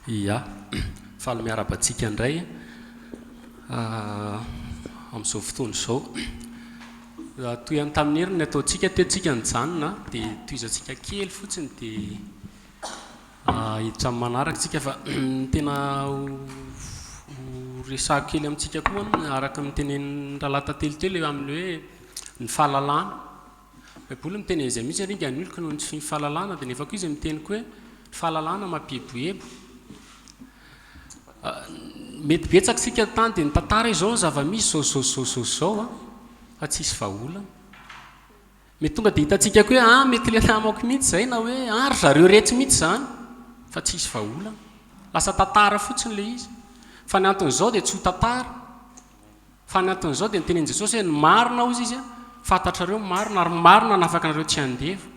ia faly miarabantsika indray amin'izao fotoana izao toy any tamin'ny heriny ataontsika teantsika nyjanona dia toizantsika kely fotsiny dia hiditra amin'ny manaraka tsika fa tena resahako kely amintsika koa araka mitenen'ny lalata telotelo eo amin'ny hoe ny fahalalana baiboly miteny izay mihitsy ringa ny oloko noho ny tsy fahalalana dia nefa koa izy miteny koa hoe fahalalana mampieboebo mety betsaka sika tany dia ny tantara izao zava-misy zao fa tsisy vahaolana mety tonga dia hitantsika koa hoe mety le namako mihitsy zay na hoe ry zareo retsy mihitsy zany fa tsisy vahaolana lasa tantara fotsiny le izy fa ny anton'izao dia tsy ho tantara fa ny anton'izao dia nitenen'i Jesosy hoe ny marina ozy izy fantatrareo marina ary marina nafaka anareo tsy handevo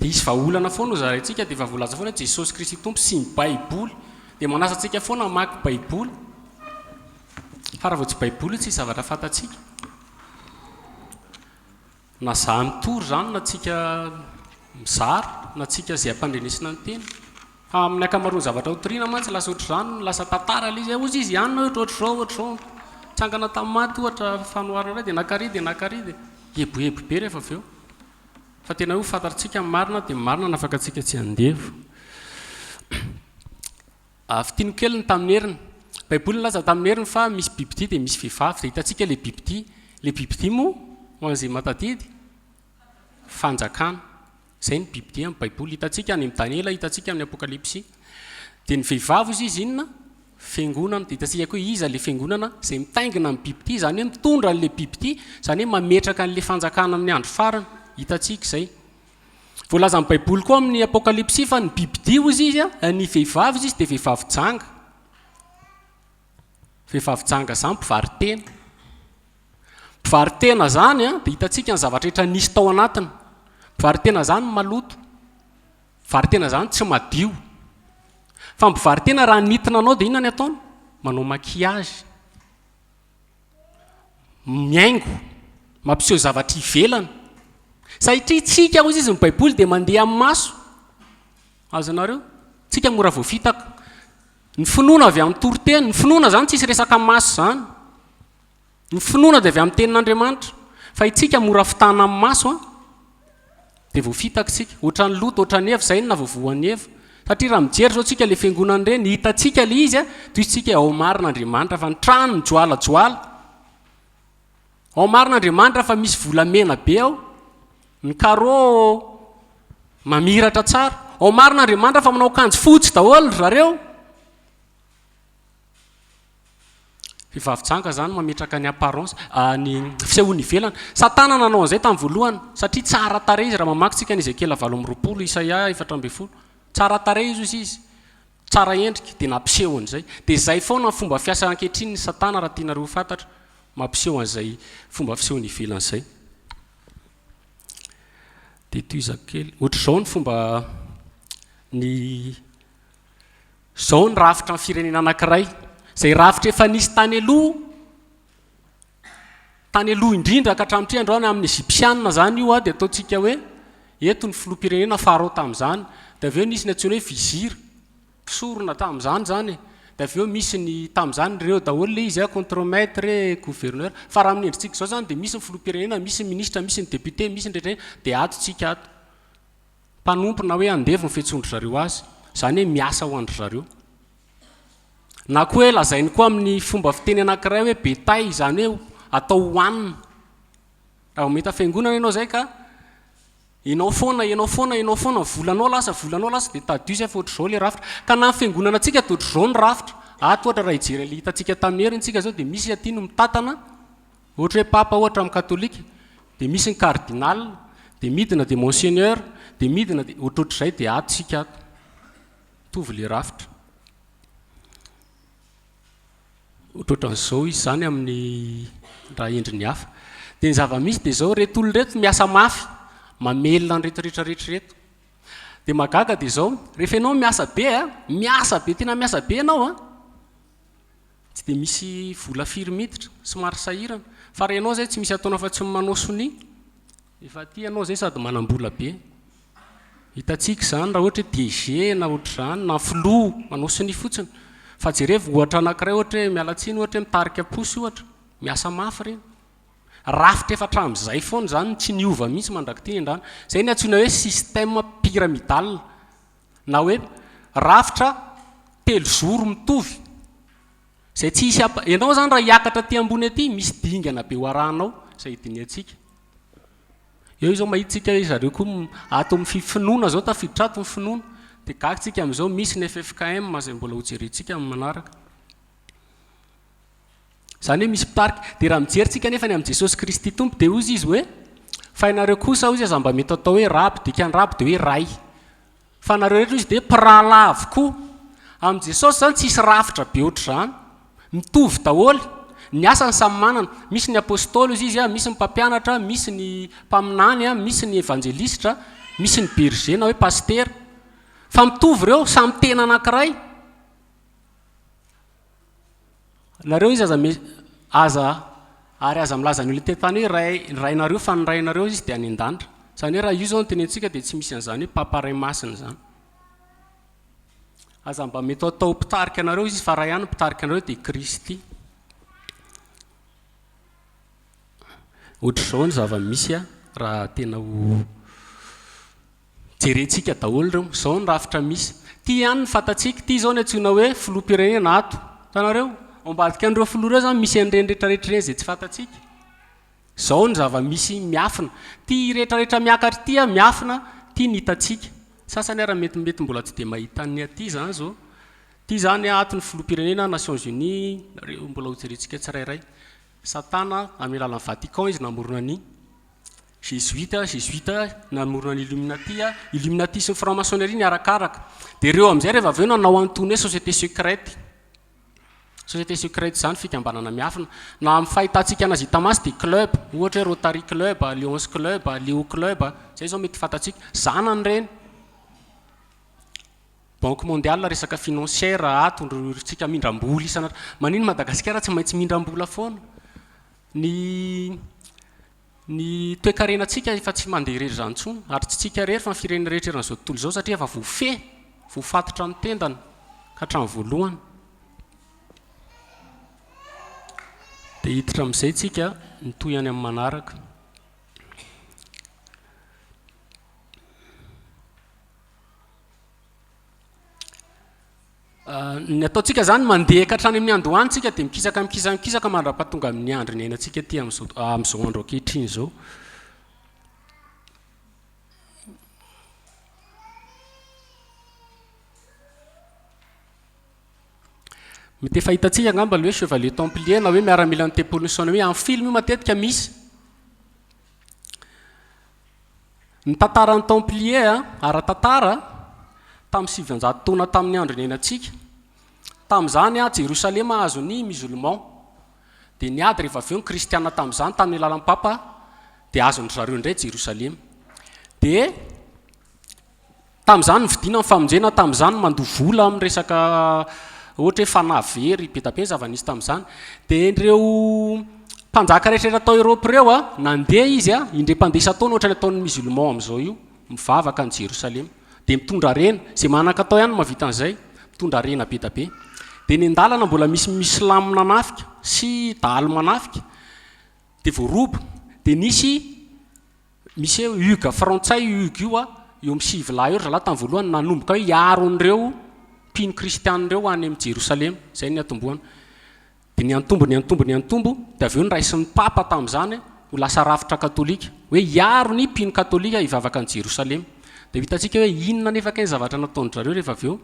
dia isy vahaolana foana ho zarentsika dia efa voalaza foana Jesosy Kristy tompo sy ny baiboly dia manasa antsika foana mamaky baiboly fa raha vao tsy baiboly tsy zavatra fantatsika na za mitory zany na tsika mizary na tsika zay ampandrenesina ny tena fa amin'ny akamaroany zavatra hotoriana mantsy lasa ohatr' zany lasa tantara le izy ozy izy ihany na ohatr'zao tsangana tamin'ny maty ohatra fanoharana ray dia nakary dia eboebo be rehefa avy eo fa tena hoe fantatritsika marina dia marina nafaka atsika tsy handevo fitiano kely ny tamin'ny heriny baiboly laza tamin'ny heriny fa misy bibity dia misy vehivavy dia hitantsika le bibity moa hoan'izay matadidy fanjakana zay ny bibity amin'ny baiboly hitantsika any amin'ny Daniela hitantsika amin'ny apokalipsy dia ny vehivavy izy inona fiangonana dia hitantsika koa iza le fiangonana zay mitaingina amin'ny bibity zany hoe mitondra n'le bibity zany hoe mametraka n'le fanjakana amin'ny andro farany hitantsika izay voalaza amin'ny baiboly koa amin'ny apokalipsy fa ny bibity ozy izy ny vehivavy izy dia vehivavy janga zany mpivaritena zany dia hitantsika ny zavatra rehetra nisy tao anatiny mpivaritena zany maloto mpivaritena zany tsy madio fa mpivaritena raha nitina anao dia inona ny ataony manao maquillage miaingo mampiseho zavatra ivelany satria tsika ozy izy ny baiboly dia mandeha amin'ny maso azonareo tsika mora voafitaka ny finoana avy amin'ny toroteny ny finoana zany tsisy resaka maso zany ny finoana dia avy amin'ny tenin'Andriamanitra fa itsika mora fitana amin'ny maso dia voafitaka tsika ohatran'ny loto ohatran'ny evo zay na voavoan'ny evo satria raha mijery zao tsika le fiangonana ireny hitantsika le izy toy isitsika ao marin'Andriamanitra fa ny trano ny joalajoala ao marin'Andriamanitra fa misy volamena be ao ny carreau mamiratra tsara ao marin'Andriamanitra fa manao kanjo fotsy daholo zareo fivavitsanga zany mametraka ny apparence ny fisehoany ivelana satana nanao an'izay tamin'ny voalohany satria tsara tarehy izy raha mamakytsika ny Ezekela 20 Isaia 4 tsara tarehy izy tsara endrika dia nampiseho an'izay dia zay foana ny fomba fiasa ankehitriny ny satana raha tianareo fantatra mampiseho an'izay fomba fisehoany ivelana izay dia toizakely ohatr'izao ny fomba zao ny rafitra ny firenena anankiray zay rafitra efa nisy tany aloha indrindra ka hatramin'ity androany amin'ny Egyptianina zany io dia ataontsika hoe eto ny filoham-pirenena faharao tamin'izany dia avy eo nisy ny antsoina hoe vizira mpisorona tamin'izany zany dia avy eo misy ny tamin'izany ireo daholo le izy contremaître gouverneur fa raha amin'ny endritsika izao zany dia misy ny filoham-pirenena misy ny ministra misy ny député misy ny rehetra dia atontsika ato mpanompo na hoe andevo ny fiantsondry zareo azy zany hoe miasa ho andry zareo na koa hoe lazainy koa amin'ny fomba fiteny anankiray hoe bétail zany hoe atao hohanina raha mety fiangonana ianao zay ka enao foana volanao lasa dia tadio zay fa ohatr'izao le rafitra ka na fiangonana antsika dia ohatr'izao ny rafitra ato ohatra raha hijery le hitantsika tamin'ny heriny tsika zao dia misy aty no mitantana ohatra hoe papa ohatra amin'ny katolika dia misy ny cardinal dia midina dia monseigneur dia midina dia ohatrohatr'izay dia ato tsika ato tovy le rafitra ohatrohatran'izao izy zany amin'ny raha endriny hafa dia ny zava-misy dia zao reto olo reto miasa mafy mamelona ny reto dia magaga dia zao rehefa ianao miasa be tena miasa be ianao tsy dia misy vola firy miditra somary sahirana fa raha ianao zay tsy misy ataona fa tsy manao soni efa ty ianao zay sady manam-bola be hitatsika zany raha ohatra hoe DG na ohatr'izany na flo manao siny fotsiny fa jereva ohatra anankiray ohatra hoe mialatsiny ohatra hoe mitarika posy ohatra miasa mafy reny rafitra efatra amin'izay foana zany tsy niova mihitsy mandrakity andrany zay ny antsoina hoe système pyramidal na hoe rafitra telo zoro mitovy zay tsy isy ianao zany raha hiakatra ty ambony aty misy dingana be hoarahanao zay idiny atsika eo izao mahitsika zareo koa ato amin'ny fifinoana zao tafiditra ato ny finoana dia gagitsika amin'izao misy ny FFKM zay mbola hojerentsika amin'ny manaraka zany hoe misy mpitarika dia raha mijeritsika nefa ny amin'ny Jesosy Kristy tompo dia ozy izy hoe fa ianareo kosa ozy aza mba mety atao hoe rabo dikany rabo dia hoe ray fa nareo rehetra izy dia pirala avokoa amin'ny Jesosy zany tsisy rafitra be ohatr'izany mitovy daholo ny asany samy manana misy ny apôstôly izy misy ny mpampianatra misy ny mpaminany misy ny evanjelistra misy ny berger na hoe paster fa mitovy ireo samy tena anankiray nareo izy ary aza milaza ny olona tany hoe rainareo fa ny rainareo izy dia any an-danitra zany hoe raha io zao ny tenentsika dia tsy misy an'izany hoe paparay masina zany aza mba mety atao mpitarika anareo izy fa raha ihany mpitarika anareo dia Kristy ohatr'izao ny zava-misy raha tena ho jerentsika daholo reo zao ny rafitra misy ty ihany ny fantatsika ty zao ny antsoina hoe filoham-pirenena ato tanareo ambadika an'ireo filoha reo zany misy an'ireny rehetrarehetra reny zay tsy fantatsika zao ny zava-misy miafina ty rehetrarehetra miakatra ty miafina ty ny hitatsika sasany raha metimety mbola tsy dia mahita ny aty zany zao ty zany ato ny filoham-pirenena Nations Unies reo mbola hojerentsika tsirairay Satana amin'ny alalan'ny Vatican izy namorona ny jésuite namorona ny Illuminati sy ny franc-maçonnerie ny arakaraka dia reo amin'izay rehefa avy eo nanao antony hoe société secrète zany fikambanana miafina na amin'ny fahitantsika anazy hita masy dia club ohatra hoe Rotary club Lions club Léo club zay zao mety fantatsika zanany reny Banque mondiale resaka financière ato tsika mindram-bola isan'andro manino Madagasikara tsy maintsy mindram-bola foana ny toe-karenantsika efa tsy mandeha rery zany intsony ary tsy tsika rery fa ny firenena rehetra eran'izao tontolo izao satria efa voafatotra ny tendany ka hatramin'ny voalohany dia hiditra amin'izay tsika nitoy any amin'ny manaraka ny ataontsika zany mandeha katrany amin'ny andohany tsika dia mikisaka mandra-pahatonga amin'ny andro ny ainantsika ty amin'izao andro ankehitriny izao mety efa hitantsika angamba le hoe chevalier templier na hoe miaramila ny tempoly ny hoe amin'ny film io matetika misy ny tantaran'ny templier ara-tantara tamin'ny 700 taona tamin'ny andro ny ainantsika tamin'izany Jerosalema azo ny musulman dia niady rehefa avy eo ny kristiana tamin'izany tamin'ny alalan'ny papa dia azony zareo indray Jerosalema dia tamin'izany nividiana ny famonjena tamin'izany mandovola amin'ny resaka ohatra hoe fanavery be tabe zava-nisy tamin'izany dia ireo mpanjaka rehetrarehetra atao Europe ireo nandeha izy indray mpandesa taona ohatra ny ataon'ny musulman amin'izao io mivavaka ny Jerosalema dia mitondra rena zay manaka atao ihany mahavita an'izay mitondra rena be tabe dia ny andalana mbola misy mislamo nanafika sy dahalo manafika dia voaroba dia misy Hugues frantsay Hugues io eo amin'ny sivy-lahy eo zalahy tamin'ny voalohany nanomboka hoe hiaro an'ireo mpino kristianireo any amin'ny Jerosalema zay ny atomboana dia ny antombo dia avy eo ny raisin'ny papa tamin'izany ho lasa rafitra katolika hoe hiaro ny mpino katolika hivavaka ny Jerosalema dia hitantsika hoe inona nefa kay zavatra nataony zareo rehefa avy eo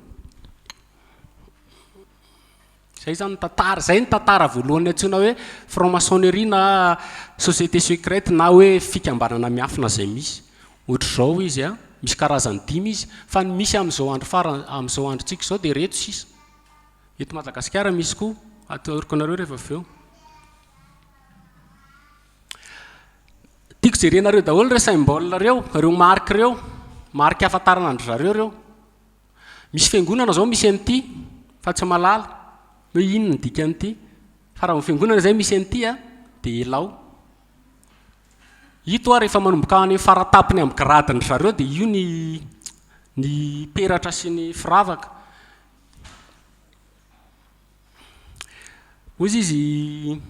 zay zany tantara zay ny tantara voalohany antsoina hoe franc-maçonnerie na société secrète na hoe fikambanana miafina zay misy ohatr'izao izy misy karazany 5 izy fa ny misy amin'izao andro amin'izao androntsika izao dia reto sisa eto Madagasikara misy koa atoroko anareo rehefa avy eo tiako jerenareo daholo reo symbole reo marque ahafantarana andro zareo misy fiangonana zao misy an'ity fa tsy malala hoe inona dika an'ity fa raha fiangonana zay misy an'ity dia elao ito rehefa manomboka any faratapiny amin'ny gradiny zareo dia io ny ny peratra sy ny firavaka. Ozy izy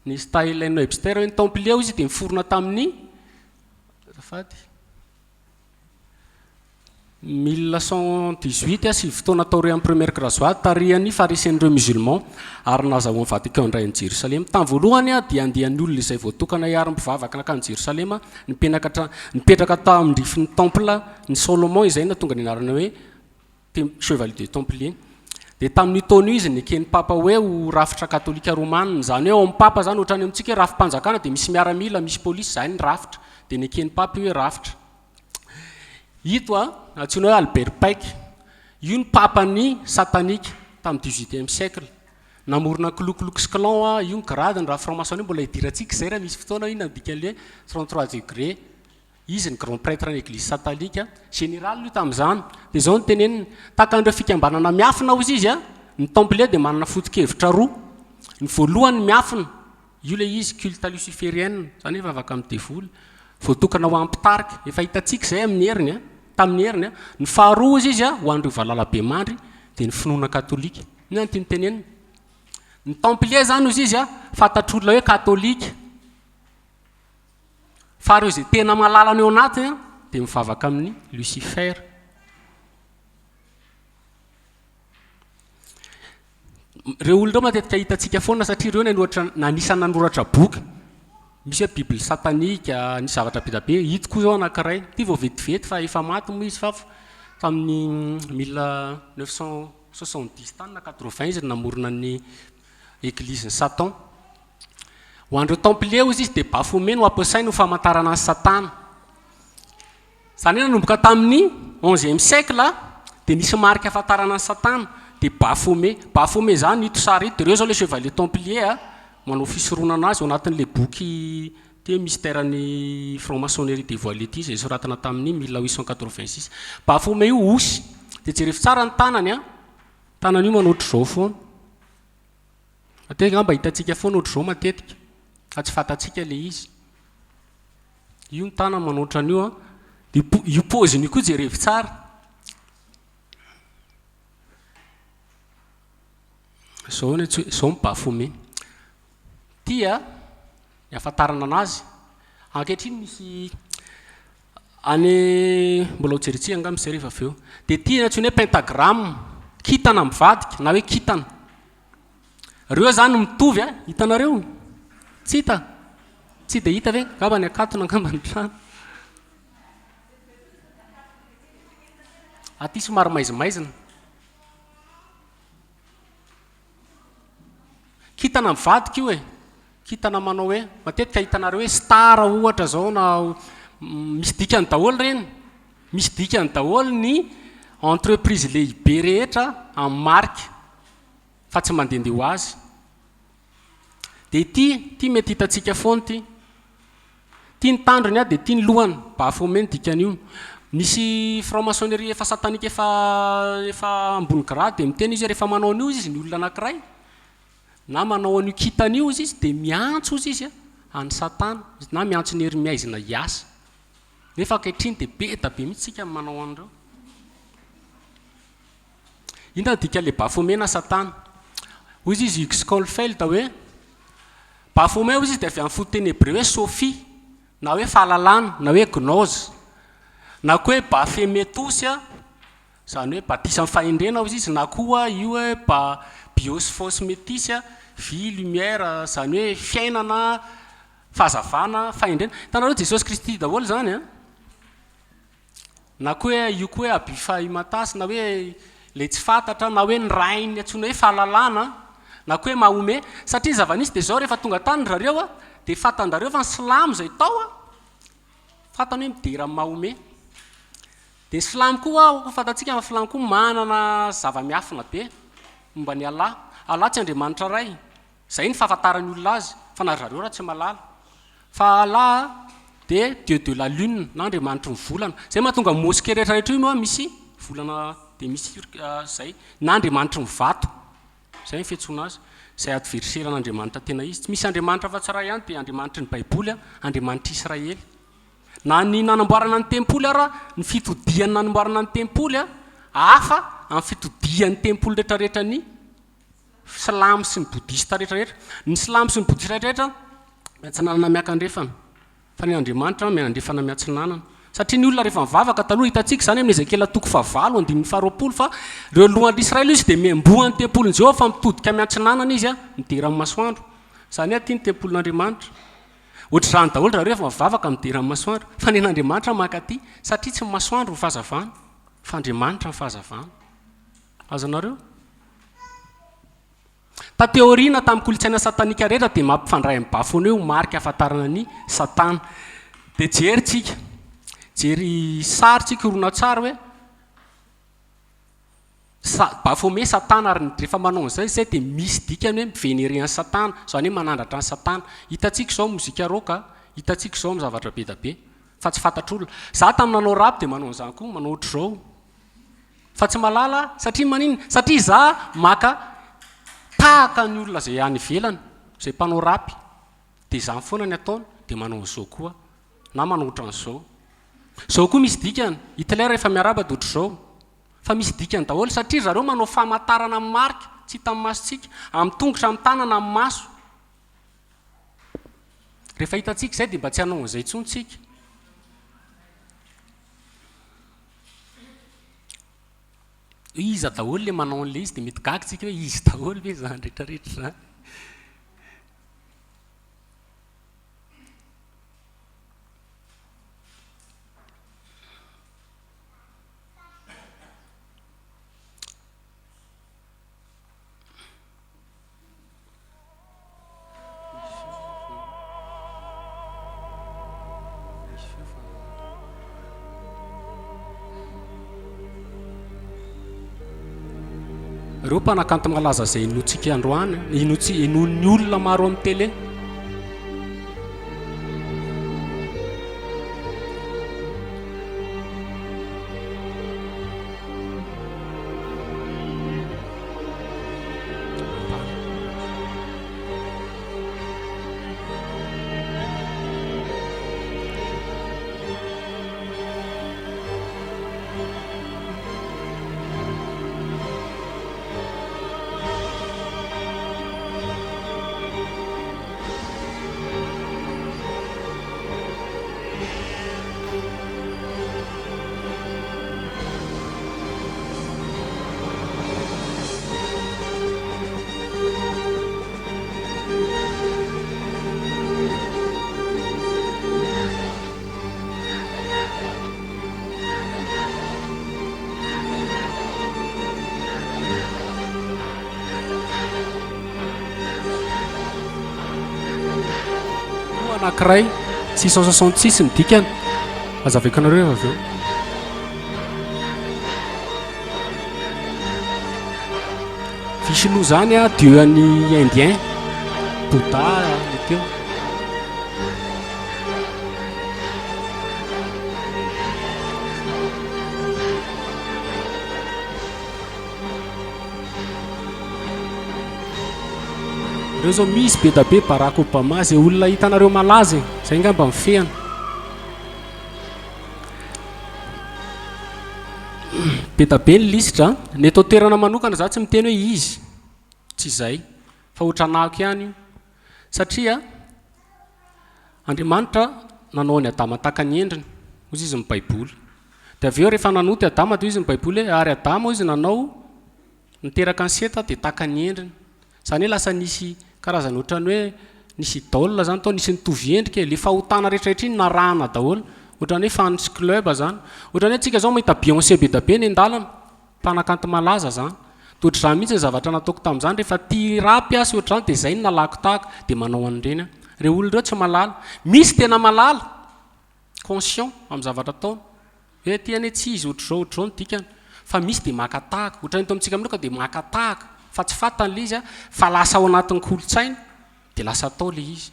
ny style Webster hoe ny templier izy dia miforona tamin'ny 1118 sy fotoana tao reo amin'ny première croisade tarihan'ny farisen'ireo musulman ary nazahoan'ny Vatican indray an'i Jérusalem. Tamin'ny voalohany dia andehan'ny olona izay voatokana hiara-mivavaka nakany Jérusalem nipetraka tao amin'ny rifin'ny temple ny Solomon izay na tonga ny anarana hoe chevalier de templier. Dia tamin'ny taona izy neken'ny papa hoe ho rafitra katolika romanina, zany hoe ao amin'ny papa zany ohatrany amintsika hoe rafim-panjakana dia misy miaramila, misy polisy, zay ny rafitra, dia neken'ny papa hoe rafitra. Ito antsoina hoe Albert Pike, io ny papany satanika tamin'ny 18e siècle. Namorona Ku Klux Klan, io ny gradiny raha franc-maçonnerie mbola hidirantsika izay raha misy fotoana io nandika an'ilay 33 degré. Izy ny grand prêtre ny église satanique, général io tamin'izany. Dia izao ny teneniny tahaka an'ireo fikambanana miafina hozy izy ny templier dia manana foto-kevitra roa. Ny voalohany miafina, io le izy culte luciférienne, zany efa afaka amin'ny devoly, voatokana ho ampitarika, efa hitantsika izay amin'ny heriny tamin'ny heriny. Ny faharoa izy ho an'ireo valalabe mandry dia ny finoana katolika. Io ny tiany teneniny. Ny templier zany izy fantatr'olona hoe katolika. Fa ireo izay tena malalana eo anatiny dia mivavaka amin'ny Lucifer. Ireo olona ireo matetika hitantsika foana satria ireo nanisany nanoratra boky. Misy hoe Bible satanika, ny zavatra be da be. Hito koa zao anankiray. Ty vao vetivety fa efa maty moa izy fa tamin'ny 1970 tany na 80 izy namorona ny église ny Satan. Ho an'ireo templier izy dia Baphomet no ampiasainy ho famantarana ny Satana. Zany hoe nanomboka tamin'ny 11e siècle dia nisy marika ahafantarana ny Satana dia Baphomet. Baphomet zany ito sary ito. Ireo zao le chevalier templier manao fisoroana azy ao anatin'le boky ty mystère-ny franc-maçonnerie dévoilée ty izay soratana tamin'ny 1886. Baphomet io osy dia jerefy tsara ny tanany tanany io manoatra zao foana. Matetika ngamba hitantsika foana ohatr' zao matetika fa tsy fantatsika le izy. Io ny tanany manoatra an'io dia io pôziny io koa jerefy tsara. Zao ny Baphomet. Tia ny afantarana anazy ankehitriny misy any mbola ho jeritsia angamba izay rehefa avy eo. Dia tia antsoina hoe pentagramme, kitana mivadika na hoe kitana. Ireo zany mitovy hitanareo? Tsy hita? Tsy dia hita ve? Ngamba ny akatona angamba ny trano. Aty somary maizimaizina. Kitana mivadika io kitana manao hoe matetika hitanareo hoe star ohatra zao na misy dikany daholo reny. Misy dikany daholo ny entreprise lehibe rehetra amin'ny marika fa tsy mandehandeha ho azy. Dia ty mety hitantsika foana ty. Ty ny tandrony dia ty ny lohany. Baphomet ny dikan'io. Misy franc-maçonnerie efa satanika efa ambony grade dia miteny izy rehefa manao an'io izy ny olona anankiray na manao an'io kitan'io izy dia miantso izy any Satana na miantso ny hery miaizina hiasa. Nefa ankehitriny dia be da be mihitsy tsika manao an'ireo. Ino dika le Baphomet na Satana? Hoy izy X-Kolfeld hoe Baphomet izy dia avy amin'ny fototeny hébreu hoe Sophie na hoe fahalalana na hoe gnose na koa hoe Baphometos zany hoe batisa amin'ny fahendrena izy na koa io hoe bios phosmétis vie lumière zany hoe fiainana fahazavana fahendrena. Hitanareo Jesosy Kristy daholo zany na koa io koa hoe abifaimatas na hoe le tsy fantatra na hoe ny rainy antsoina hoe fahalalana na koa hoe Mahome satria zava-nisy dia zao rehefa tonga tany rareo dia fantanjareo fa ny silamo izay tao fantany hoe midera amin'ny Mahome. Dia ny silamo koa fantatsika fa silamo koa manana zava-miafina be momba ny Allah tsy Andriamanitra ray. Izay ny fahafantarany olona azy fa na zareo raha tsy malala. Fa Allah dia Dieu de la lune na Andriamanitra ny volana. Zay mahatonga mosquée rehetrarehetra io misy volana dia misy zay na Andriamanitra ny vato. Zay ny fiantsoana azy. Izay adverseran'Andriamanitra tena izy. Tsy misy Andriamanitra fa tsy ray ihany dia Andriamanitra ny Baiboly Andriamanitra Israely. na ny nanamboarana ny tempoly ara ny fitodiany nanamboarana ny tempoly a hafa amin'ny fitodian'ny tempoly rehetrarehetra ny slamy sy ny bodista rehetrarehetra ny slamy sy ny bodista rehetrarehetra miatsinanana miakandrefana fa ny andriamanitra miandrefana miatsinanana satria ny olona rehefa mivavaka taloha hitantsika zany amin'ny Ezekela toko fahavalo andin'ny faharoapolo fa reo lohan'Israely izy dia miambohan'ny tempolin'i Jehova fa mitodika miatsinanana izy a midera amin'ny masoandro zany aty ny tempolin'Andriamanitra ohatr'izany daholo raha rehefa mivavaka midera amin'ny masoandro fa ny an'Andriamanitra makaty satria tsy masoandro ny fahazavana fa Andriamanitra ny fahazavana azonareo ta teorina tamin'ny kolotsaina satanika rehetra dia mampifandray amin'ny bafony eo marika ahafantarana ny satana dia jerytsika jery sarytsika horonan-tsara hoe bafome satana ary rehefa manao an'izay zay dia misy dikany hoe mivenérean'ny satana zany hoe manandratra ny satana hitantsika izao mozika roka hitantsika izao amin'ny zavatra be da be fa tsy fantatr'olona za tamin'ny nanao rap dia manao an'izany koa manao ohatr'izao fa tsy malala satria manino satria za maka tahaka ny olona zay any ivelany zay mpanao rapy dia zany foana ny ataony dia manao an'izao koa na manao ohatran'izao zao koa misy dikany Hitler rehefa miaraba dia ohatr'izao fa misy dikany daholo satria zareo manao famantarana amin'ny marika tsy hita amin'ny masontsika amin'ny tongotra amin'ny tanana amin'ny maso rehefa hitantsika izay dia mba tsy hanao an'izay intsontsika iza daholo le manao an'le izy dia mety gagitsika hoe izy daholo ve zany rehetrarehetra zany reo mpanakanto malaza zay inotsika androany inon'ny olona maro amin'ny télé anankiray 666 ny dikany azavaiko anareo avy eo Vishnu zany a dieu an'ny indien Bouddha teo reo zao misy be da be Barack Obama zay olona hitanareo malaza zay ngamba mifehana be da be ny lisitra ny eto toerana manokana za tsy miteny hoe izy tsy izay fa ohatranako ihany io satria Andriamanitra nanao ny Adama tahaka ny endriny hozy izy ny Baiboly dia avy eo rehefa nanoty Adama dia izy ny Baiboly hoe ary Adama izy nanao niteraka ny seta dia tahaka ny endriny zany hoe lasa nisy karazany ohatrany hoe nisy idole zany tao nisy nitovy endrika le fahotana rehetrarehetra iny narahana daholo ohatrany hoe fans club zany ohatrany hoe tsika zao mahita Beyoncé be da be ny andalana mpanakanto malaza zany dia ohatr'izany mihitsy ny zavatra nataoko tamin'izany rehefa tia rapy asy ohatr'izany dia zay ny nalako tahaka dia manao an'ireny a reo olona ireo tsy malala misy tena malala conscient amin'ny zavatra taony hoe tiany hoe tsy izy ohatr'izao ny dikany fa misy dia makatahaka ohatrany to amintsika minoka dia makatahaka fa tsy fantany le izy a fa lasa ao anatin'ny kolotsaina dia lasa atao le izy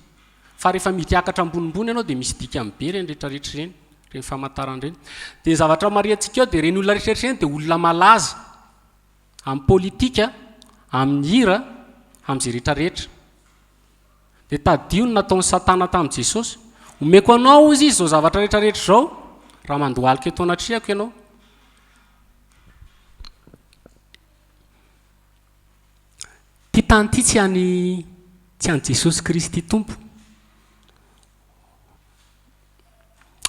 fa rehefa midiakatra ambonimbony ianao dia misy dikany be reny rehetrarehetra reny reny famantarany reny dia zavatra mariantsika eo dia reny olona rehetrarehetra reny dia olona malaza amin'ny politika amin'ny hira amin'izay rehetrarehetra dia tadio ny nataon'ny satana tamin'i Jesosy omeko anao izy izy zao zavatra rehetrarehetra zao raha mandoalika eto anatriako ianao. Ty tany ty tsy any Jesosy Kristy tompo.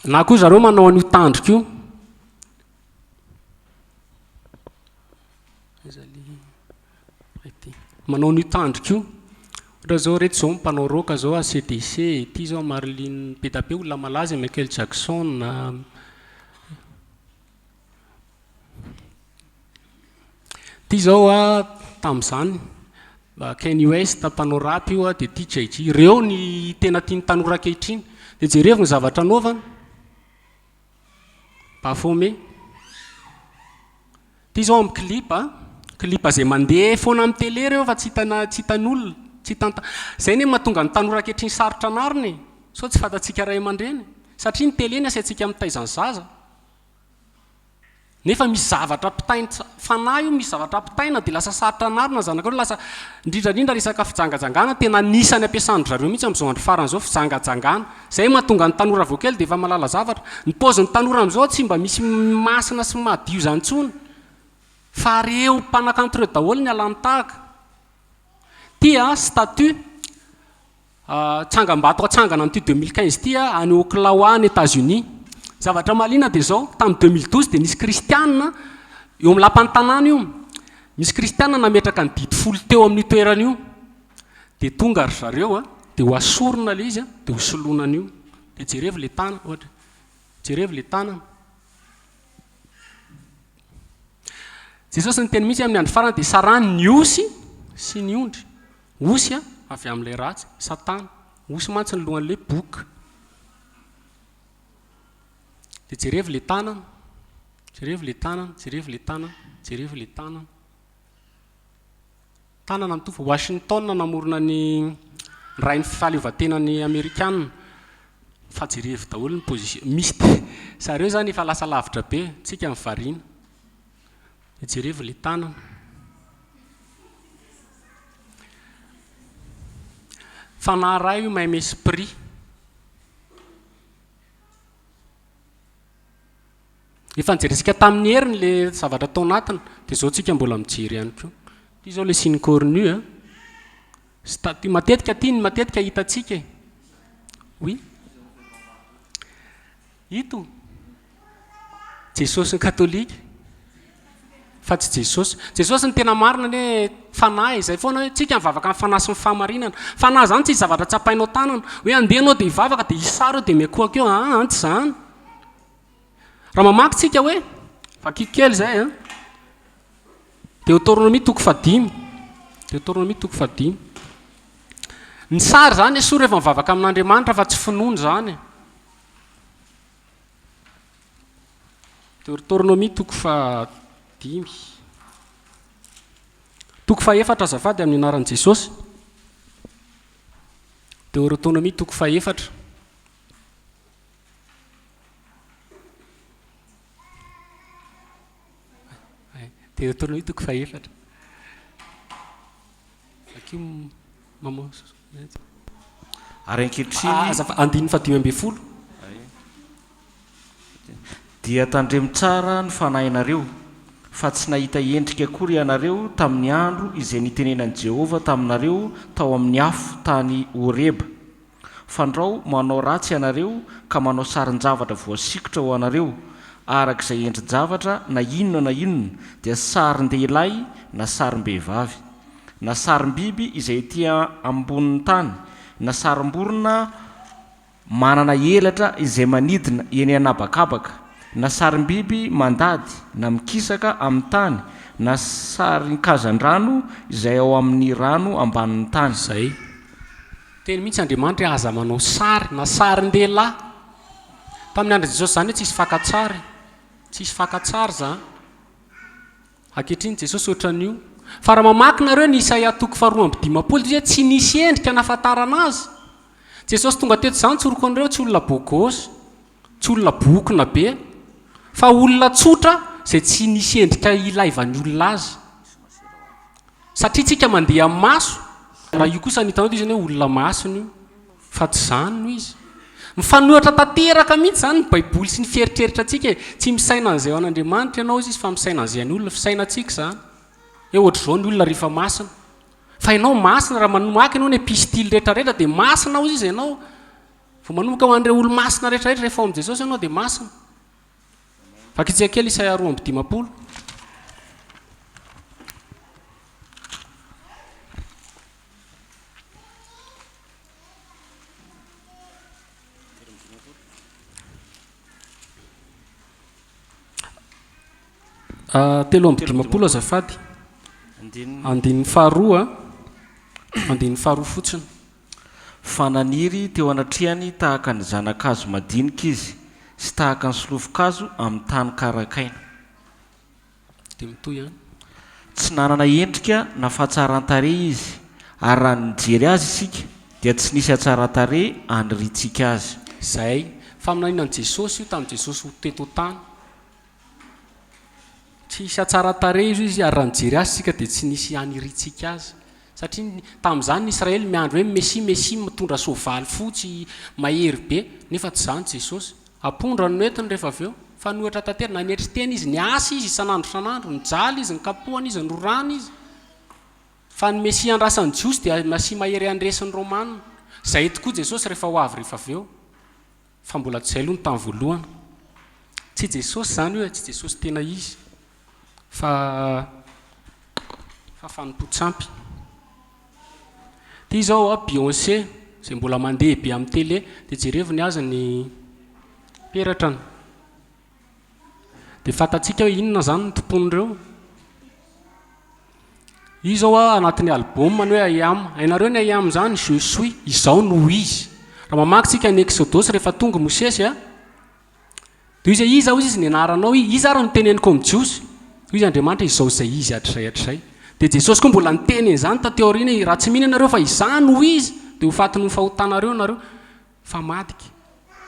Na koa zareo manao an'io tandrika io. Manao an'io tandrika io. Ohatra zao reto zao mpanao roka zao ACDC, ty zao Marilyn Petape olona malaza, Michael Jackson na ty zao tam'izany Kanye West mpanao rap io dia ty JG. Ireo ny tena tiany tanora ankehitriny. Dia jereo ny zavatra anaovana. Bafome. Ty zao amin'ny clip zay mandeha foana amin'ny télé reo fa tsy hitan'olona, tsy hitan. Zay ne mahatonga ny tanora ankehitriny sarotra anariny. So tsy fantatsika ray aman-dreny. Satria ny télé ny asiantsika mitaizany zaza. Nefa misy zavatra pitaina fanahy io, misy zavatra pitaina dia lasa sarotra anarina zanak'ireo, lasa indrindrandrindra resaka fijangajangana tena anisany ampiasandry zareo mihitsy amin'izao andro faran'izao fijangajangana. Zay mahatonga ny tanora vao kely dia efa malala zavatra. Ny paozin'ny tanora amin'izao tsy mba misy masina sy madio zany intsony. Fa reo mpanakanto ireo daholo ny alany tahaka. Ty statut tsangam-bato atsangana amin'ity 2015 ty any Oklahoma any États-Unis. Zavatra malina dia zao tamin'ny 2012 dia nisy kristianina eo amin'ny lapan'ny tanàna io. Misy kristianina nametraka ny didy 10 teo amin'ny toerana io. Dia tonga ry zareo dia ho asorina ilay izy dia ho soloina an'io. Dia jerevy ilay tanana ohatra. Jerevy ilay tanana. Jesosy ny teny mihitsy amin'ny andro farany dia sarany ny osy sy ny ondry. Osy avy amin'ilay ratsy, Satana. Osy mantsy ny lohan'ilay boka. Dia jerevy ilay tanana, jerevy ilay tanana, jerevy ilay tanana, jerevy ilay tanana. Tanana mitovy Washington namorona ny rain'ny fahaleovantenany Amerikanina. Fa jerevy daholo ny position. Misy zareo zany efa lasa lavitra be, tsika mivariana. Dia jerevy ilay tanana. Fanahy ray io mahay esprit. Efa nijeresika tamin'ny heriny ilay zavatra tao anatiny, dia zao tsika mbola mijery ihany koa. Ty zao ilay signe cornu. Matetika ty ny matetika hitatsika. Oui. Ito. Jesosy ny katolika. Fa tsy Jesosy. Jesosy ny tena marina hoe fanahy izay foana hoe tsika mivavaka amin'ny fanahy sy ny fahamarinana. Fanahy zany tsy zavatra tsapainao tanana. Hoe andehanao dia hivavaka dia hisaro dia miakohaka eo. Antsy zany. Raha mamaky tsika hoe vakiky kely zay Deutéronomie 5. Deutéronomie 5. Ny sary zany soa rehefa mivavaka amin'Andriamanitra fa tsy finoana zany. Deutéronomie 5. 4 azafady amin'ny anaran'i Jesosy. Deutéronomie 4. Deutéronomie 4. Akio mama ary ankehitriny andiny fa 5. Dia tandremo tsara ny fanahinareo fa tsy nahita endrika akory ianareo tamin'ny andro izay nitenenan'i Jehovah taminareo tao amin'ny afo tany Horeba. Fandrao manao ratsy ianareo ka manao sarin-javatra voasikotra ho anareo arak'izay endrin-javatra na inona dia sarin-dehilahy na sarim-behivavy na sarim-biby izay etỳ ambonin'ny tany na sarim-borona manana elatra izay manidina eny anabakabaka na sarim-biby mandady na mikisaka amin'ny tany na sarin-kazan-drano izay ao amin'ny rano ambanin'ny tany. Zay teny mihitsy Andriamanitra aza manao sary na sarin-dehilahy. Tamin'ny andro Jesosy zany hoe tsisy fankatsary. Tsisy fankatsary zany. Ankehitriny Jesosy ohatran'io. Fa raha mamakinareo ny Isaia 4:5 dia tsy nisy endrika nahafantarana azy. Jesosy tonga teto zany tsoroko an'ireo tsy olona bogosy, tsy olona bokona be, fa olona tsotra izay tsy nisy endrika ilaivan'ny olona azy. Satria tsika mandeha amin'ny maso. Raha io kosa ny hitanao izy hoe olona masony io, fa tsy zany no izy. mifanohitra tanteraka mihitsy zany ny baiboly sy ny fieritreritra atsika tsy misaina an'izay ao an'andriamanitra ianao izy fa misaina an'izay any olona fisainantsika zany ohatra zao ny olona rehefa masina fa ianao masina raha manomaky ianao ny epistily rehetrarehetra dia masina ao izy ianao vo manomboka ho an'ireo olo masina rehetrarehetra rehefa ao amin'i jesosy ianao dia masina fakitsika kely Isaia 4:20 3:20 azafady andin'ny faharoa fotsiny fananiry teo anatrehany tahaka ny zanakazo madinika izy sy tahaka ny solofokazo amin'ny tany karakaina dia mitoy any tsy nanana endrika na fahatsaran-tare izy ary raha nijery azy isika dia tsy nisy hatsaran-tare anyritsika azy zay faminaninan'i jesosy io tamin'i jesosy ho teto tany tsy hisy hatsara-tare izy ary raha nijery azy sika dia tsy nisy aniritsika azy satria tamin'izany ny Israely miandro hoe mesi mitondra soavaly fotsy mahery be nefa tsy zany jesosy apondra no entiny rehefa avy eo fa nohatra tantera nanetry tena izy ny asa izy isan'andro nijaly izy ny kapohana izy ny rorana izy fa ny mesi andrasan'ny jiosy dia masi mahery andresin'ny romanina zay tokoa jesosy rehefa ho avy rehefa avy eo fa mbola tsy zay aloha ny tany voalohany tsy jesosy zany hoe tsy jesosy tena izy fa fanompo-tsampy ty zao a Beyoncé zay mbola mandeha be amin'ny télé dia jereviny azy ny peratrany dia fatatsika hoe inona zany ny tompon'ireo io zao a anatin'ny album ny hoe aiam hainareo ny aiam zany je suis izao no izy raha mamakytsika ny Exodus rehefa tonga Mosesy a dia izy iza izy ny anaranao izy ary niteneniko amin'ny jiosy izy Andriamanitra izao zay izy hatrizay dia Jesosy koa mbola niteny zany tateoriana raha tsy mihina nareo fa izany ho izy dia ho fatiny ny fahotanareo nareo fa madika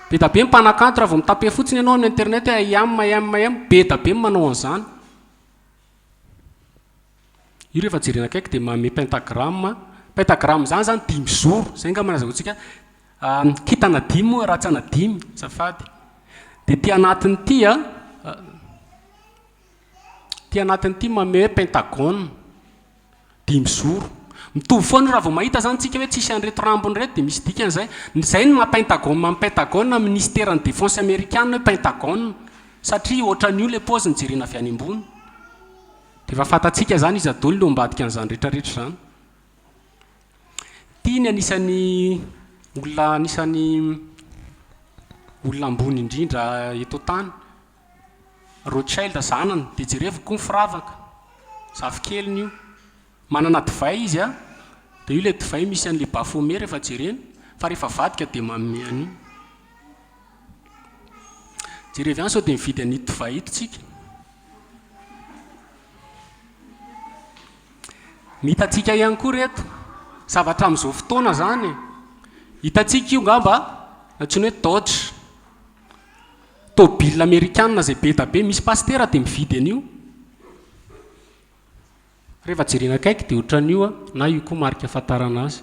be da be mipanakanto raha vao mitape fotsiny ianao amin'ny internet hoe aiam be da be manao an'izany io rehefa jerena akaiky dia mame pentagramme zany 5 zoro zay nga manazahoantsika kitana 5 ratsana 5 safady dia ty anatin'ity mame hoe pentagone 5 zoro mitovy foana raha vao mahita zany tsika hoe tsisy an'reto rambony reto dia misy dikan'izay zay ny pentagone na ministère ny défense américaine hoe pentagone satria ohatran'io le paozy nyjerena avy any ambony dia efa fatatsika zany izy adolo leo mbadika an'izany rehetrarehetra zany ty ny anisan'ny olona ambony indrindra eto tany Rothschild zanany dia jerevy koa mifiravaka zafikeliny io manana divay izy a dia io le divay misy an'le Baphomet rehefa jereny fa rehefa vadika dia manome an'io jerevy any sao dia mividy an'io divay ito tsika mitatsika ihany koa reto zavatra amin'izao fotoana zany hitatsika io ngamba natsiny hoe Dodge tôbile américaine zay be da be misy pastera dia mividy an'io rehefa jerena akaiky dia ohatran'io a na io koa marika ahafantarana azy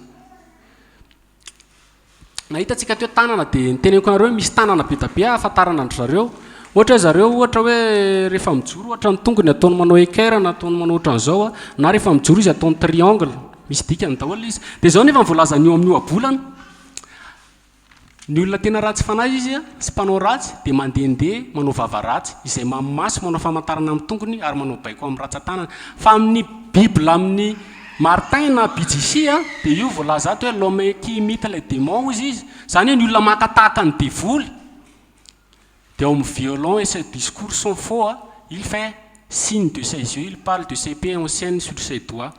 na hitatsika teo tanana dia niteneniko anareo misy tanana be da be ahafantarana andro zareo ohatra hoe zareo ohatra hoe rehefa mijoro ohatra ny tongony ataony manao équerre na ataony manao ohatran'izao a na rehefa mijoro izy ataony triangle misy dikany daholo izy dia zao nefa mivoalaza an'io amin'io abolana ny olona tena ratsy fanahy izy a sy mpanao ratsy dia mandehandeha manao vava ratsy izay mamimasy manao famantarana amin'ny tongony ary manao baiko amin'ny ratsan-tanana fa amin'ny Bible amin'ny Martin na BJC a dia io voalaza ato hoe l'homme qui imite les démons izy zany hoe ny olona makatahaka ny devoly dia au violon et ses discours sont faux il fait signe de ses yeux il parle de ses pieds anciennes sur ses doigts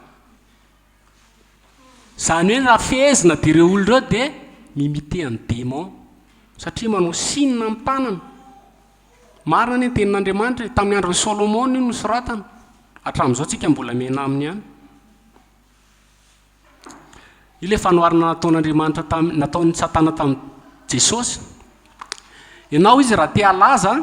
zany hoe raha fehezina dia ireo olona ireo dia mimité ny démon satria manao sinina amin'ny tanana marina ny tenin'Andriamanitra tamin'ny andron'ny Solomon io nosoratana hatramin'izao tsika mbola mena aminy any io le fanoharana nataon'Andriamanitra nataon'ny Satana tamin'ny Jesosy ianao izy raha te halaza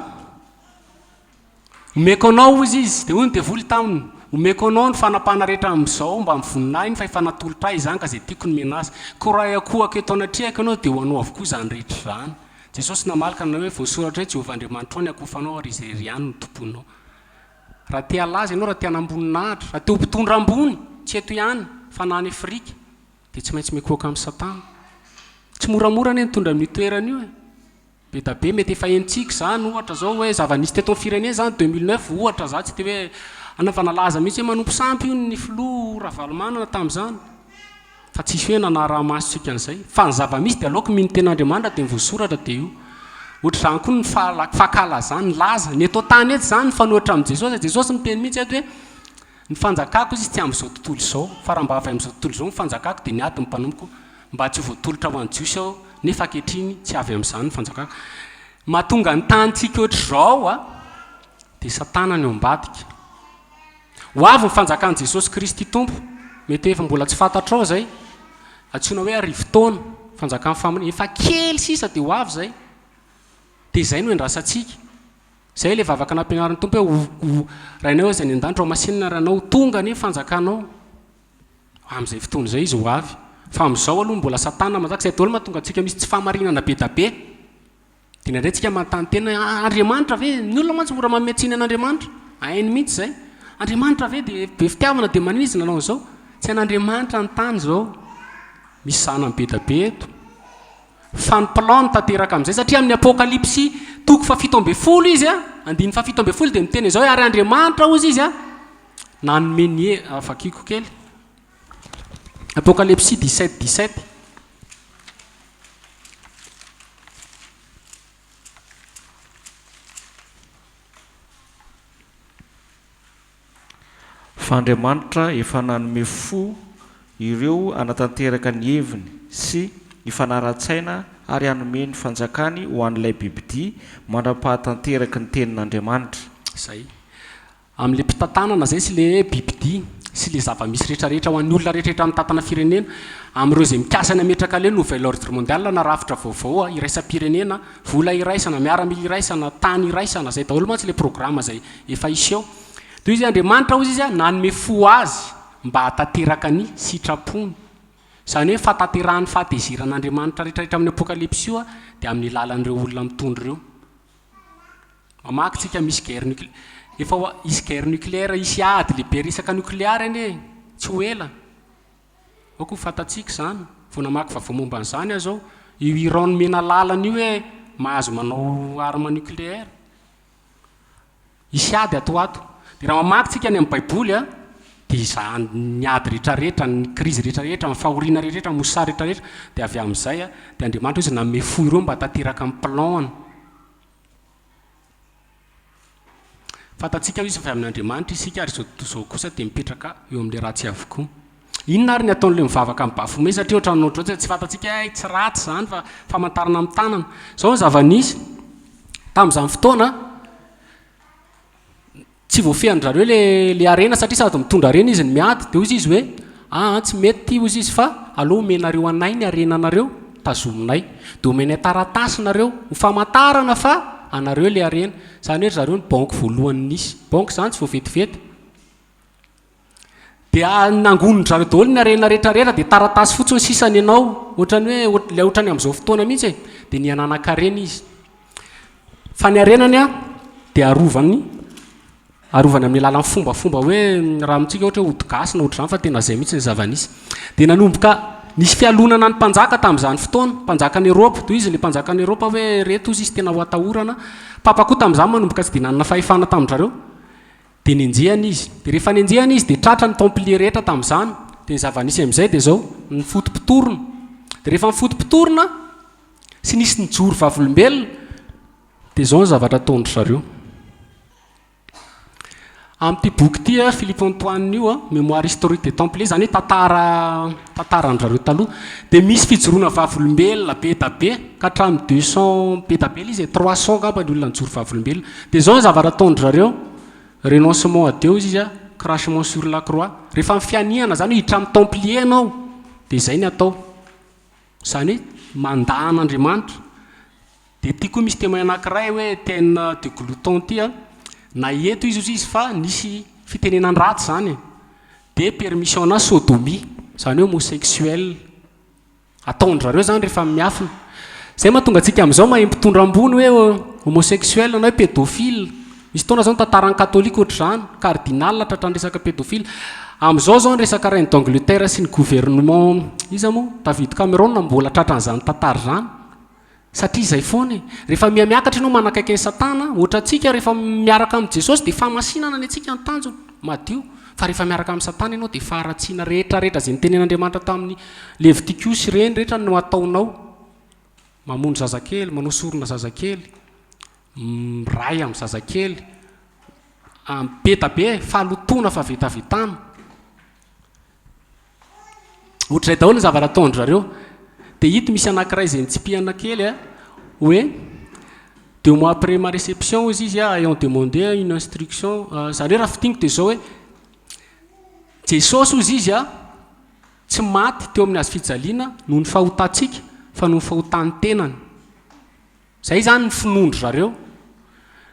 omeko anao izy dia hoy ny devoly taminy omeko anao ny fanapahana rehetra amin'izao mba mivoninahy iny fa efa natolotra izany ka zay tiako ny menazy ko raha akohako eto anatrehako ianao dia ho anao avokoa izany rehetra izany jesosy namalaka anao hoe voasoratra hoe jehovah andriamanitra ao ny akofanao ary izay ry any no tomponao raha tia laza ianao raha tia anamboninahitra raha tia mpitondra ambony tsy eto ihany fa nany afrika dia tsy maintsy mikoaka amin'ny satana tsy moramora ny nitondra amin'ny toerana io be da be mety efa entsika zany ohatra zao hoe zava-nisy teto amin'ny firenena zany 2009 ohatra za tsy te hoe anafanalaza mihitsy hoe manompo sampy io ny filoha ravalomanana tamin'izany fa tsisy hoe nanaraha-masotsika an'izay fa ny zava-misy dia aloka mino ten'andriamanitra dia mivoasoratra dia io ohatra zany koa ny fakala zany laza ny eto tany eto zany fanohitra amin'i jesosy jesosy miteny mihitsy eto hoe ny fanjakako izy tsy amin'izao tontolo izao fa raha mba avy amin'izao tontolo izao ny fanjakako dia niady ny mpanomiko mba tsy voatolotra ho an'ny jiosy aho nefa ankehitriny tsy avy amin'izany ny fanjakako mahatonga ny tanyntsika ohatr'izao a dia satana ny ambadika ho avy ny fanjakan'i jesosy kristy tompo mety efa mbola tsy fantatrao zay antsoina hoe arivo-taona fanjakan'ny famony efa kely sisa dia ho avy zay dia zay no endrasantsika zay le vavaka nampianaran'ny tompo hoe rahainao hoe zay ny an-danitra ao masinina rahanao tonga ny fanjakanao amin'izay fotoana zay izy ho avy fa amin'izao aloha mbola satana mazaka zay daholo mahatonga antsika misy tsy fahamarinana be da be dia indraindray tsika manontany tena andriamanitra ve ny olona mantsy mora mametsiana an'andriamanitra hainy mihitsy zay andriamanitra ve dia be fitiavana dia manina izy nanao izao tsy an'andriamanitra ny tany zao misy zanany be da be eto fa ny plan tanteraka amin'izay satria amin'ny apokalipsy toko fa 7 izy a andiny fa 7 dia miteny izao hoe ary andriamanitra ozy izy a nanomenie afakiko kely apokalipsy 17 fa andriamanitra efa nanome fo ireo anatanteraka ny heviny sy ny fanara-tsaina ary hanome ny fanjakany ho an'ilay bibidia mandra-pahatanteraka ny tenin'andriamanitra zay amin'le mpitantanana zay sy le bibidia sy le zava-misy rehetrarehetra ho an'ny olona rehetrarehetra amin'ny tantana firenena amin'ireo zay mikasa ny ametraka le nouvel ordre mondial na rafitra vaovao iraisam-pirenena vola iraisana miaramila iraisana tany iraisana zay daholo mantsy le programma zay efa iseho toy izy andriamanitra ozy izy a nanome fo azy mba hatanteraka ny sitrapony zany hoe fatanterahany fahateziran'andriamanitra rehetrarehetra amin'ny apokalipsy io a dia amin'ny lalan'ireo olona mitondra ireo mamaky tsika misy guerre efa isy guerre nucléaire isy ady lehibe resaka nucléaire eny tsy ho ela ao koa fantatsika zany vo namaky vavao momba an'izany aho zao io Iran no mena lalana io hoe mahazo manao arme nucléaire isy ady atoato dia raha mamaky tsika any amin'ny baiboly a dia zany ny ady rehetrarehetra ny krizy rehetrarehetra ny fahoriana rehetrarehetra ny mosary rehetrarehetra dia avy amin'izay a dia andriamanitra izy nanome fo ireo mba tanteraka amin'ny planany fantatsika izy fa amin'andriamanitra isika ary zao kosa dia mipetraka eo amin'ilay ratsy avokoa inona ary ny ataon'ilay mivavaka amin'ny bafome satria ohatrany ohatrao tsy fantatsika tsy ratsy zany fa famantarana amin'ny tanana zao ny zava-nisy tamin'izany fotoana tsy voafehan-drareo le arena satria sady mitondra arena izy ny miady dia ozy izy hoe tsy mety ozy izy fa aloha omenareo anay ny arena anareo tazominay dia omenay taratasynareo ho famantarana fa anareo le arena zany hoe zareo ny banky voalohany nisy banky zany tsy voavetivety dia nangonon-drareo daholo ny arena rehetrarehetra dia taratasy fotsiny sisany ianao ohatrany hoe le ohatrany amin'izao fotoana mihitsy dia ny ananakarena izy fa ny arenany a dia arovany amin'ny lalan'ny fombafomba hoe raha amintsika ohatra hoe odigasy na ohatra zany fa tena zay mihitsy ny zava-nisy dia nanomboka nisy fialonana ny mpanjaka tamin'izany fotoana mpanjakany Eropa toy izy le mpanjakany Eropa hoe reto izy izy tena ho atahorana papa koa tamin'izany manomboka tsy dia nanana fahefana tamin-drareo dia nenjehana izy dia rehefa nenjehana izy dia tratra ny templier rehetra tamin'izany dia ny zava-nisy amin'izay dia zao ny fotom-pitorona dia rehefa ny fotom-pitorona sy nisy ny joro vavolombelona dia zao ny zavatra ataon-dry zareo amin'ity boky ity Philippe Antoine io mémoire historique des templiers zany hoe tantaran-drareo taloha dia misy fijoroana vavolombelona be da be ka hatramin'ny 200 be da be izy 300 ngamba ny olona nijoro vavolombelona dia zao ny zavatra ataon-dry zareo renoncement à Dieu izy crachement sur la croix rehefa mifianihana zany hoe hiditra amin'ny templier anao dia zay ny atao zany hoe mandahan'andriamanitra dia ty koa misy témoin anankiray hoe tena de Glouton ty na eto izy fa nisy fitenenany ratsy zany dia permissionna sodomie zany hoe homosexuel ataon-drareo zany rehefa miafina zay mahatonga antsika am'izao mahay mpitondra ambony hoe homosexuel na hoe pédophile. Misy taona zao tantarany katolika ohatr'izany cardinal tratran'ny resaka pédophile. Am'izao zao ny resaka reine d'Angleterre sy ny gouvernement iza moa David Cameron mbola tratran'izany tantara zany satria izay foana rehefa miamiakatra ianao manakaiky ny satana ohatra antsika rehefa miaraka amin'ny Jesosy dia famasinana ny antsika ny tanjony madio fa rehefa miaraka amin'ny satana ianao dia faratsiana rehetrarehetra izay nitenen'Andriamanitra tamin'ny Leviticus ireny rehetra no ataonao mamono zazakely manao sorona zazakely ray amin'ny zazakely beta be falotona fa vetavitana ohatr'izay daholo ny zavatra ataonry zareo dia hito misy anankiray izay nitsipihana kely hoe 2 mois après ma réception izy ayant demandé une instruction zareo raha fitiniko dia zao hoe Jesosy ozy izy tsy maty teo amin'ny azo fijaliana noho ny fahotantsika fa noho ny fahotan'ny tenany zay zany ny finondro zareo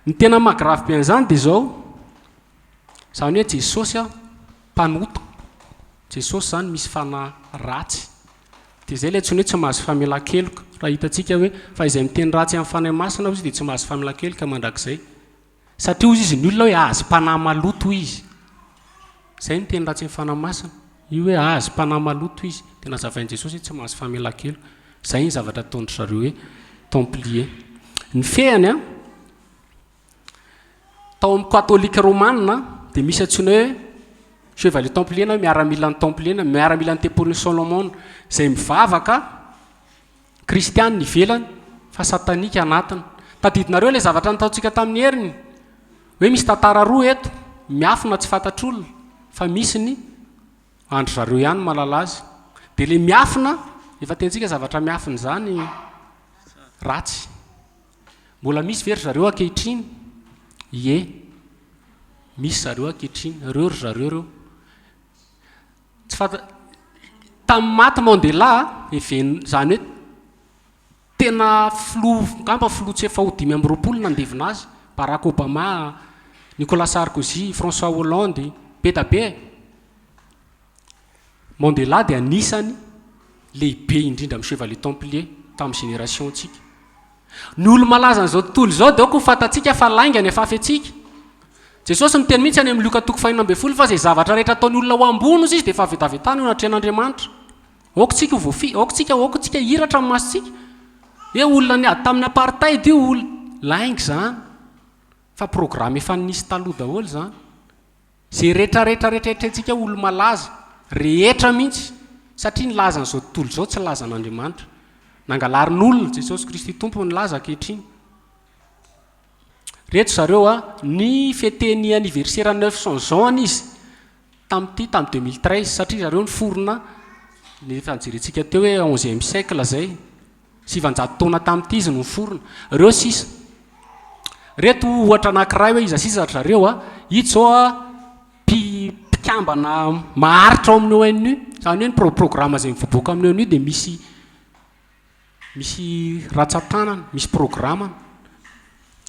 ny tena mahagrave be an'izany dia zao zany hoe Jesosy mpanota Jesosy zany misy fana ratsy dia zay ilay tsony hoe tsy mahazo famelan-keloka raha hitantsika hoe fa izay miteny ratsy amin'ny fanahy masina ozy dia tsy mahazo famelan-keloka mandrakizay satria ozy izy ny olona hoe azo mpanahy maloto izy zay ny teny ratsy amin'ny fanahy masina io hoe azo mpanahy maloto izy dia nazavain'i Jesosy hoe tsy mahazo famelan-keloka zay ny zavatra ataondry zareo hoe templier ny fehany tao amin'ny katolika romanina dia misy antsoina hoe chevalier templier na miaramila ny templier na miaramila ny tempolin'ny Solomon zay mivavaka kristiany ny velany fa satanika anatiny tadidinareo ilay zavatra nataontsika tamin'ny heriny hoe misy tantara roa eto miafina tsy fantatr'olona fa misy ny andro zareo ihany malala azy dia le miafina efa tentsika zavatra miafina zany ratsy mbola misy very zareo ankehitriny misy zareo ankehitriny reo ry zareo reo tsy fanta tamin'ny maty Mandela zany hoe tena ngamba filoha tsy efa ho 5 nandevina azy Barack Obama Nicolas Sarkozy François Hollande be da be Mandela dia anisany lehibe indrindra amin'ny chevalier templier tamin'ny génération tsika ny olo malaza n'izao tontolo izao dia ko fantatsika fa laingany efa afetsika Jesosy miteny mihitsy any amin'ny Luka 4:12 fa zay zavatra rehetra ataony olona ho ambony izy dia efa vetavetana io anatrehan'Andriamanitra aokotsika hiratra amin'ny masontsika olona niady tamin'ny apartheid io olona laingy zany fa programme efa nisy taloha daholo zany zay rehetrarehetrarehetrarehetratsika olo malaza rehetra mihitsy satria ny laza n'izao tontolo izao tsy lazan'Andriamanitra nangalarin'olona Jesosy Kristy tompo ny laza ankehitriny reto zareo ny feteny anniversaire 900 ans izy tamin'ny 2013 satria zareo ny forona ny fanjerentsika teo hoe 11e siècle zay 700 taona tamin'ity izy no forona reo sisa reto ohatra anankiray hoe iza sisa zareo hito zao mpikambana maharitra ao amin'ny ONU zany hoe ny programme zay mivoboaka amin'ny ONU dia misy ratsatanana misy programme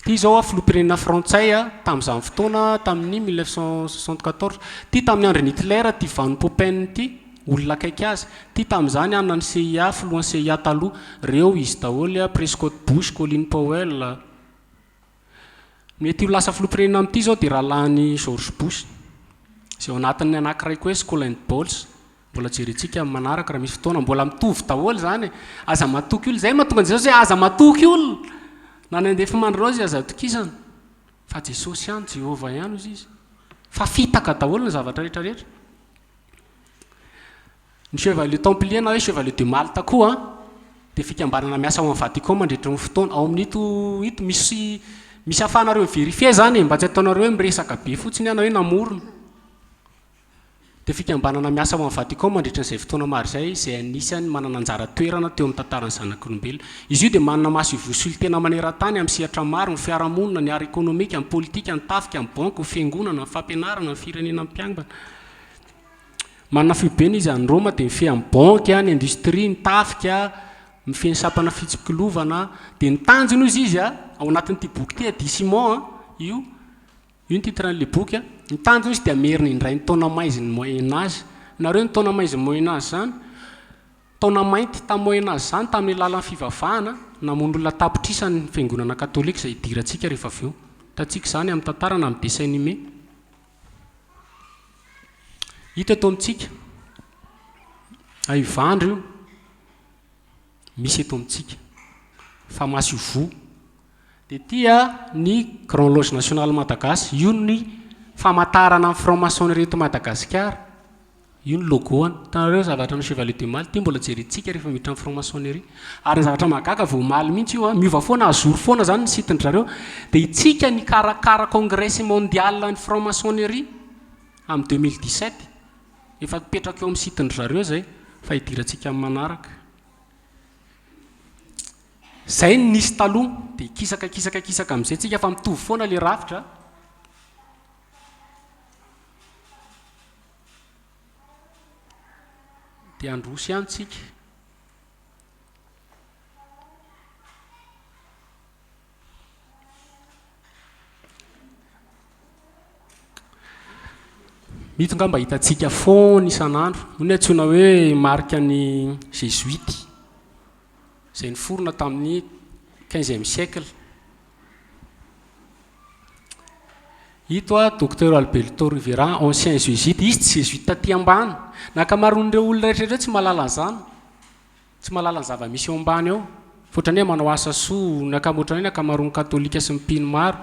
ty zao filoham-pirenena frantsay tamin'izany fotoana tamin'ny 1974 ty tamin'ny androny Hitler ty Van Papen ty olona akaiky azy ty tamin'izany anany CIA filohan'ny CIA taloha reo izy daholo Prescott Bush Colin Powell mety ho lasa filoham-pirenena amin'ity zao dia raha lahan'ny George Bush zay ao anatin'ny anankiray koa hoe Colin Bowles mbola jerentsika amin'ny manaraka raha misy fotoana mbola mitovy daholo zany aza matoky olo zay mahatonga an'izay hoe aza matoky olo na ny andefa mandreo izy aza tokisana fa Jesosy ihany Jehova ihany izy fa fitaka daholo ny zavatra rehetrarehetra ny chevalier templier na hoe chevalier de Malte koa dia fikambanana miasa ao amin'ny Vatican mandritra ny fotoana ao amin'ito misy ahafahanareo verifie zany mba tsy ataonareo hoe miresaka be fotsiny ana hoe namorona dia fikambanana miasa ao amin'ny Vatican mandritra n'izay fotoana maro zay anisany manana anjara toerana teo amin'ny tantarany zanak'olombelona izy io dia manana maso ivosolo tena maneran-tany amin'ny sehatra maro ny fiarahamonina ny ara ekonomika ny politika ny tafika ny banky ny fiangonana ny fampianarana ny firenena mpiangana manana fibeny izy any Roma dia mifehy amin'ny banky ny industrie ny tafika mifehy ny sapana fitsipikilovana dia ny tanjony izy ao anatin'ity boky ty Dissimon io ny titran'le boky ny tanjony izy dia ameriny indray ny taona maiziny Moyen Âge nareo ny taona maiziny Moyen Âge zany taona mainty tamoena azy zany tamin'ny lalan'ny fivavahana namon'olona tapitrisany fiangonana katolika izay idirantsika rehefa avy eo tatsika zany amin'ny tantarana amin'ny dessin animé hita eto amintsika aivandro io misy eto amintsika fa masy vo dia tia ny grand loge national Malagasy io ny famantarana amin'ny franc-maçonnerie eto Madagasikara io ny logoany tanareo zavatra ny chevalier de Maly tia mbola jerentsika rehefa miditra amin'ny franc-maçonnerie ary zavatra mahagaga vao maly mihitsy io miova foana azory foana zany ny sitin-drareo dia itsika ny karakara congrès mondial ny franc-maçonnerie amin'ny 2017 efa petraka eo amin'ny sitin-drareo zay fa hidirantsika amin'ny manaraka zay ny nisy taloha dia kisaka amin'izay tsika fa mitovy foana le rafitra dia androsy ihany tsika mito nga mba hitantsika foana isan'andro io ny antsoina hoe marika ny jésuity izay niforona tamin'ny 15e siècle hito a docteur Alberto Rivera ancien jésuite izy tsy jésuite taty ambany nakamaron'ireo olona rehetrarehetra tsy mahalala an'izany tsy mahalala ny zava-misy eo ambany eo fotrany hoe manao asa soa ny akamotrany hoe ny akamaroan'ny katolika sy mipino maro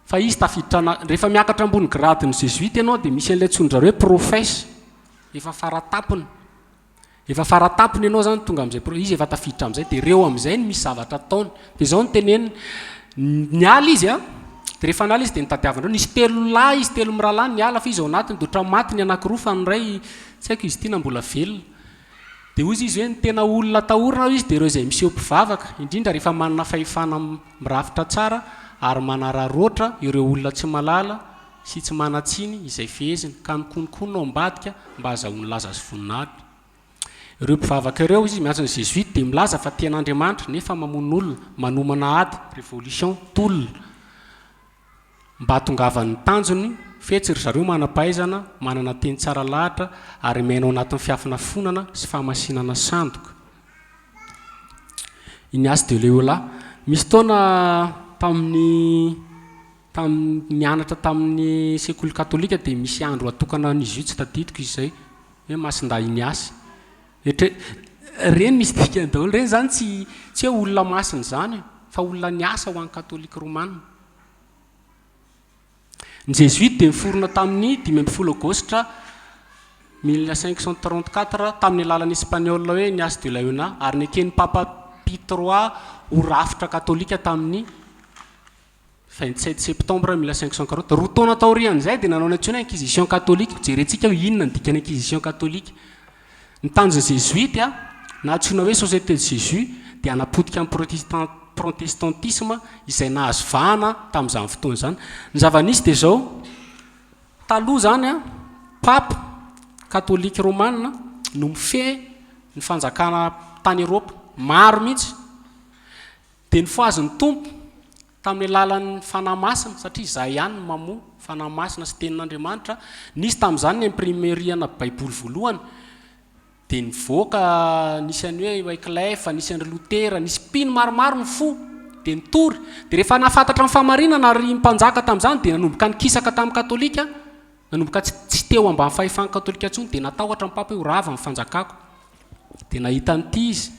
fa izy tafiditra rehefa miakatra ambony grade ny jésuite ianao dia misy an'ilay tsondrareo hoe professe efa faratapony ianao zany tonga amin'izay izy efa tafiditra amin'izay dia reo amin'izay ny misy zavatra ataony dia izao ny teneny niala izy a dia rehefa niala izy dia nitadiavandreo nisy telo lahy izy telo mirahalahy niala fa izy ao anatiny dotra matiny anankiroa fa ny ray tsy haiko izy tiana mbola velona dia ozy izy hoe ny tena olona tahorina izy dia ireo izay miseho mpivavaka indrindra rehefa manana fahefana mirafitra tsara ary manararoatra ireo olona tsy malala sy tsy manatsiny izay feheziny ka mikonokony ao ambadika mba azahoany laza sy voninahitra ireo mpivavaka ireo izy miantsony jésuite dia milaza fa tian'Andriamanitra nefa mamono olona manomana ady révolution tolona mba hatongavan'ny tanjony fetsy ry zareo manam-pahaizana manana teny tsara lahatra ary mainao anatin'ny fiafina fonana sy fahamasinana sandoka Ignace de Loyola misy taona mianatra tamin'ny sekoly katolika dia misy andro atokana an'izy io tsy tadidiko izay hoe masinda Ignace reny misy dikany daholo reny zany tsy hoe olona masiny zany fa olona niasa ho an'ny katolika romana ny jésuite dia miforona tamin'ny 5 aogositra 1534 tamin'ny alalan'ny espagnol hoe Ignace de Loyola ary neken'ny papa Pie III ho rafitra katolika tamin'ny 27 septembre 1540 roa taona taorian'izay dia nanao ny antsoina inquisition catholique jerentsika hoe inona ny dikany inquisition catholique ny tanjony jésuite a na antsoina hoe société de Jésus dia anapotika amin'ny protestantisme izay nahazo vahana tamin'izany fotoana izany ny zava-nisy dia zao taloha zany a pape katolika romana no mifehy ny fanjakana tany Eropa maro mihitsy dia ny foazon'ny tompo tamin'ny alalan'ny fanahy masina satria izaho ihany no mamoa fanahy masina sy tenin'Andriamanitra nisy tamin'izany ny imprimeriana baiboly voalohany dia nivoaka nisy any hoe Wyclef nisy any Lutera nisy mpino maromaro ny fo dia nitory dia rehefa nahafantatra ny famarinana ary mpanjaka tamin'izany dia nanomboka nikisaka tamin'ny katolika nanomboka tsy teo ambany fahefan'ny katolika intsony dia natahotra ny papa hoe rava ny fanjakako dia nahita n'ity izy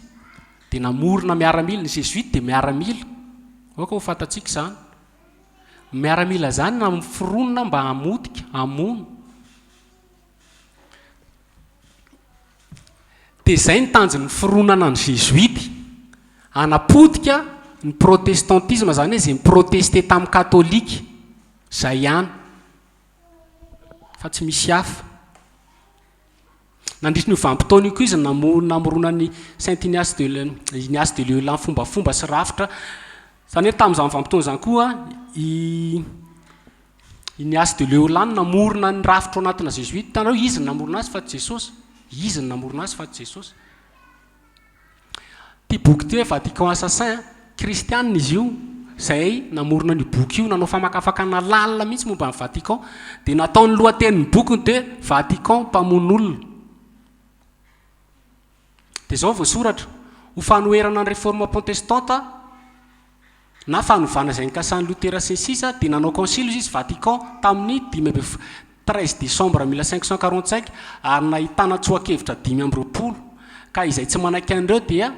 dia namorona miaramila ny jésuite dia miaramila oka ho fantatsika zany miaramila zany na miforonona mba hamotika hamono dia zay ny tanjony fironana ny jésuite anapotika ny protestantisme zany hoe izay miproteste tamin'ny katolika zay ihany fa tsy misy hafa nandritry ny vanim-potoana io koa izy namorona ny Saint Ignace de Loyola ny fombafomba sy rafitra zany hoe tamin'izany vanim-potoana zany koa Ignace de Loyola namorona ny rafitra ao anatina jésuite tanao izy ny namorona azy fa tsy Jesosy izy ny namorona azy fa tsy Jesosy ty boky ty hoe Vatican assassin kristianina izy io zay namorona ny boky io nanao famakafakana lalina mihitsy momba ny Vatican dia nataony lohatenin'ny bokiny dia Vatican mpamono olona dia zao voasoratra ho fanoerana ny réforme protestante na fanovana izay nikasany lotera sy ny sisa dia nanao concile izy Vatican tamin'ny 13 décembre 1545 ary nahitana tsoakevitra 5 ka izay tsy manaiky an'ireo dia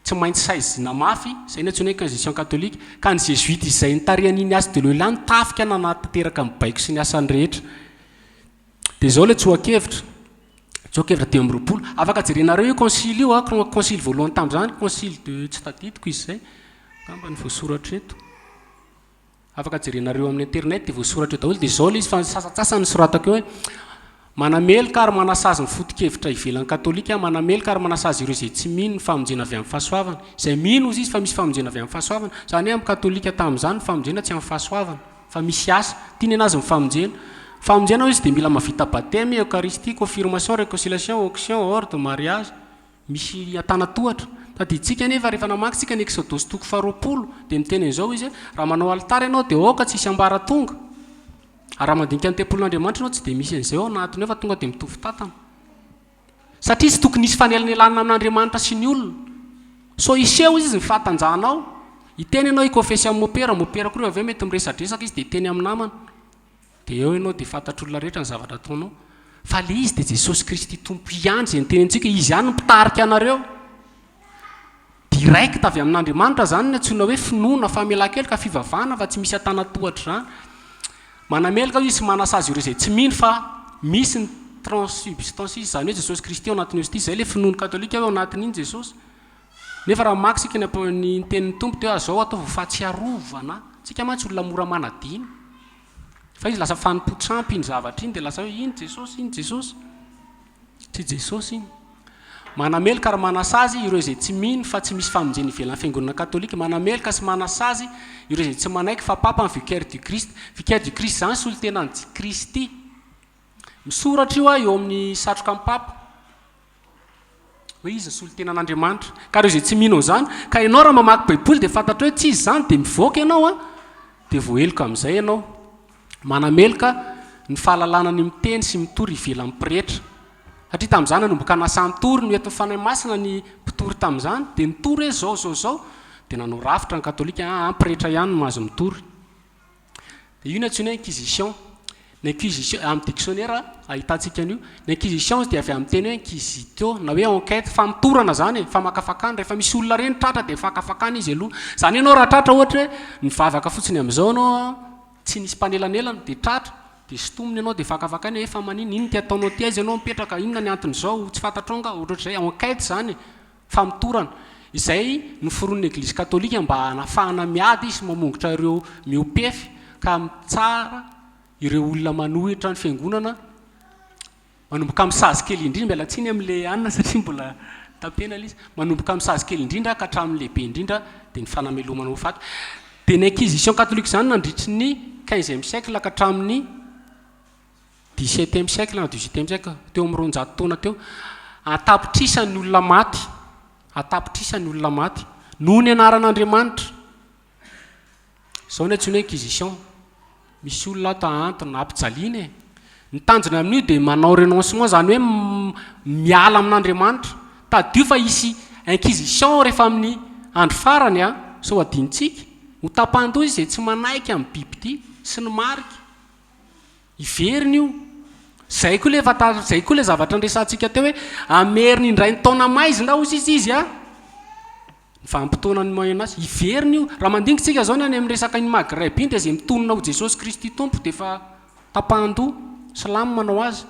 tsy maintsy saizina mafy izay ny antsoina hoe constitution catholique ka ny jésuite izay nitarian'iny asa de Loyola tafika nanatanteraka amin'ny baiko sy ny asany rehetra dia zao le tsoakevitra 5 afaka jerenareo io concile io concile voalohany tamin'izany concile de tsy tadidiko izy zay gamba ny voasoratra eto afaka jerenareo amin'ny internet dia voasoratra eo daholo dia zao le izy fa sasatsasany soratako eo hoe manamelika ary manasazy ny foto-kevitra ivelan'ny katolika manamelika ary manasazy ireo izay tsy mino ny famonjena avy amin'ny fahasoavana izay mino izy fa misy famonjena avy amin'ny fahasoavana zany hoe amin'ny katolika tamin'izany ny famonjena tsy amin'ny fahasoavana fa misy asa tiany anazy ny famonjena izy dia mila mavita baptême eucharistie confirmation réconciliation onction ordre mariage misy atanatohatra tadiditsika nefa rehefa namakytsika ny exodosy 20 dia miteny an'izao izy raha manao altara ianao dia oka tsisy ambaratonga ary raha mandinika ny tempolin'Andriamanitra ianao tsy dia misy an'izay ao anatiny eo fa tonga dia mitovy tatana satria tsy tokony nisy fanelanelana amin'Andriamanitra sy ny olona so iseho izy ny fahatanjahanao iteny ianao iconfessy amin'ny mopera koa avy eo mety miresadresaka izy dia iteny amin'ny namana dia eo ianao dia fantatr'olona rehetra ny zavatra ataonao fa le izy dia Jesosy Kristy tompo ihany izay niteny antsika izy ihany mitarika anareo direct avy amin'Andriamanitra zany ny antsoina hoe finoana famelan-keloka fivavahana fa tsy misy atanatohatra zany manamelika izy manasazy ireo izay tsy mino fa misy ny transsubstance izy zany hoe Jesosy Kristy ao anatin'izy ity zay le finoany katolika ao anatin'iny Jesosy nefa raha makisika ny tenin'ny tompo teo azao atao fahatsiarovana tsika mantsy olona mora manadiny fa izy lasa fanompo-tsampy iny zavatra iny dia lasa hoe iny Jesosy tsy Jesosy iny manamelika ary manasazy ireo izay tsy mino fa tsy misy famonjena ivelan'ny fiangonana katolika manamelika sy manasazy ireo izay tsy manaiky fa papa ny vicaire du Christ zany solitenany Kristy misoratra io eo amin'ny satroka amin'ny papa hoe izy ny solitenan'Andriamanitra ka ireo izay tsy mino zany ka ianao raha mamaky baiboly dia fantatra hoe tsy izy zany dia mivoaka ianao dia voaheloka amin'izay ianao manamelika ny fahalalana ny miteny sy mitory ivelan'ny pretra satria tamin'izany nanomboka nasantory no eto fanahy masina ny mpitory tamin'izany dia nitory hoe zao dia nanao rafitra ny katolika ampretra ihany no mahazo mitory dia io ny antsoina hoe inquisition ny inquisition amin'ny dictionnaire ahitantsika an'io ny inquisition dia avy amin'ny teny hoe inquisitio na hoe enquête famitorana zany famakafakany rehefa misy olona reny tratra dia fakafakany izy aloha zany ianao raha tratra ohatra hoe mivavaka fotsiny amin'izao anao tsy nisy mpanelanelana dia tratra dia sitominy ianao dia fakafakany efa manino iny ty ataonao ty aizy ianao mipetraka inona ny anton'izao tsy fantatronga ohatr'izay enquête zany famitorana izay noforon'ny eglizy katolika mba hanafahana miady sy mamongotra ireo miopefy ka mitsara ireo olona manohitra ny fiangonana manomboka misazy kely indrindra miala tsiny amin'le anina satria mbola tapena izy manomboka misazy kely indrindra ka hatramin'ny lehibe indrindra dia ny fanamelomana ho faty dia ny inquisition katolika zany nandritry ny 15e siècle ka hatramin'ny 17e siècle na 18e siècle teo amin'ny 200 taona teo atapitrisany olona maty noho ny anaran'Andriamanitra zao ny antsoina hoe inquisition misy olona ato antony ampijaliana ny tanjona amin'io dia manao renoncement zany hoe miala amin'Andriamanitra tadio fa isy inquisition rehefa amin'ny andro farany sao adinitsika ho tapandoha izy zay tsy manaiky amin'ny biby ity sy ny mariky iveriny io zay koa le zavatra nresantsika teo hoe ameriny indray ny taona maizy ndao izy ny vampitoanany moyen-âge iveriny io raha mandingitsika zao ny any amin'ny resaka iny Maghreb iny dia zay mitonona ho Jesosy Kristy tompo dia efa tapahan-doha salamy manao azy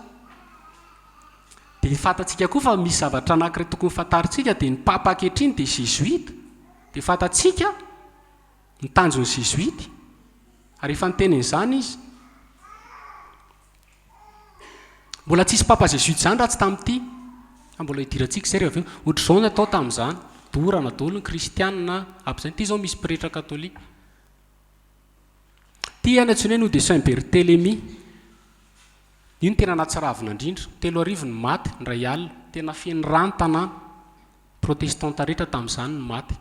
dia fantatsika koa fa misy zavatra anankiray tokony fantaritsika dia ny papa ankehitriny dia jésuite dia fantatsika ny tanjon'ny jésuite ary efa nitenen'izany izy mbola tsisy papa jésuite zany raha tsy tamin'ity mbola hidirantsika zay rehefa avy eo ohatr'izao ny atao tamin'izany dorana daholo ny kristianina amp'izany ity zao misy pretra katolika ty any antsoina hoe no de Saint Barthélemy io ny tena natsiravina indrindra 3 arivo ny maty ndray alina tena feny rano tanàna protestanta rehetra tamin'izany ny maty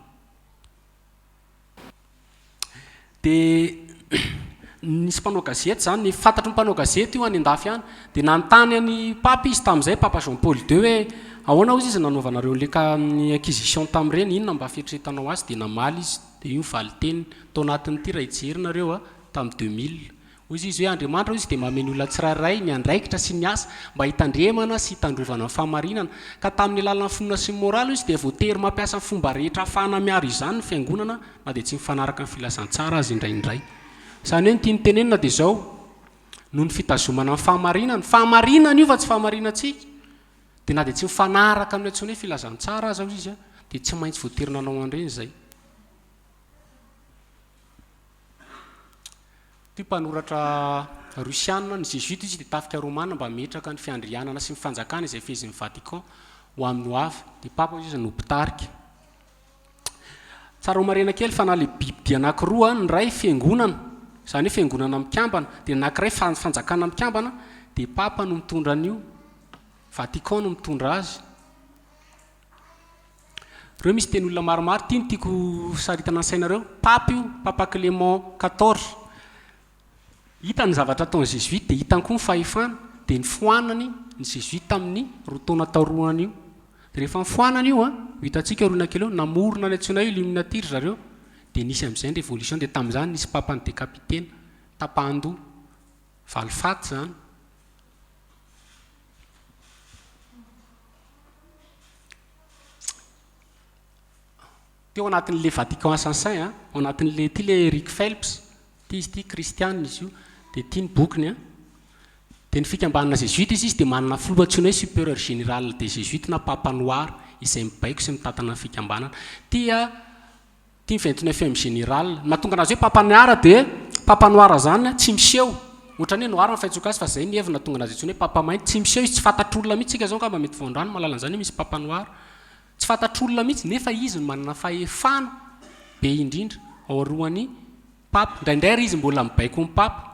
dia nisy mpanao gazety zany ny fantatry ny mpanao gazety io any andafy any dia nanontany any papy izy tamin'izay papa Jean Paul II hoe ahoana ozy izy nanaovanareo leka ny acquisition tamin'ireny inona mba fieritreretanao azy dia namaly izy dia io mivaly teny tao anatin'ity raha ijerinareo a tamin'ny 2000 ozy izy hoe Andriamanitra izy dia mameny olona tsirairay ny andraikitra sy ny asa mba hitandremana sy hitandrovana ny fahamarinana ka tamin'ny alalany finoana sy ny moraly izy dia voatery mampiasa ny fomba rehetra ahafahana miaro izany ny fiangonana na dia tsy mifanaraka ny filazantsara azy indraindray izany hoe ny tiany tenenina dia izao noho ny fitazomana ny fahamarinana io fa tsy fahamarinantsika dia na dia tsy mifanaraka amin'ny antsony hoe filazantsara azy ao izy a dia tsy maintsy voatery nanao an'ireny izay ty mpanoratra rusiana ny jésuite izy dia tafika romana mba metraka ny fiandrianana sy mifanjakana izay fezin'ny Vatican ho amin'ny ho avy dia papa izy no mpitarika tsara ho marena kely fa na le biby anankiroa ny ray fiangonana izany hoe fiangonana mikambana dia anankiray fanjakana mikambana dia papa no mitondra an'io Vatican no mitondra azy reo misy teny olona maromaro ty no tiako saritana ansainareo papa io papa Clément 14 hita ny zavatra ataon'ny jésuite dia hitany koa ny fahefana dia ny foanany ny jésuite tamin'ny roa taona taoroany io dia rehefa nifoanany io a hitantsika roina kely eo namorona ny antsoina io illuminature zareo dia nisy amin'izay ny révolution dia tamin'izany nisy papany décapitaine tapahan-doha valifaty zany teo anatin'le Vatican Saint-Saint ao anatin'le ty le Eric Phelps ty izy ty kristianina izy io dia tia ny bokiny a dia ny fikambanana jésuite izy dia manana filoha-tsoina hoe supérieur général des jésuites na papa noir izay mibaiko sy mitantana ny fikambanana tia 29e général mahatonga anazy hoe papa noir dia papa noir zany tsy miseho ohatrany hoe noir mafaitsoko azy fa zay ny heviny nahatonga anazy antsony hoe papa mainty tsy miseho izy tsy fantatr'olona mihitsy tsika zao ka mba mety voandrano malala an'izany hoe misy papa noir tsy fantatr'olona mihitsy nefa izy no manana fahefana be indrindra ao aroany papa ndraindray ry izy mbola mibaiko ny papa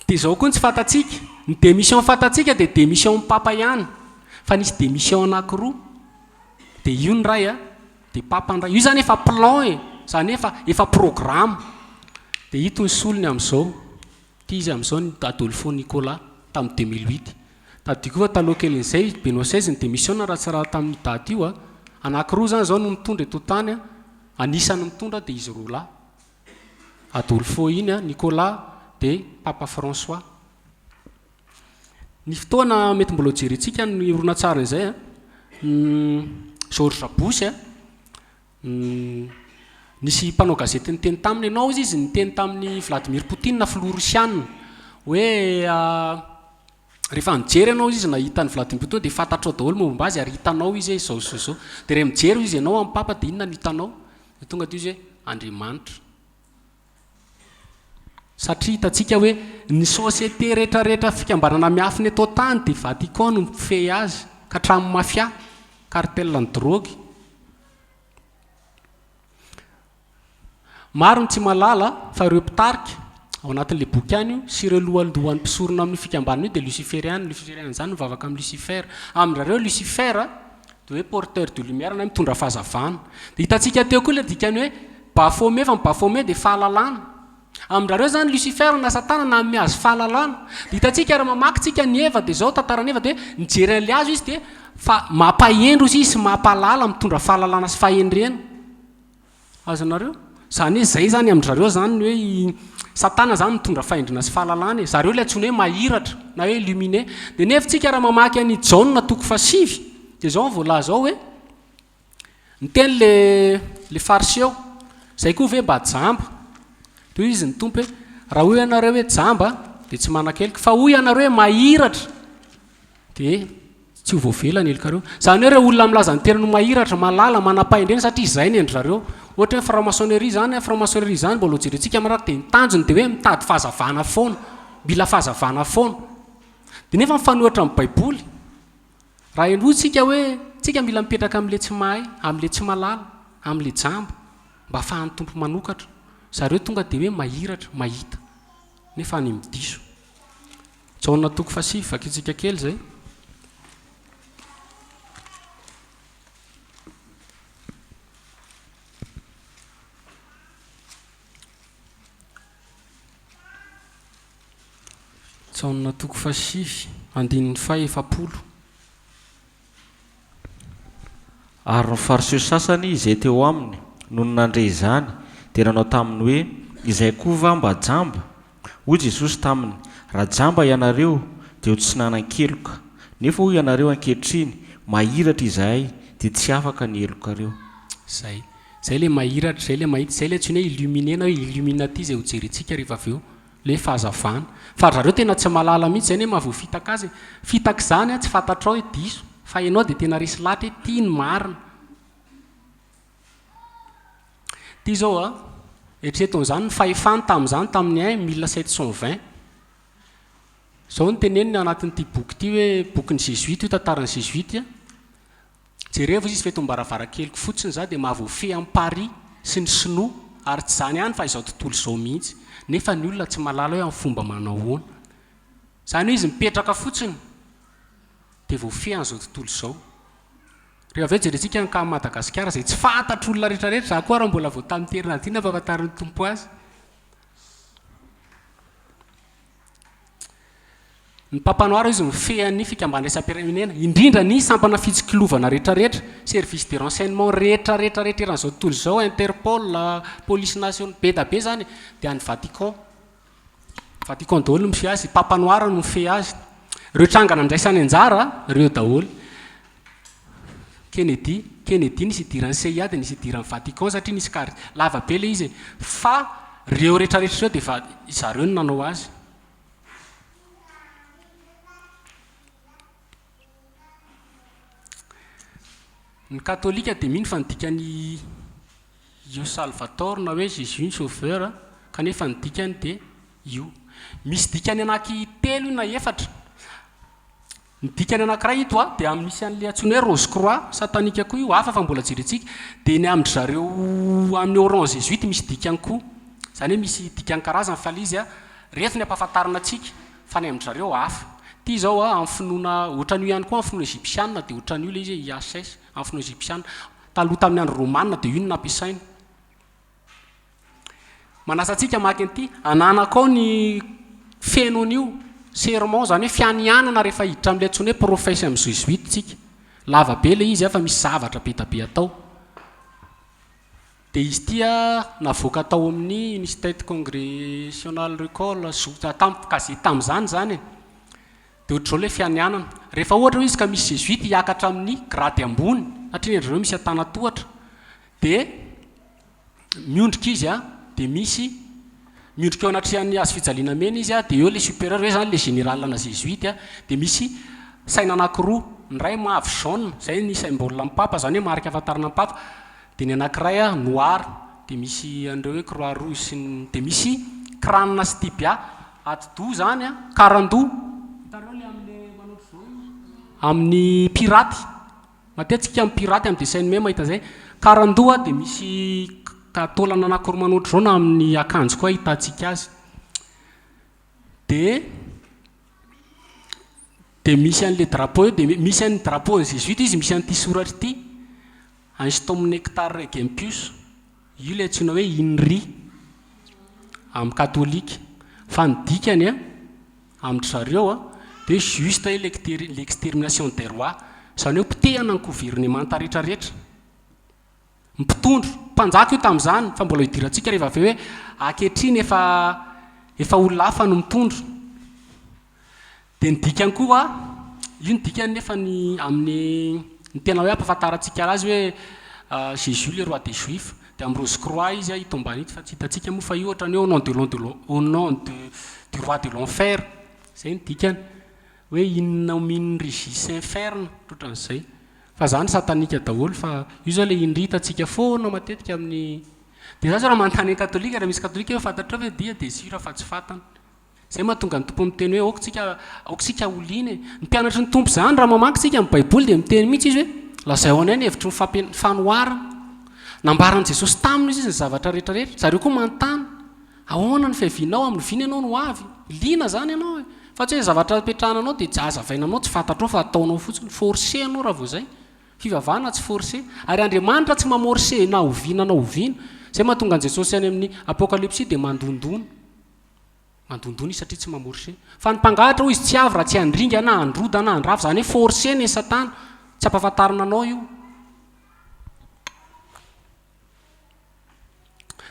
dia izao koa ny tsy fantatsika ny démission fantatsika dia démission ny papa ihany fa nisy démission anankiroa dia io ny ray a dia papa ny ray io zany efa plan zany efa programme dia hito ny solony amin'izao ty izy amin'izao ny Adolfo Nicolas tamin'ny 2008 tadi koa fa taloha kely n'izay Benoît XVI ny démission raha tsy raha tamin'ny daty io a anankiroa zany zao no mitondra eto tany a anisany mitondra dia izy roa lahy Adolfo iny a Nicolas dia papa François ny fotoana mety mbola jerentsika ny ronatsara izay a George Bush a nisy mpanao gazety niteny taminy ianao izy niteny tamin'ny Vladimir Poutine na filoha Rosiana hoe rehefa mijery ianao izy nahita ny Vladimir Poutine dia fantatrao daholo momba azy ary hitanao izy izao zao dia rehefa mijery izy ianao amin'ny papa dia inona no hitanao dia tonga dia izy hoe Andriamanitra satria hitantsika hoe ny société rehetrarehetra fikambanana miafiny atao tany dia Vatican no mifehy azy ka hatramin'ny mafia cartel ny drogue maro ny tsy malala fa ireo mpitarika ao anatin'le boky any io sy ireo lohalohan'ny mpisorona amin'ny fikambanana io dia lucifériane zany mivavaka amin'ny Lucifer amin'irareo Lucifer dia hoe porteur de lumière na mitondra fahazavana dia hitantsika teo koa ilay dikany hoe Baphomet fa Baphomet dia fahalalana amin'irareo zany Lucifer na Satana na mihazo fahalalana dia hitantsika raha mamakytsika ny Eva dia zao tantarany Eva dia nijery an'le azo izy dia fa mampahendro izy sy mampalala mitondra fahalalana sy fahendrena azonareo zany hoe zay zany amin'izareo zany hoe Satana zany mitondra fahendrena sy fahalalana zareo ilay antsony hoe mahiratra na hoe illuminé dia nefitsika raha mamaky any Jaune na toko fasivy dia zao voalaza ao hoe niteny le fariseo zay koa ve mba jamba toy izy ny tompo hoe raha hoy ianareo hoe jamba dia tsy manan-kelika fa hoy ianareo hoe mahiratra dia tsy ho voavelany elikareo zany hoe reo olona milaza ny teriny mahiratra malala manam-pahendrena satria izay ny endry zareo ohatra hoe franc-maçonnerie zany franc-maçonnerie zany mbola jerentsika maraka dia nitanjony dia hoe mitady fahazavana foana mila fahazavana foana dia nefa mifanohitra amin'ny baiboly raha enotsika hoe tsika mila mipetraka amin'le tsy mahay amin'le tsy malala amin'le jamba mba ahafahan'ny tompo manokatra zareo tonga dia hoe mahiratra mahita nefa any midiso Jaune toko fasivy vakitsika kely zay Jaona toko fasivy andininy faefapolo. Ary ny fariseho sasany izay teo aminy no nandre izany dia nanao taminy hoe izay kova mba jamba. Hoy Jesosy taminy, raha jamba ianareo dia ho tsy nanan-keloka, nefa hoy ianareo ankehitriny mahiratra izahay dia tsy afaka ny elokareo. Zay le mahiratra, zay le mahita, zay le antsoina hoe illuminé na hoe illuminati zay ho jerentsika rehefa avy eo le fahazavana. Fa zareo tena tsy mahalala mihitsy zany hoe mahavoafitaka azy. Fitaka izany tsy fantatrao hoe diso, fa ianao dia tena resy lahatra hoe tia ny marina. Ity zao eritrereton'izany ny fahefany tamin'izany tamin'ny 1720. Zao ny teneniny anatin'ity boky ity hoe bokin'ny jésuite io tantaran'ny jésuite. Jereva izy fetom-baravarankeliko fotsiny za dia mahavoafehy amin'ny Paris sy ny sinoa ary tsy zany ihany fa izao tontolo izao mihitsy. Nefa ny olona tsy mahalala hoe amin'ny fomba manao ahoana. Zany hoe izy mipetraka fotsiny dia voafehan'izao tontolo izao. Rehefa avy eo jerentsika ny kamo Madagasikara izay tsy fantatr'olona rehetrarehetra, za koa raha mbola vao tamin'ny terina dina ampahafantarin'ny tompo azy. Ny Papanoara izy mifehan'ny fikambandraisam-pirenena, indrindra ny sampana fitsikilovana rehetrarehetra, service de renseignement rehetrarehetra eran'izao tontolo izao, Interpol, police nationale, be da be zany dia any Vatican. Vatican daholo no mifehy azy, Papanoara no mifehy azy. Ireo trangana andraisany anjara, ireo daholo. Kennedy nisy idiran'ny CIA dia nisy idiran'ny Vatican satria nisy lava be le izy. Fa ireo rehetrarehetra ireo dia fa zareo no nanao azy. Ny katolika dia mino fa nidikany io Salvatore na hoe Jésus ny sauveur, kanefa ny dikany dia io. Misy dikany anaky telo na efatra. Ny dikany anankiray ito dia misy an'ilay antsoina hoe Rose Croix satanika koa io, hafa fa mbola jerentsika. Dia ny amin'ny zareo amin'ny orange jésuite misy dikany koa. Zany hoe misy dikany karazany fa izy rehefa ny ampahafantarina antsika fa ny amin'ny zareo hafa. Ity zao amin'ny finoana ohatran'io ihany koa amin'ny finoana egyptianina dia ohatran'io ilay izy IHS amin'ny finoana egyptianina. Taloha tamin'ny andro romanina dia io no nampiasaina. Manasa antsika maky an'ity ananakao ny fenon'io sermon zany hoe fianianana rehefa hiditra amin'ilay antsoina hoe professe amin'ny jésuite tsika. Lava be ilay izy fa misy zavatra be da be atao. Dia izy ity navoaka tao amin'ny Université Congressional Recol gazety tamin'izany zany. Dia ohatr'izao ilay fianianana. Rehefa ohatra hoe izy ka misy jésuite hiakatra amin'ny grady ambony, satria ny andreo misy antanatohatra, dia miondrika izy dia misy miondrika eo anatrihan'ny azo fijaliana mena izy dia eo ilay supérieur hoe zany ilay général na jésuite dia misy saina anankiroa, ny ray mavo jaune, zay ny symbole amin'ny papa, zany hoe marika ahafantarana amin'ny papa, dia ny anankiray noir, dia misy andreo hoe croix rouge, dia misy crâne sy tibia atidoha zany karandoha. Hitanareo le amin'ilay manao zao amin'ny piraty, matetika amin'ny piraty amin'ny dessin animé mahita zay, karandoha dia misy taolana anankiroa manao zao na amin'ny akanjo koa hitantsika azy. Dia misy an'ilay drapeau dia misy an'ny drapeau ny jésuite izy misy an'ity soratra ity, Anstom nectar regempius, io ilay antsoina hoe INRI amin'ny katolika. Fa ny dikany amin'ny zareo dia juste l'extermination des rois, izany hoe pitehana ny gouvernemanta rehetrarehetra. Mpitondro, mpanjaka io tamin'izany fa mbola hidirantsika rehefa avy hoe ankehitriny efa olona hafa no mitondro. Dia ny dikany koa io ny dikany nefa amin'ny tena hoe ampahafantarantsika azy hoe Jésus le roi des juifs. Dia amin'ny Rose Croix izy hitombany ito fa tsy hitantsika moa fa io ohatrany hoe au nom du roi de l'enfer. Zay ny dikany hoe in nomine régis inferne, ohatran'izay. Fa zany satanika daholo fa io zao ilay indritantsika foana matetika amin'ny. Dia za zao raha manontany katolika, raha misy katolika hoe fantatrao hoe dia sûr fa tsy fantany. Zay mahatonga ny tompo miteny hoe aoksika olina. Ny mpianatry ny tompo zany raha mamaky tsika amin'ny baiboly dia miteny mihitsy izy hoe lazao anay ny hevitry ny fanoharana. Nambaran'i Jesosy taminy izy ny zavatra rehetrarehetra. Zareo koa manontany, ahoana ny fiavianao amin'ny viny ianao no avy? Liana zany ianao fa tsy hoe zavatra petrahananao dia jazavainanao tsy fantatrao fa ataonao fotsiny, forcé anao raha vao zay. Fivavahana tsy forcé, ary Andriamanitra tsy mamorcé na oviana na oviana. Zay mahatonga an'i Jesosy any amin'ny apokalypsy dia mandondona. mandondony izy satria tsy mamorsé fa ny mpangahatra ho izy tsy avy raha tsy andringa na androda na andrava zany hoe forcé ny satana tsy ampahafantarina anao io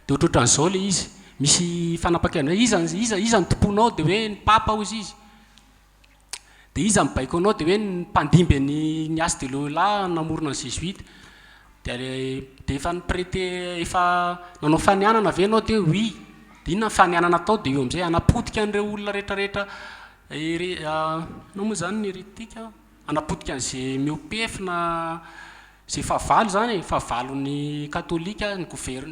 de ohatrohatran'izao le izy misy fanapakana iza ny tomponao de hoe ny papa ozy izy de iza mibaiko anao de hoe ny mpandimby ny asy de leola namorona ny jésuite de efa nyprete efa nanao fanianana ave anao de oui de inona fanianana atao de eo am'izay anapotika an'ireo olona rehetrarehetra nao moa zany ny heretika anapotika an'izay miopefina zay favalo zany fahavalon'ny katolika ny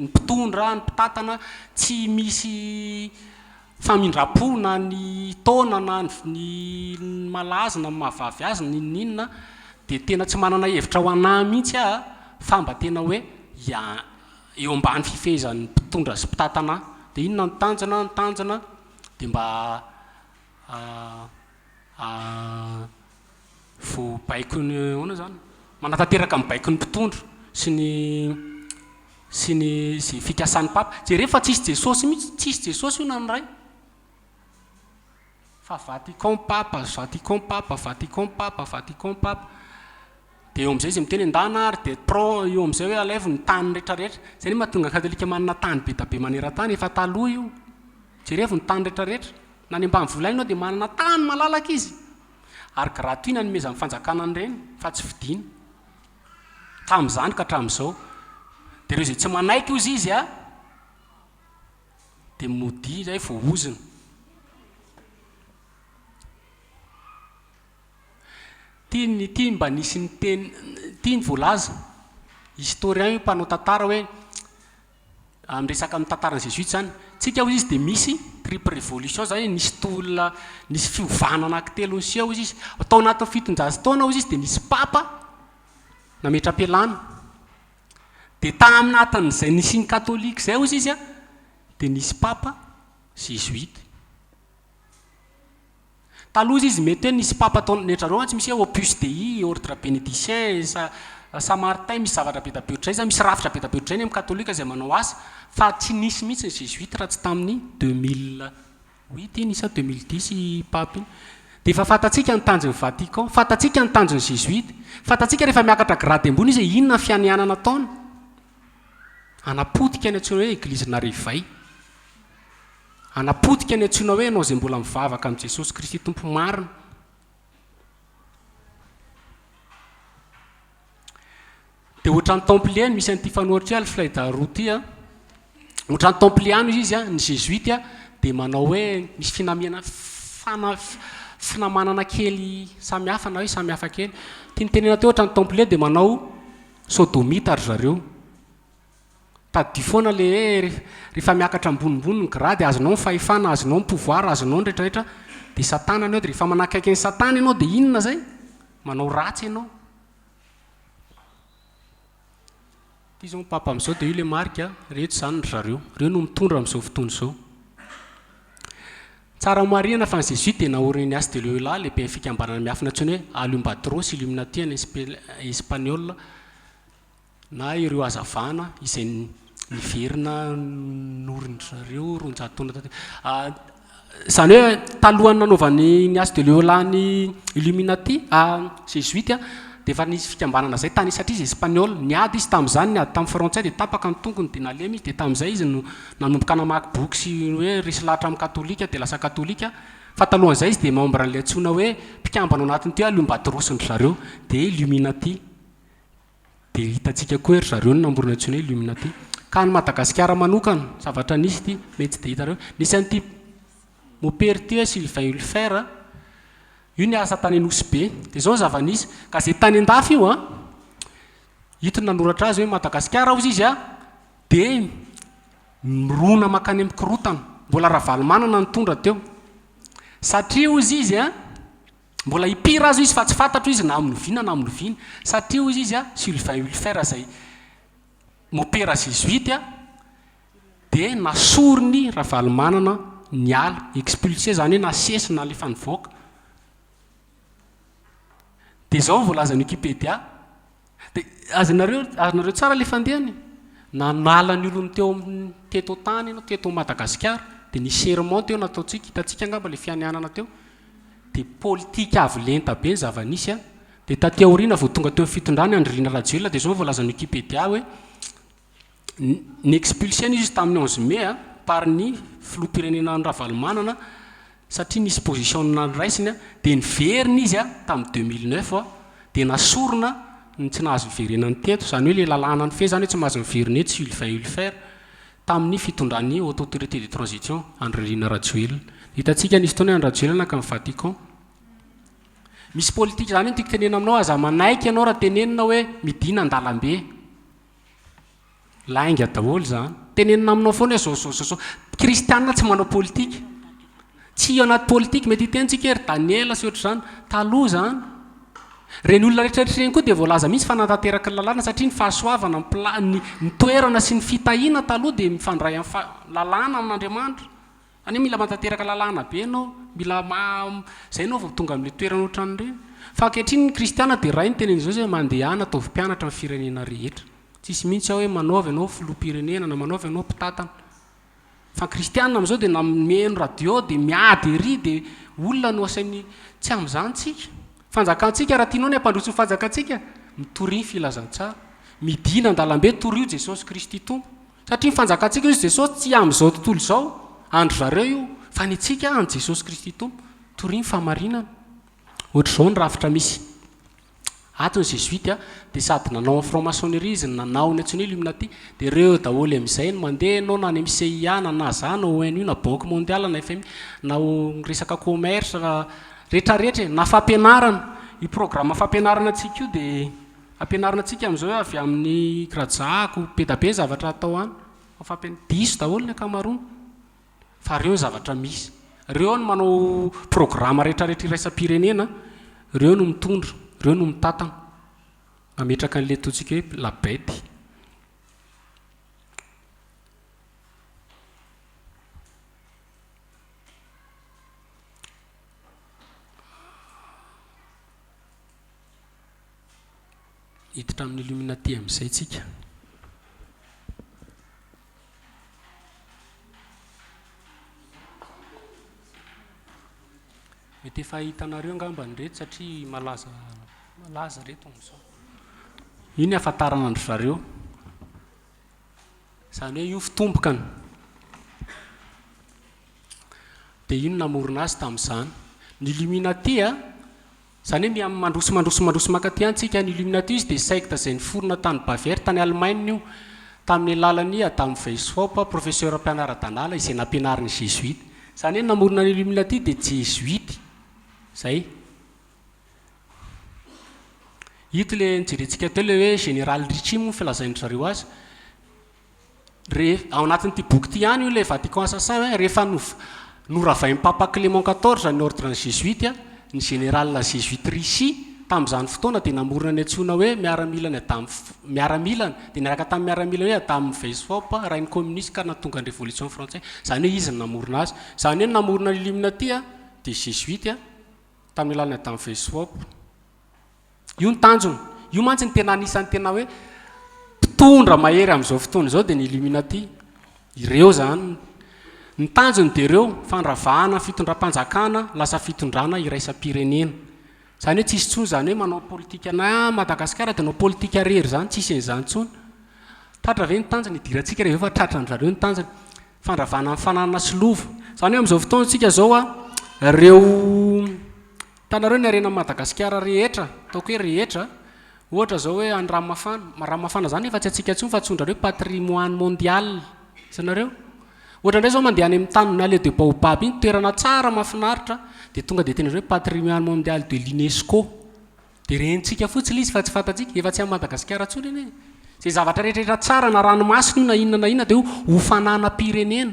mpitondra ny mpitatana tsy misy famindra-po na ny taona na ny malaza na mahavavy azy ninona de tena tsy manana hevitra ho anahy mihitsy fa mba tena hoe eo ambany fifehezan'ny mpitondra sy mpitatana de inona nytanjana de mba vo baikony ona zany manatanteraka mibaiko ny mpitondro sy ny zay fikasan'ny papa je rehefa tsisy jesosy mihitsy tsisy jesosy io nanoray fa Vatican papa de eo am'izay izy miteny endana ary de eo am'izay hoe alevo ny tany rehetrarehetra zay ny mahatonga katolika manana tany be da be manera-tany efa taloha io jerevo ny tany rehetrarehetra na ny ambany vola inao de manana tany malalaka izy ary gratuit na nomeza amin'ny fanjakana an'ireny fa tsy vidiny tam'izany ka hatram'izao de reo zay tsy manaiky ozy izy de modi zay vo oziny ty mba nisy ny teny ty ny voalaza historien io mpanao tantara hoe amresaka amin'ny tantarany jésuite zany tsika ozy izy de misy triple révolution zany nisy tolona nisy fiovana anankitelo ny sia ozy izy atao anatin'ny fitonjazy taona ozy izy de nisy papa nametra-pialana de taminatin'izay nisy ny katolika zay ozy izy de nisy papa jésuite taloha izy mety hoe nisy papa taona netrareo tsy misy hoe opus dei ordre bénédicien Saint-Martin misy zavatra be da be ohatray zany misy rafitra be da be ohatray ny amin'ny katolika zay manao azy fa tsy nisy mihitsy ny jésuite raha tsy tamin'ny 2008 iny isa 2010 pape iny de efa fatatsika ny tanjon'ny Vatican fatatsika ny tanjon'ny jésuite fatatsika rehefa miakatra grady ambony izy inona fianianana taona anapotika ny antsoina hoe église narivay anapotika ny antsoina hoe anao zay mbola mivavaka amin'i Jesosy Kristy tompo marina de ohatran'ny templier misy an'ity fanohitra alfred roty ohatran'ny templiano izy ny jésuite de manao hoe misy finamiana finamanana kely samihafa na hoe samihafa kely tia nytenena teo ohatran'ny templier de manao sodomita ary zareo tady foana le hoe rehefa miakatra ambonimbony ny grady azonao ny fahefana azonao ny pouvoir azonao ny rehetrarehetra de satana anao de rehefa manakaiky ny satana ianao de inona zay manao ratsy ianao ty zao papa am'izao de io le marika rehetra zany ry zareo reo no mitondra am'izao fotoana izao tsara marina fa ny jésuite de naoriny asy de leola le be fikambanana miafina antsony hoe alumbatros illuminati any espagnol na ireo azavana izay niverina noriny zareo ronjatona zany hoe talohany nanaovany ny asy de leola ny illuminati jésuite de efa nisy fikambanana zay tany satria izy espagnol niady izy tam'izany niady tamin'ny frantsay de tapaka ny tongony de nalemy izy de tam'izay izy nanomboka namaky boky sy hoe resy lahatra amin'ny katolika de lasa katolika fa talohan'izay izy de membre an'ilay antsoina hoe mpikambana ao anatiny ty alumbatrosiny zareo de illuminati de hitatsika koa ry zareo ny namborona antsoina hoe illuminati ka ny Madagasikara manokana zavatra nisy ty mety de hitareo nisy an'ity mopere ty hoe Sylvain Ulfer io ny asa tany anosy be de zao zava-nisy ka zay tany an-dafy io hitony nanoratra azy hoe Madagasikara ozy izy de mirona makany amin'ny korotana mbola ravalomanana nitondra teo satria ozy izy mbola hipira azy izy fa tsy fantatro izy na amin'nyvina na amin'nyvina satria ozy izy Sylvain Ulfer zay mopera jésuite de nasorony ravalomanana ny ala expulsé zany hoe nasesy na lefa nivoaka de zao voalazany Wikipédia de azonareo tsara le fandehany na nala ny olony teo teto tany teto Madagasikara dia ny serment teo nataontsika hitantsika angamba le fianianana teo dia politika avolenta be ny zava-nisy a dia taty aoriana vao tonga teo amin'ny fitondrany Andriana Rajoelina dia zao voalazan'ny Wikipédia hoe ny expulsion izy tamin'ny 11 mai par ny filoham-pirenena Ravalomanana satria nisy position naraisiny dia niverina izy tamin'ny 2009 dia nasorona ny tsy nahazo miverenany teto zany hoe le lalàna ny fe zany hoe tsy mahazo miverina eto sy ulfaire tamin'ny fitondran'ny haute autorité de transition Andriana Rajoelina hitantsika nisy taona Andriana Rajoelina ka amin'ny Vatican misy politika zany tiako tenena aminao aza manaiky ianao raha tenenina hoe midina an-dalambe lainga daholo zany tenenina aminao foana hoe zao kristianina tsy manao politika tsy anaty politika mety hitentsika ery Daniela sy ohatr'izany taloha zany reny olona rehetrarehetra reny koa dia voalaza misy fanantanteraka ny lalàna satria ny fahasoavana ny toerana sy ny fitahiana taloha dia mifandray amin'ny lalàna amin'Andriamanitra any mila mantanteraka lalàna be anao mila zay anao vao tonga amin'le toerana ohatran'ireny fa ankehitriny ny kristiana dia ray ny tenen'izao zay mandehana ataovy mpianatra amin'ny firenena rehetra tsisy mihitsy aho hoe manaovy anao filoham-pirenena na manaovy anao mpitatana fa kristianina amin'izao dia nameno radio dia miady ery dia olona no asainy tsy amin'izany tsika fanjakantsika raha tianao ny ampandroso ny fanjakantsika mitory ny filazantsara midina an-dalambe torio Jesosy Kristy tompo satria ny fanjakantsika izy Jesosy tsy amin'izao tontolo izao andro zareo io fa ny tsika any Jesosy Kristy tompo tory ny famarinana ohatr'izao ny rafitra misy ato ny jésuite dia sady nanao franc-maçonnerie izy nanao ny antsoina Illuminati dia ireo daholo amin'izay no mandeha anao na any amin'ny CIA na za na ONU na banque mondiale na FMI na resaka commerce rehetrarehetra na fampianarana i programme fampianarana antsika io dia ampianarana antsika amin'izao hoe avy amin'ny krajako pedabe zavatra atao any diso daholo ny akamaroana fa reo zavatra misy reo no manao programme rehetrarehetra iraisam-pirenena reo no mitondra reo no mitatana mametraka an'le ataontsika hoe la bête hiditra amin'ny Illuminati amin'izay tsika mety efa hitanareo angamba ny reto satria malaza reto amin'izao io ny ahafantarana andro zareo zany hoe io fitompokany dia io no namorona azy tamin'izany ny Illuminati zany hoe mandroso makaty antsika ny Illuminati izy dia secte zay niforona tany Bavière tany Allemagne io tamin'ny alalan'ny Adam Weishaupt professeur mpianara-danàla izay nampianariny jésuite zany hoe namorona ny Illuminati dia jésuite zay hito le nijerentsika teo le hoe général Ricci moa filazainy zareo azy ao anatin'ity boky ty ihany io le Vatican assassin hoe rehefa noravain'ny Papa Clément 14 ny ordre ny jésuite ny général jésuite Ricci tamin'izany fotoana dia namorona ny antsona hoe miaramilany dia niaraka tamin'ny miaramilany hoe Adam Weishaupt rainy communiste ka natonga ny révolution française zany hoe izy ny namorona azy zany hoe namorona ny Illuminati dia jésuite tamin'ny alalany Adam Weishaupt io ny tanjony io mantsy ny tena anisan'ny tena hoe mpitondra mahery amin'izao fotoana izao dia ny Illuminati ireo zany ny tanjony dia ireo fandravahana fitondram-panjakana lasa fitondrana iraisam-pirenena zany hoe tsisy tsony zany hoe manao politika na Madagasikara dia manao politika rery zany tsisy an'izany tsony tratra ve ny tanjony hidirantsika rehefa tratra an'zareo ny tanjony fandravahana amin'ny fananana slovo zany hoe amin'izao fotoana tsika zao ireo tanareo ny arena Madagasikara rehetra ataoko hoe rehetra ohatra zao hoe any Ranomafana zany efa tsy atsika tsony fa tsondrareo patrimoine mondial zanareo ohatra indray zao mandeha any amin'ny tany na le de baobab iny toerana tsara mahafinaritra dia tonga dia tena hoe patrimoine mondial de l'UNESCO dia rentsika fotsiny izy fa tsy fantatsika efa tsy amin'ny Madagasikara tsony eny zay zavatra rehetrarehetra tsara na ranomasina io na inona dia ho fananam-pirenena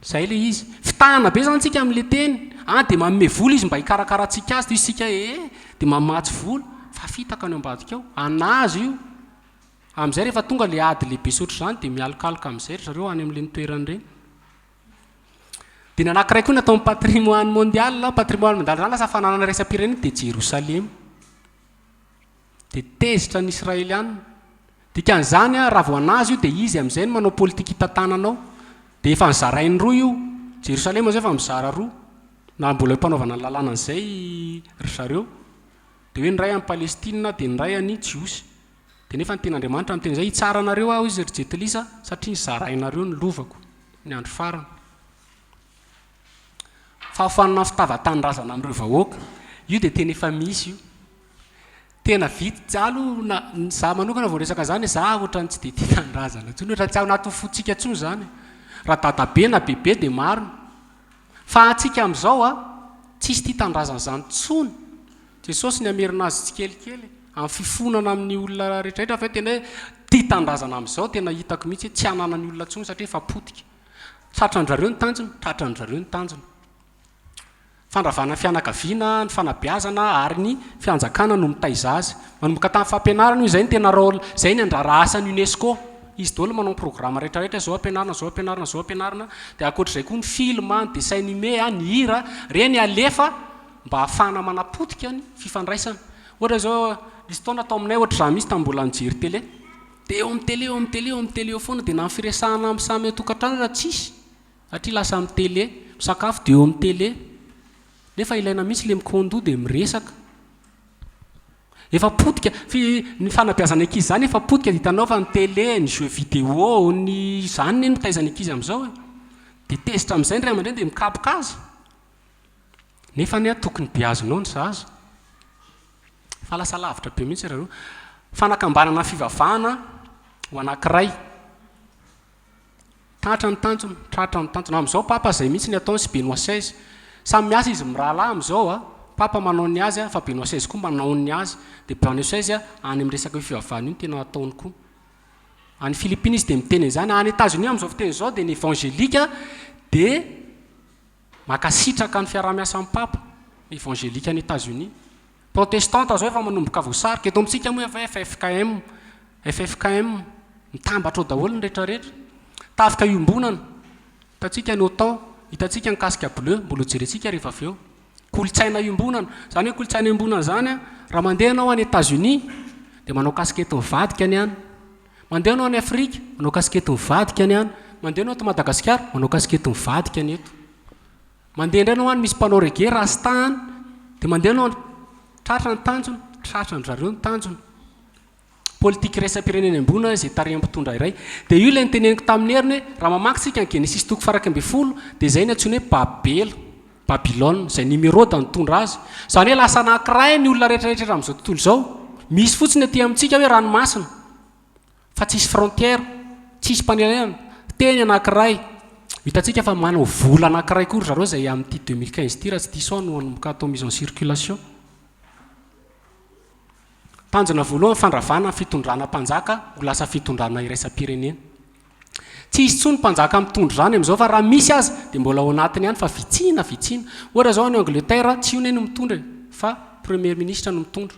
zay le izy fitahana be zany tsika amin'le teny dia manome vola izy mba hikarakaratsika azy isika dia mamatsy vola fa fitaka ny ambadika ao anazy io amin'izay rehefa tonga le ady lehibe sotro zany dia mialokaloka amin'izay zareo any amin'le nitoeran'ireny dia nanankiray koa natao amin'ny patrimoine mondial zany lasa fananana raisam-pirenena dia Jérusalem dia tezitra ny Israeliana dikan'izany raha vao anazy io dia izy amin'izay no manao politika hitantananao dia efa nizarainy roa io Jerosalema zay fa mizara roa na mbola mpanaovana ny lalàna an'izay ry zareo dia hoe nyray amin'ny Palestina dia nyray any Jiosy dia nefa ny ten'Andriamanitra amin'ny teny izay hitsara anareo aho izy ry jetilisa satria nyzarainareo ny lovako ny andro farany. Fahafanana fitavan-tanindrazana amin'ireo vahoaka io dia tena efa misy io tena vity jalo na za manokana vao resaka zany za ohatrany tsy dia tia tanindrazana tsony ohatran tsy ao anaty fotsika tsony zany raha dadabe na bebe dia marina fa atsika amin'izao a tsisy tia tanindrazana zany tsony Jesosy ny amerina azy tsy kelikely amin'ny fifonana amin'ny olona rehetrarehetra fa tena hoe tia tanindrazana amin'izao tena hitako mihitsy hoe tsy hanana ny olona tsony satria efa potika tratran'zareo ny tanjona tratran'zareo ny tanjona. Fandravana fianakaviana ny fanabeazana ary ny fianjakana no mitaiza azy manomboka tamin'ny fampianarana io izay ny tena rôle izay ny andrara asan'ny UNESCO izy daholo manao programa rehetrarehetra zao ampianarina zao ampianarina zao ampianarina dia ankoatr'izay koa ny film ny dessin animé ny hira reny alefa mba hahafahana manapotika ny fifandraisana ohatra zao misy taona atao aminay ohatra zany misy tambola mijery télé dia eo amin'ny télé eo amin'ny télé eo amin'ny télé eo foana dia na ny firesahana amin'ny samy tokantrano raha tsisy satria lasa amin'ny télé misakafo dia eo amin'ny télé nefa ilaina mihitsy le mikondò dia miresaka efa potika ny fanabeazana ankizy zany efa potika hitanao fa ny télé ny jeu vidéo ny zany ny mitaizana ankizy amin'izao dia tezitra amin'izay ny ray aman-dreny dia mikapoka azy nefa ny a tokony beazonao ny zaza fa lasa lavitra be mihitsy raha fanakambanana fivavahana ho anankiray tratra ny tanjona amin'izao papa zay mihitsy ny ataony sy Benoît XVI samy miasa izy mirahalahy amin'izao a papa manao ny azy a fa Benoît XVI koa manao ny azy dia Benoît XVI a any amin'ny resaka fivavahana io tena ataony koa any Philippines izy dia miteny zany any États-Unis amin'izao fiteny zao dia ny évangélika dia makasitraka ny fiaraha-miasa amin'ny papa évangélika any États-Unis protestante zao efa manomboka voasarika eto amintsika moa efa FFKM mitambatra ao daholo ny rehetrarehetra tafika iombonana hitantsika ny OTAN hitantsika ny casque bleu mbola jerentsika rehefa avy eo kolotsaina iombonana zany hoe kolotsaina iombonana zany a raha mandeha anao any États-Unis dia manao kaskety mivadika ny any mandeha anao any Afrika manao kaskety mivadika ny any mandeha anao to Madagasikara manao kaskety mivadika ny eto mandeha indray anao any misy mpanao reggae rasta any dia mandeha anao tratra ny tanjona tratra ny zareo ny tanjona politika raisam-pirenena ambonina izay tareham-pitondra iray dia io ilay nyteneniko tamin'ny heriny hoe raha mamaky tsika ny Genesis toko farak 12 dia izay ny antsoina hoe Babel Babilôna izay Nimerôda nitondra azy izany hoe lasa anankiray ny olona rehetrarehetra amin'izao tontolo izao misy fotsiny aty amintsika hoe ranomasina fa tsisy frontière tsisy mpanelana teny anankiray hitantsika fa manao vola anankiray koa ry zareo izay amin'ity 2015 ty raha tsy diso no manomboka atao mise en circulation. Tanjona voalohany fandravana fitondrana mpanjaka ho lasa fitondrana iraisam-pirenena tsy izy tsony mpanjaka mitondro zany amin'izao fa raha misy azy dia mbola ao anatiny ihany fa vitsina ohatra zao any Angleterre tsy io ny mitondra fa premier ministre no mitondra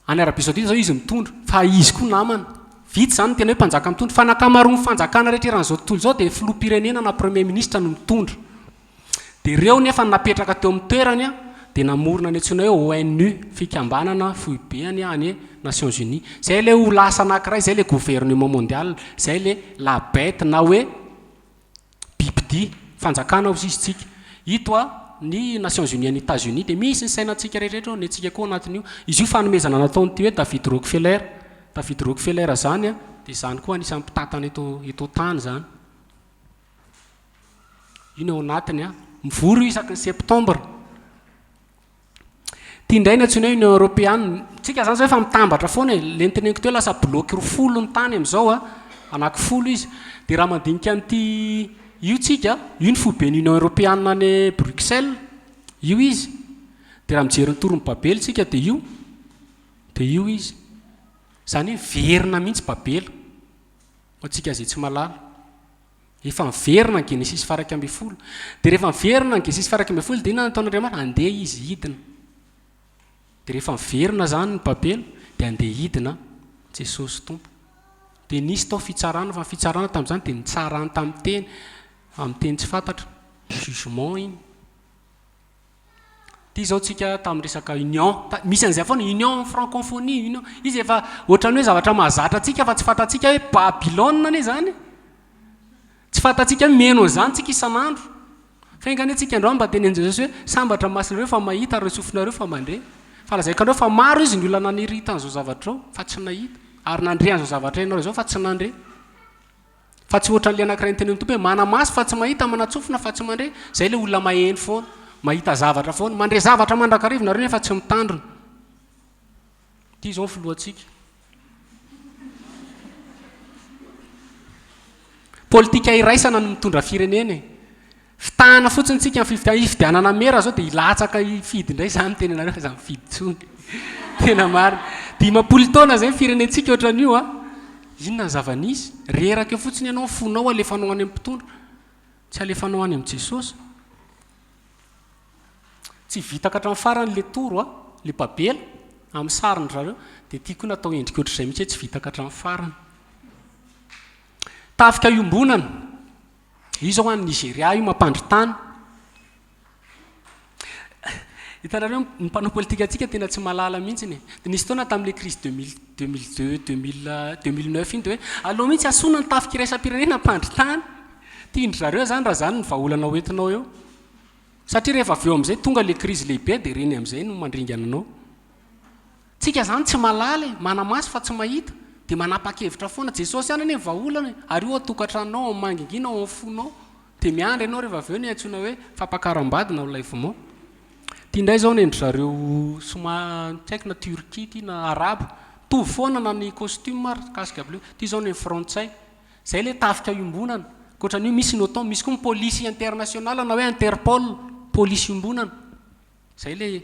any Arabie Saoudite zao izy mitondra fa izy koa namana vitsy zany tena hoe mpanjaka mitondra fa nakamaroany fanjakana rehetraran'izao tontolo zao dia filoham-pirenena na premier ministre no mitondra dia ireo nefa napetraka teo amin'ny toerany a dia namorona ny antsoina hoe ONU fikambanana foibeany any Nations Unies zay le ho lasa anankiray zay le gouvernement mondial zay le la bête na hoe bibidi fanjakana osisitsika ito a ny Nations Unies any États-Unis dia misy ny sainantsika rehetrarehetra ny antsika koa anatin'io izy io fanomezana nataonyity hoe David Rockefeller zany a dia zany koa anisan'ny mpitatana eto tany zany io ny ao anatiny a mivory io isaky ny septembre tia indray ny antsoina hoe Union Européenne tsika zany zao efa mitambatra foana le niteneniko teo lasa bloky ro folo ny tany amin'izao a anaky folo izy dia raha mandinika an'ity io tsika io ny foiben'ny Union Européenne any Bruxelles io izy dia raha mijery ny torony Babel tsika dia io izy zany hoe verina mihitsy Babel atsika zay tsy malala efa miverina ny Genesis farak 12 dia rehefa miverina ny Genesis farak 12 dia inona nataon'Andriamanitra andeha izy hidina dia rehefa miverina zany ny Babel dia andeha hidina Jesosy tompo dia nisy tao fitsarana fa fitsarana tamin'izany dia nitsarana tamin'ny teny tsy fantatra jugement iny ty zao tsika tamin'ny resaka union misy an'izay foana union francophonie union izy efa ohatrany hoe zavatra mahazatra atsika fa tsy fantatsika hoe Babilôna ane zany tsy fantatsika meno an'izany tsika isan'andro fa engany antsika androany mba teny an' jesosy hoe sambatra masinareo fa mahita ary sofinareo fa mandre fa lazaikandreo fa maro izy ny olona naniritan'izao zavatra ao fa tsy nahita ary nandre an'izao zavatra ianareo zao fa tsy nandre fa tsy ohatra n'le anankiray ny teny ny tompo hoe manamaso fa tsy mahita manatsofina fa tsy mandre zay le olona maheno foana mahita zavatra foana mandre zavatra mandrakarivonareo nefa tsy mitandrina tia zao ny filohantsika politika iraisana no mitondra fireneny fitahana fotsiny tsika fifidianana mera zao dia ilatsaka ifidy indray zany teny anareo fa za mifidy tsony tena marina dimapolo taona zay firenentsika ohatran'io a inona ny zava-nisy reraka eo fotsiny ianao fonao alefanao any amin'ny mpitondra tsy alefanao any amin'i jesosy tsy vitaka hatramin'ny farany le toro a le babela amin'ny sariny zareo dia tiako natao endrika ohatr'izay mihitsy hoe tsy vitaka hatramin'ny farany tafika iombonana io zao any Nigeria io mampandry-tany hitanareo ny mpanao politika atsika tena tsy malala mihitsiny dia nisy taona tamin'le crise 2002 2009 iny dia hoe aloha mihitsy asona ny tafika iraisam-pirenena mpandry-tany tiandry zareo zany raha zany ny vahaolana hoentinao eo satria rehefa avy eo amin'izay tonga le crise lehibe dia reny amin'izay no mandringananao tsika zany tsy malala manamaso fa tsy mahita dia manapa-kevitra foana jesosy ihany ane vahaolana ary io atokantranao amangingina ao amfonao dia miandry ianao rehefa avy eo ny antsoina hoe fampakaram-bady na olaivomao tia indray zao nendry zareo tsy haiko na turquie ty na arabo tovy foana na ny costume kasika bleu tia zao ny frantsay zay le tafika iombonana koatran'io misy noton misy koa ny polisy internationale na hoe interpol polisy iombonana zay le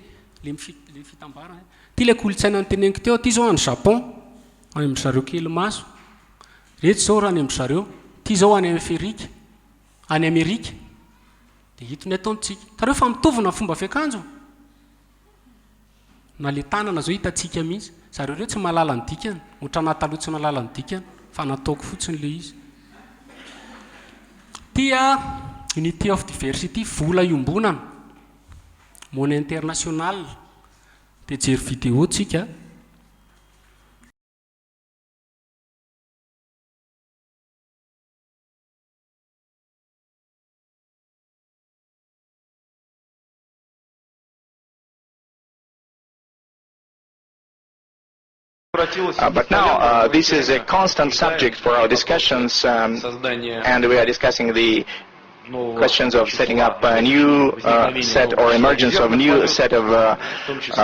fitambarana tia le kolotsaina ny teneniko teo tia zao any Japon any amin'ny zareo kely maso rehetra zao raha any amin'ny zareo tia zao any Afrika any Amerika dia hitony ataontsika tareo fa mitovina fomba fiakanjo na le tanana zao hitatsika mihitsy zareo reo tsy malala ny dikany ohatrana taloha tsy malala ny dikany fa nataoko fotsiny le izy tia unity of diversity vola iombonana monnaie internationale dia jery vidéo tsika But now, this is a constant subject for our discussions, and we are discussing the questions of setting up a new set or emergence of a new set of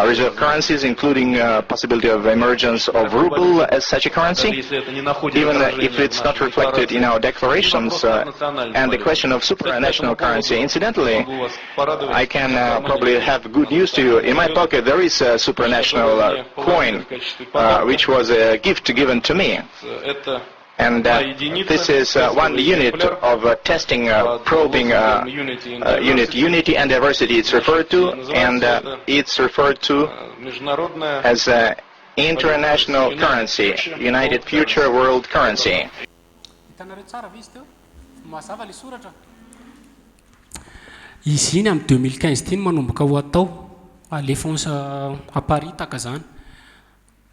reserve currencies, including possibility of emergence of ruble as such a currency, even if it's not reflected in our declarations, and the question of supranational currency. Incidentally, I can probably have good news to you. In my pocket there is a supranational coin, which was a gift given to me. And this is one unit of testing, probing unity and diversity it's referred to, and it's referred to as international currency, United Future World Currency. Izy iny amin'ny 2015 ity no manomboka ho atao alefonsa à Paris taka zany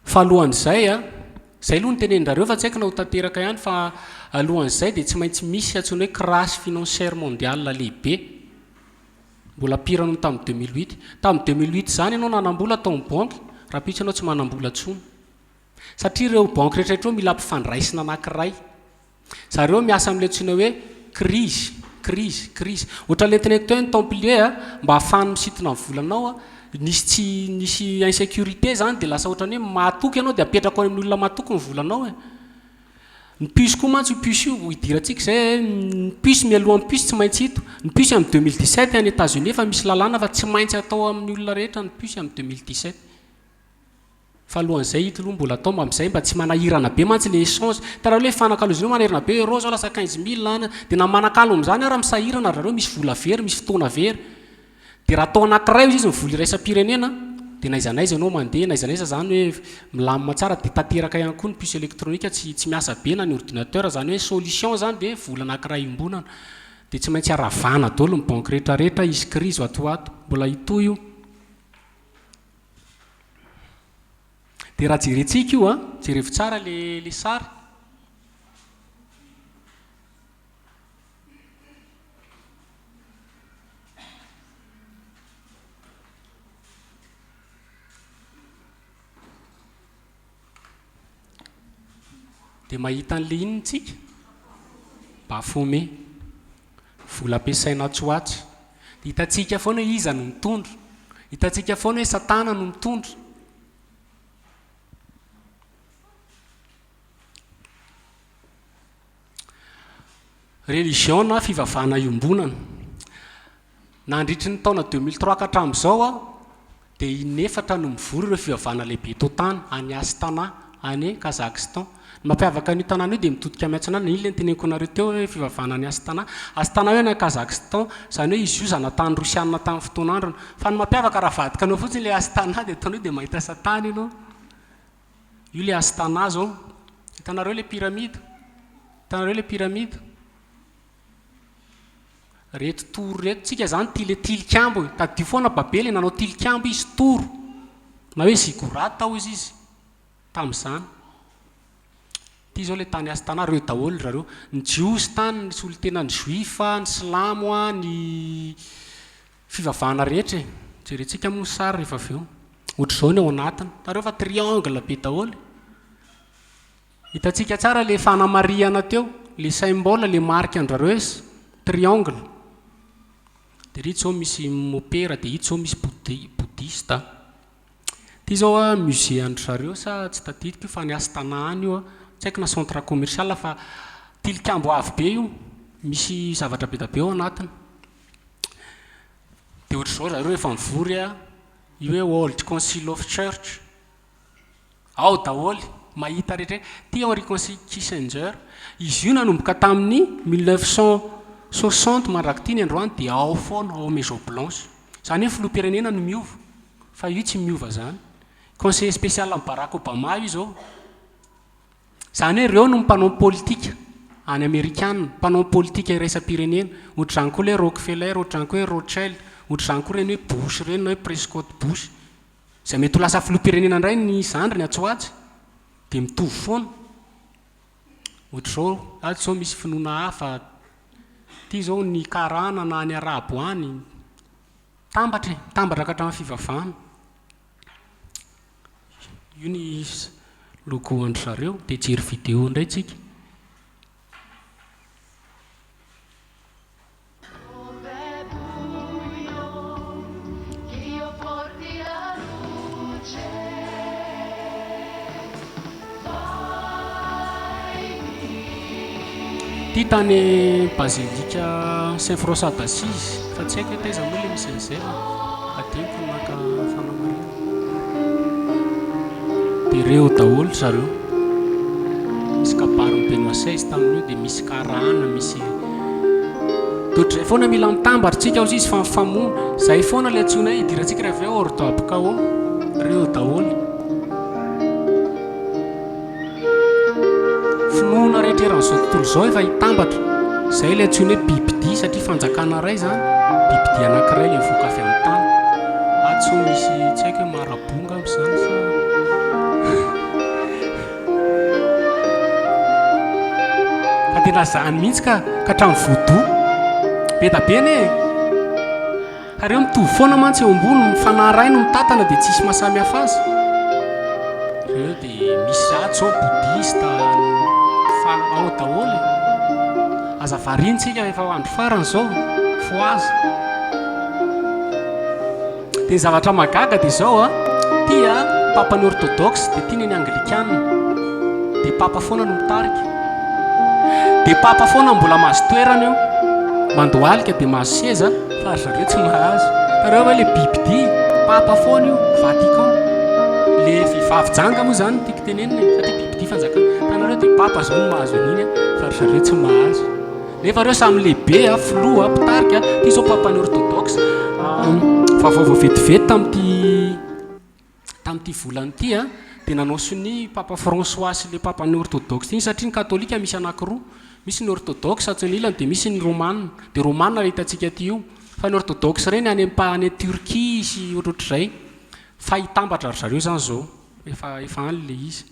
fa alohan'izay a zay aloha ny tenendrareo fa tsy haiko na ho tanteraka ihany fa alohan'izay dia tsy maintsy misy antsoina hoe crash financiaire mondiale lehibe mbola pirano tamin'ny 2008 tamin'ny 2008 zany ianao nanambola tao amin'ny banky raha pitsy ianao tsy manambola tsony satria ireo banky rehetrarehetra mila ampifandraisina anankiray zareo miasa amin'ilay antsoina hoe crise ohatra le teneniko teo ny templier a mba hahafahany misintona ny volanao a nisy insécurité zany dia lasa ohatrany hoe mahatoky ianao dia apetraka ao amin'ny olona mahatoky ny volanao ny puce koa mantsy io puce io hidirantsika zay ny puce mialohan'ny puce tsy maintsy hito ny puce amin'ny 2017 any États-Unis fa misy lalàna fa tsy maintsy atao amin'ny olona rehetra ny puce amin'ny 2017 fa alohan'izay hito aloha mbola atao amin'izay mba tsy manahirana be mantsy le échange taraha hoe fanakalozinao manahirana be euro zao lasa 15 000 ana dia na manakalo amin'izany raha misahirana zareo misy vola very misy fotoana very dia raha atao anankiray izy mivoly iraisam-pirenena dia naizanaiza ianao mandeha naizanaiza zany hoe milamina tsara dia tanteraka ihany koa ny puce électronique tsy miasa be na ny ordinateur zany hoe solution zany dia vola anankiray iombonana dia tsy maintsy aravana daholo ny banque rehetrarehetra izy crise atoato mbola hitoy io dia raha jerentsika io a jerevo tsara le sary dia mahita an'le inontsika bafome vola ampiasaina tsoatsy hitantsika foana hoe iza no mitondro hitantsika foana hoe satana no mitondro religion na fivavahana iombonana nandritry ny taona 2003 ka hatramin'izao a dia inefatra no mivory ireo fivavahana lehibe totany any Astana any Kazakhstan. Ny mampiavaka an'io tanàna io dia mitodika miantsona ny ilany teneniko nareo teo hoe fivavahana any Astana. Astana io any Kazakhstan zany hoe izy io zanatany rosianina tamin'ny fotoan'androna fa ny mampiavaka raha vadika anao fotsiny le Astana dia ataonao dia mahita satana ianao. Io le Astana zao hitanareo le piramide hitanareo le piramide reto toro reto tsika zany ty le tilikambo tadio foana babely nanao tilikambo izy toro na hoe zigorata tao izy tamin'izany ty zao le tany Astana reo daholo zareo ny jiosy tany ny solotena ny juifa ny silamo a ny fivavahana rehetra jerentsika moa sary rehefa avy eo ohatr'izao ny ao anatiny tareo fa triangle be daholo hitantsika tsara le fanamariana teo le symbole le marque andrareo hoe triangle dia ry zao misy mopera dia hito zao misy boudista ty zao a musée andry zareo sa tsy tadidiko fa ny Astana any io a tsy haiko na centre commercial fa tilikambo avy be io misy zavatra be da be ao anatiny dia ohatr'izao zareo efa mivory a io hoe World Council of Church ao daholo mahita rehetra ty Henri Kissinger izy io nanomboka tamin'ny 1960 mandraky ty ny androany dia ao foana ao Maison Blanche zany hoe filoham-pirenena no miova fa io tsy miova zany conseiller spécial amin'ny Barack Obama io zao zany hoe reo no mpanao politika any Amerikana mpanao politika iraisam-pirenena ohatr'izany koa le Rockefeller ohatr'izany koa hoe Rothschild ohatr'izany koa reny hoe Bush reny na hoe Prescott Bush zay mety ho lasa filoham-pirenena indray ny zandry ny atsoatsy dia mitovy foana ohatr'izao ato zao misy finoana hafa ty zao ny karana na ny arabo any tambatra ka hatramin'ny fivavahana io ny logo andry zareo dia jery video indray tsika ty tany Basilika Saint-François d'Assise fa tsy haiko taiza moa le misy an'izay adiniko naka fanamarina dia reo daholo zareo misy kabary mipeno asaizy tamin'io dia misy karana misy dohatrizay foana mila mitambatra tsika ao izy fa mifamoana zay foana le antsoina hoe idirantsika rehefa hoe ordope kao reo daholo finoana rehetra eran'izao tontolo izao efa hitambatra zay le antsoina hoe bibidi satria fanjakana ray zany bibidi anankiray le mivoaka avy amin'ny tany atsy ho misy tsy haiko hoe marabonga am'izany fa fa tena zany mihitsy ka hatramin'ny vodo be da be ne ka reo mitovy foana mantsy eo ambony mifanaray no mitatana dia tsisy mahasamy hafa azy reo dia misy ato zao boudista ao daholo aza varintsika efa andro farany zao fo azy dia ny zavatra magaga dia zao a tia papa ny orthodoxe dia tia ny anglikana dia papa foana no mitarika dia papa foana mbola mahazo toerana io mandohalika dia mahazo seza fa zareo tsy mahazo tareo hoe le bibidi papa foana io Vatican le vehivavy janga moa zany tiako tenenina satria bibidi fanjakana tanareo dia papa zao no mahazo an'iny fa zareo tsy mahazo nefa reo samy lehibe a filoa pitarika ty zao papa ny orthodoxe vaovao vetivety tamin'ity volany ity a dia nanao sony papa François sy le papa ny orthodoxe iny satria ny katolika misy anankiroa misy ny orthodoxe atson'ilany dia misy ny romana dia romana le hitantsika ty io fa ny orthodoxe reny any Turquie sy ohatrohatr'izay fa hitambatra ry zareo zany zao efa any le izy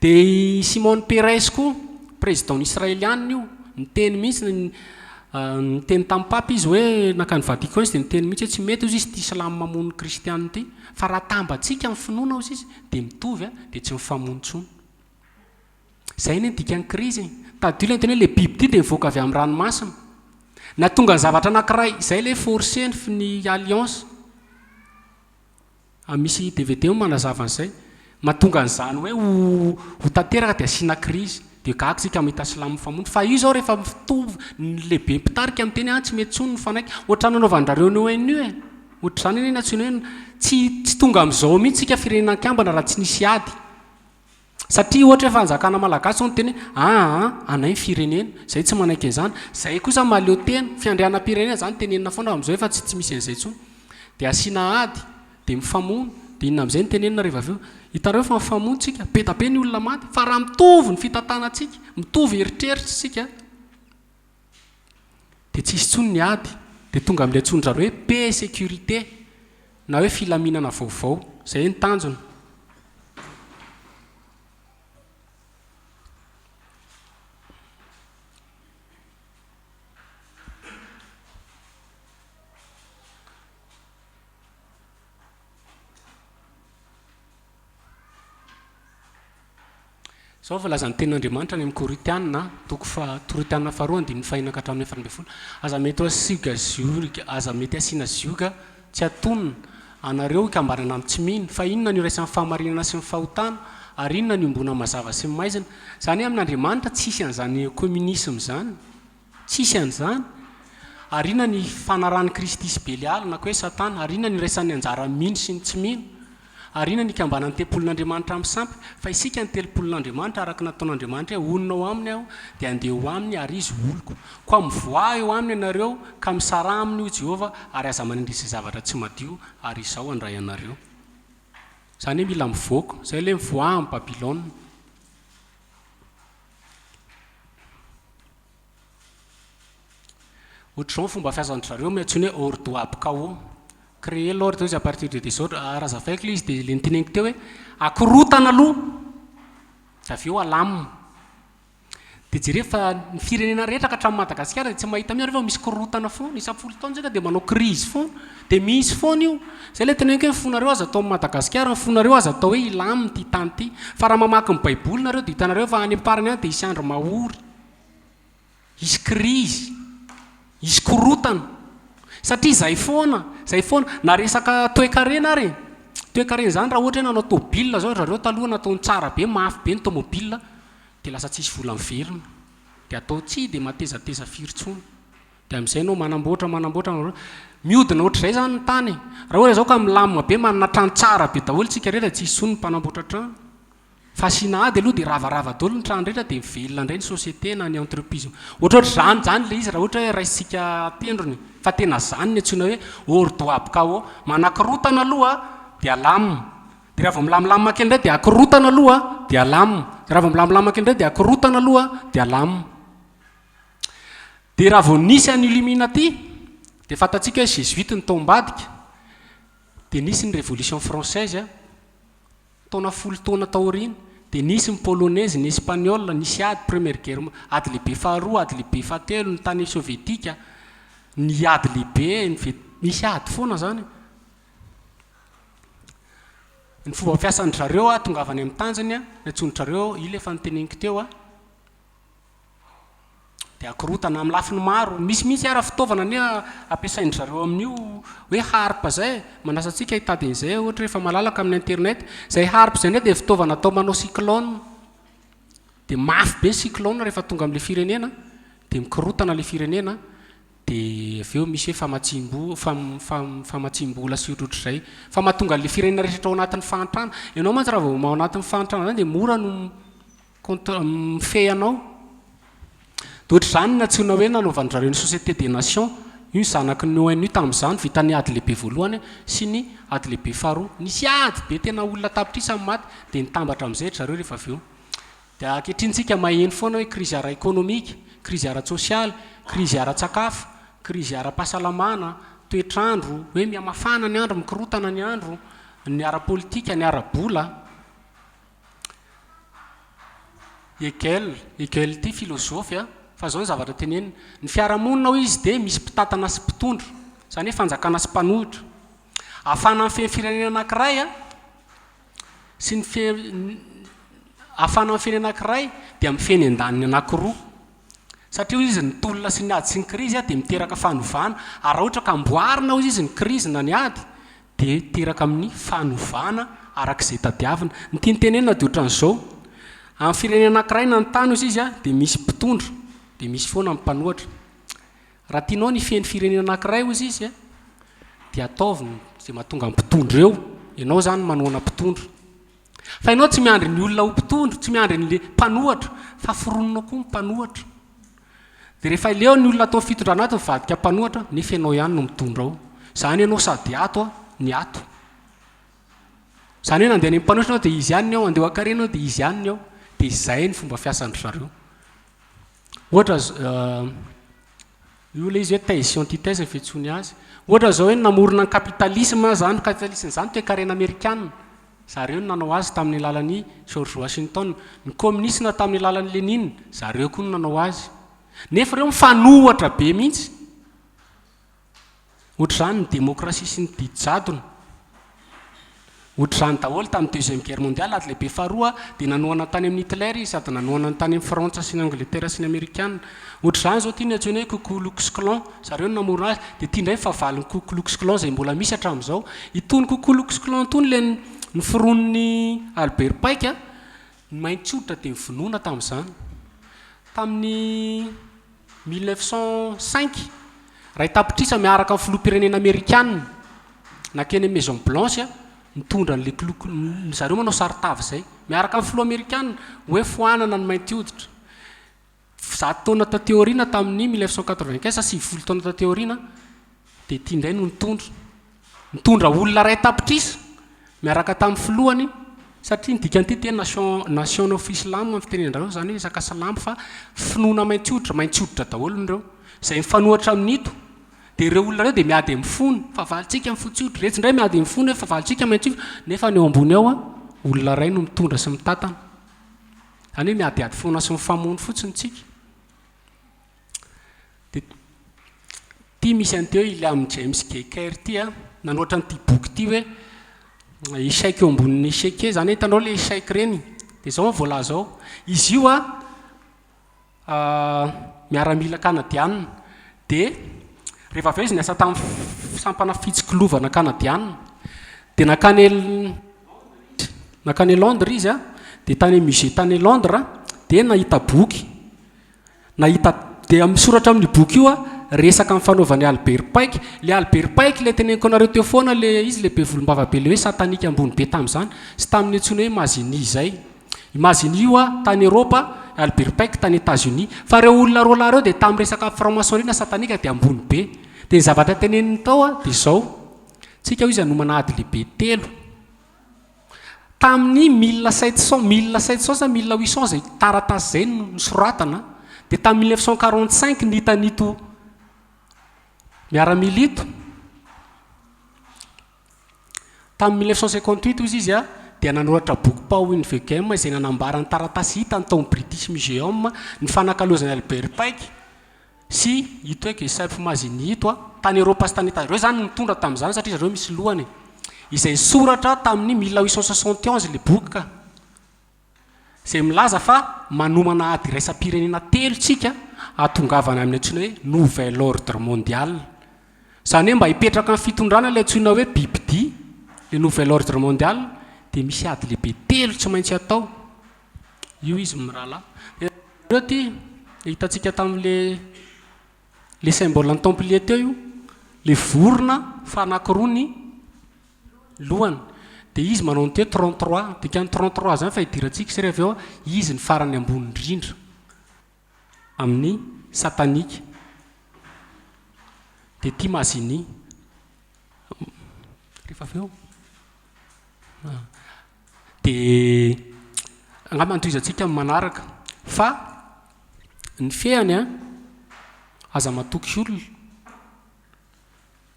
dia Simone Peres koa président israélianina io niteny mihitsy niteny tamin'ny papa izy hoe nakany Vatican izy dia niteny mihitsy hoe tsy mety ozy izy ty islam mamono kristianité fa raha tambatsika amin'ny finoana ozy izy dia mitovy a dia tsy mifamono tsony zay ny dika ny krizy tadilo ny tena hoe le biby ty dia mivoaka avy amin'ny ranomasina na tonga ny zavatra anankiray zay le forcé ny alliance misy DVD manazava an'izay mahatonga an'izany hoe ho tanteraka dia asiana krizy dia gaka sika mahita silamo famonjy fa io zao rehefa mitovy ny lehibe mpitarika amin'ny teny tsy mety tsony ny fanaiky ohatrany nanaovan'ndrareo ny ONU ohatr'izany eny antsoina hoe tsy tonga amin'izao mihitsy sika firenan-kambana raha tsy nisy ady satria ohatra hoe fanjakana malagasy ao ny teny anay firenena zay tsy manaiky an'izany zay kosa mahaleo tena fiandrianam-pirenena zany tenenina foana amin'izao efa tsy misy an'izay tsony dia asiana ady dia mifamono dia inona amin'izay ny tenenina rehefa avy eo hitareo fa mifamonontsika betabe ny olona maty fa raha mitovy ny fitantanantsika mitovy eritreritra sika dia tsisy tsony ny ady dia tonga amin'ilay tsondraro hoe paix sécurité na hoe filaminana vaovao zay ny tanjona zao volazan'ny tenin'Andriamanitra ny amin'ny Koritiana toko Koritiana faharoa andininy fahinaka hatramin'ny efatra ambin'ny folo aza mety asiga zioga aza mety asiana zioga tsy atonona anareo ikambanana amin'ny tsy mihina fa inona ny iraisany fahamarinana sy ny fahotana ary inona ny ombona mazava sy ny maizina zany amin'Andriamanitra tsisy an'izany communisme zany tsisy an'izany ary inona ny fanarahan'ny Kristy sy Belialy na koa hoe Satana ary inona ny iraisan'ny anjara mihiny sy ny tsy mihina ary inona ny ikambanan'ny tempolin'Andriamanitra amin'ny sampy fa isika ny tempolin'Andriamanitra araka nataon'Andriamanitra hoe onona ao aminy aho dia andeha ho aminy ary izy oloko koa mivoa eo aminy ianareo ka misara aminy io Jehova ary aza manindrisy zavatra tsy madio ary izao andray anareo zany hoe mila mivoaka zay le mivoa amin'ny Babilôna ohatr'izao fomba fiasan'ny zareo miantsony hoe hors d'oabkao créer l'ordre à partir de désordre raha zavaiko le izy dia le niteneniko teo hoe akorotana aloha da avy eo alamina dia jere fa ny firenena rehetra ka hatramin'ny Madagasikara dia tsy mahita mihany rehefa misy korotana foana isa-folo taona zay ka dia manao crise foana dia misy foana io zay le teneniko hoe ny fonareo aza atao amin'ny Madagasikara ny fonareo aza atao hoe ilamina ty tany ty fa raha mamaky ny baiboly nareo dia hitanareo fa any am-parany any dia isy andro mahory isy crise isy korotana satria zay foana na resaka toe-karena ary toe-karena zany raha ohatra hoe nanao tômôbila zao zareo taloha nataony tsara be mafy be ny tômôbila dia lasa tsisy vola miverina dia atao tsy dia matezateza firy-tsony dia amin'izay anao manamboatra miodina ohatr'izay zany ny tany raha ohatra zao ka milamina be manana trano tsara be daholo tsika rehetra tsisy tsony ny mpanamboatra trano fa asiana ady aloha dia ravarava daholo ny trano rehetra dia mivelona indray ny société na ny entreprise ohatrohatra zany le izy raha ohatra hoe raisitsika tendrony fa tena zany ny antsoina hoe hors d'oabkao manakorotana aloha dia alamina dia raha vao milamilamina kely indray dia akorotana aloha dia alamina raha vao milamilamina kely indray dia akorotana aloha dia alamina dia raha vao nisy any Illuminati dia fantatsika hoe jésuite ny tao ambadika dia nisy ny révolution française taona 10 taona taorina dia nisy ny polonaise ny espagnol nisy ady première guerre ady lehibe faharoa ady lehibe fahatelo ny tany sovietika ny ady lehibe misy ady foana zany ny fomba fiasan'ny zareo tonga avany amin'ny tanjany ny antsony zareo io le efa niteneniko teo dia akorotana amin'ny lafiny maro misy ara fitaovana ny ampiasainy zareo amin'io hoe harpa zay manasantsika hitady an'izay ohatra rehefa malalaka amin'ny internet zay harpa zay ndray dia fitaovana atao manao cyclone dia mafy be cyclone rehefa tonga amin'ilay firenena dia mikorotana ilay firenena dia avy eo misy hoe famatsim-bola sy ohatrohatr'izay fa mahatonga an'ilay firenena rehetra ao anatin'ny fahantrana ianao mantsy raha vao ao anatin'ny fahantrana zany dia mora no mifehy anao dia ohatr'izany ny antsoina hoe nanaovan'zareo ny société des nations io zanaky ny ONU tamin'izany vita ny ady lehibe voalohany sy ny ady lehibe faharoa nisy ady be tena olona tapitry samy maty dia nitambatra amin'izay zareo rehefa avy eo dia ankehitrinsika maheno foana hoe crise ara économique crise ara sosialy crise ara-tsakafo crise ara-pahasalamana toetr'andro hoe mihamafana ny andro mikorotana ny andro ny ara-politika ny ara-bola Hegel ty filosofy fa zao ny zavatra tenenina ny fiarahamonina ho izy dia misy mpitatana sy mpitondro zany hoe fanjakana sy mpanohitra ahafana amin'ny firenena anankiray sy ny afana amin'ny feny anankiray dia amin'ny feny an-daniny anankiroa satria izy ny tolona sy ny ady sy ny krizy dia miteraka fanovana ary ohatra ka amboarina ozy izy ny krizy na ny ady dia teraka amin'ny fanovana arak'izay tadiavina ny tianytenenina dia ohatran'izao amin'ny firenena anankiray na ny tany ozy izy dia misy mpitondra dia misy foana amin'ny mpanohatra raha tianao ny feny firenena anankiray ozy izy dia ataoviny zay mahatonga amin'ny mpitondra eo ianao zany manoana mpitondra fa ianao tsy miandry ny olona ho mpitondra tsy miandry nyle mpanohatra fa foronona koa mpanohatra dia rehefa ileo ny olona atao fitondrana ato mivadika mpanohatra nefa ianao ihany no mitondra ao zany ianao sady ato ny ato zany hoe nandeha ny mpanohatra anao dia izy ihany ao andeha akarena ao dia izy ihany ao dia izay ny fomba fiasandry zareo ohatra io le izy hoe thèse antithèse ny fiantsony azy ohatra zao hoe namorona ny kapitalisme zany kapitalisme zany toe karena amerikana zareo no nanao azy tamin'ny lalan'ny George Washington ny communiste tamin'ny lalan'ny Lénine zareo koa no nanao azy nefa reo mifanohatra be mihitsy ohatr'izany ny démocratie sy ny didijadona ohatr'izany daholo tamin'ny deuxième guerre mondiale ady lehibe faharoa dia nanoana tany amin'ny Hitler sady nanoana tany amin'ny Frantsa sy ny Angleterre sy ny Amerikana ohatr'izany zao tia ny antsoina hoe Ku Klux Klan zareo no namorona azy dia tia indray fahavaliny Ku Klux Klan zay mbola misy hatramin'izao itony Ku Klux Klan itony le ny foroniny Albert Pike ny mainty hoditra dia mivonoana tamin'izany tamin'ny 1905 raha tapitrisa miaraka amin'ny filoham-pirenena amerikana nakeny Maison Blanche mitondra n'le zareo manao saritavy zay miaraka amin'ny filoha amerikana hoe foanana ny mainty hoditra 10 taona tateoriana tamin'ny 1995 sivy taona tateoriana dia tia indray no mitondra olona ray tapitrisa miaraka tamin'ny filohany satria ny dikany ty nation of islam amin'ny fitenenareo zany hoe saka salamy fa finoana mainty hoditra daholo nireo zay mifanohatra amin'ito dia ireo olona reo dia miady amin'ny fony fa valitsika amin'ny fotsy hoditra retsy indray miady amin'ny fony hoe fa valitsika mainty nefa ny eo ambony ao olona ray no mitondra sy mitantana zany hoe miadiady foana sy mifamono fotsiny tsika dia tia misy an'teo William James Gaker ty nanoatra n'ity boky ty hoe échec eo ambonin'ny échec zany hoe hitanao le échec reny dia zao voalaza ao izy io miaramila kanadianina dia rehefa avy eo izy niasa tamin'ny sampana fitsikilovana kanadianina dia nakany Londres izy dia tany musée tany Londres dia nahita boky dia misoratra amin'ny boky io resaka amin'ny fanaovan'ny Albert Pike le Albert Pike le teneniko anareo teo foana le izy lehibe volombavabe le hoe satanika ambony be tamin'izany sy tamin'ny antsoina hoe Mazini zay Mazini io tany Eropa Albert Pike tany États-Unis fa reo olona roa lahy reo dia tamin'ny resaka franc-maçonnerie satanika dia ambony be dia ny zavatra teneniny tao dia zao tsika izy anomana ady lehibe telo tamin'ny 1700 sa 1800 zay taratasy zay nosoratana dia tamin'ny 1945 nitanito miaramilito tamin'ny 1958 izy izy dia nanoratra boky Paul Wynne izay nanambara ny taratasy hita ny tao British Museum ny fanakalozany Albert Pike sy ito hoe Giuseppe Mazzini ito tany Eropa sy tany Italia reo zany mitondra tamin'izany satria zareo misy lohany izay soratra tamin'ny 1871 le boky ka izay milaza fa manomana ady raisam-pirenena telo tsika atongavana amin'ny antsoina hoe nouvel ordre mondial zany hoe mba hipetraka amin'ny fitondrana le antsoina hoe bibidi le nouvel ordre mondial dia misy ady lehibe telo tsy maintsy atao io izy mirahalahy reo ty hitantsika tamin'le symbole ny templier teo io le vorona fa anankiroa ny lohany dia izy manao ny teo 33 dikany 33 zany fa hidirantsika sy rehefa eo izy ny farany ambony indrindra amin'ny satanika dia tia Mazini rehefa avy eo dia angamba antoizantsika amin'ny manaraka fa ny fehany aza matoky olona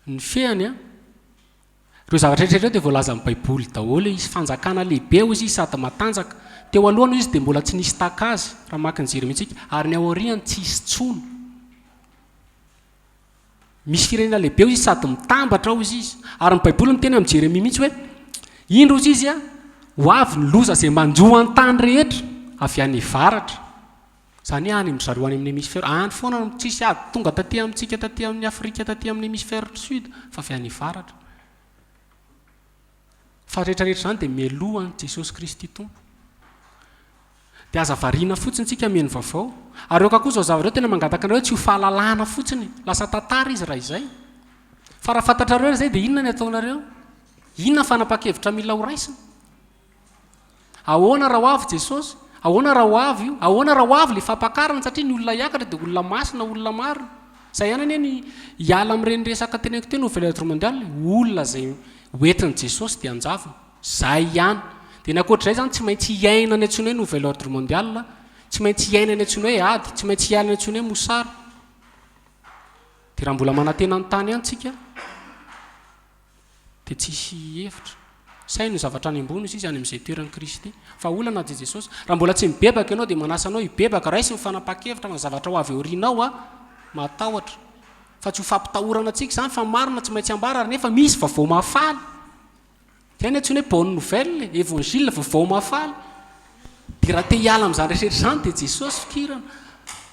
ny fehany reo zavatra rehetra dia voalaza amin'ny baiboly daholo izy fanjakana lehibe izy sady matanjaka teo alohany izy dia mbola tsy nisy takazy raha maka ny jeremitsika ary ny aoriany tsy hisy tsono misy firenena lehibe izy sady mitambatra ao izy ary ny baiboly miteny amin'ny Jeremia mihitsy hoe indro izy ho avy ny loza izay manjoa an-tany rehetra avy any varatra zany any mizareo any amin'ny hémisphère any foana tsisy ady tonga taty amintsika taty amin'ny Afrika taty amin'ny hémisphère sud fa avy any varatra fa rehetrarehetra zany dia mialohan Jesosy Kristy tompo dia aza variana fotsiny tsika mihaino vaovao ary eoka koa zao zavareo tena mangataka anareo tsy ho fahalalana fotsiny lasa tantara izy raha izay fa raha fantatrareo zay dia inona ny ataonareo inona fanapa-kevitra mila ho raisina ahoana raha ho avy Jesosy ahoana raha ho avy io ahoana raha ho avy le fampakarana satria ny olona hiakatra dia olona masina olona marina zay ihany anie ny hiala amin'ireny resaka teneko teny nouvel ordre mondial olona zay hoentin'i Jesosy dia anjavona zay ihany dia nakoatr'izay zany tsy maintsy hiaina ny antsoina hoe nouvel ordre mondial tsy maintsy hiaina ny antsoina hoe ady tsy maintsy hiala ny antsoina hoe mosara dia raha mbola manantena ny tany ihany tsika dia tsisy hevitra saino zavatra any ambony izy any amin'izay toeran'i Kristy fa olana dia Jesosy raha mbola tsy mibebaka ianao dia manasa anao hibebaka raisy ny fanapa-kevitra fa zavatra ho avy aorianao matahotra fa tsy ho fampitahorana antsika zany fa marina tsy maintsy ambara ary nefa misy vaovao mahafaly dia ny antsoina hoe bonne nouvelle évangile vaovao mahafaly dia raha te hiala amin'izany rehetrarehetra zany dia Jesosy fikirana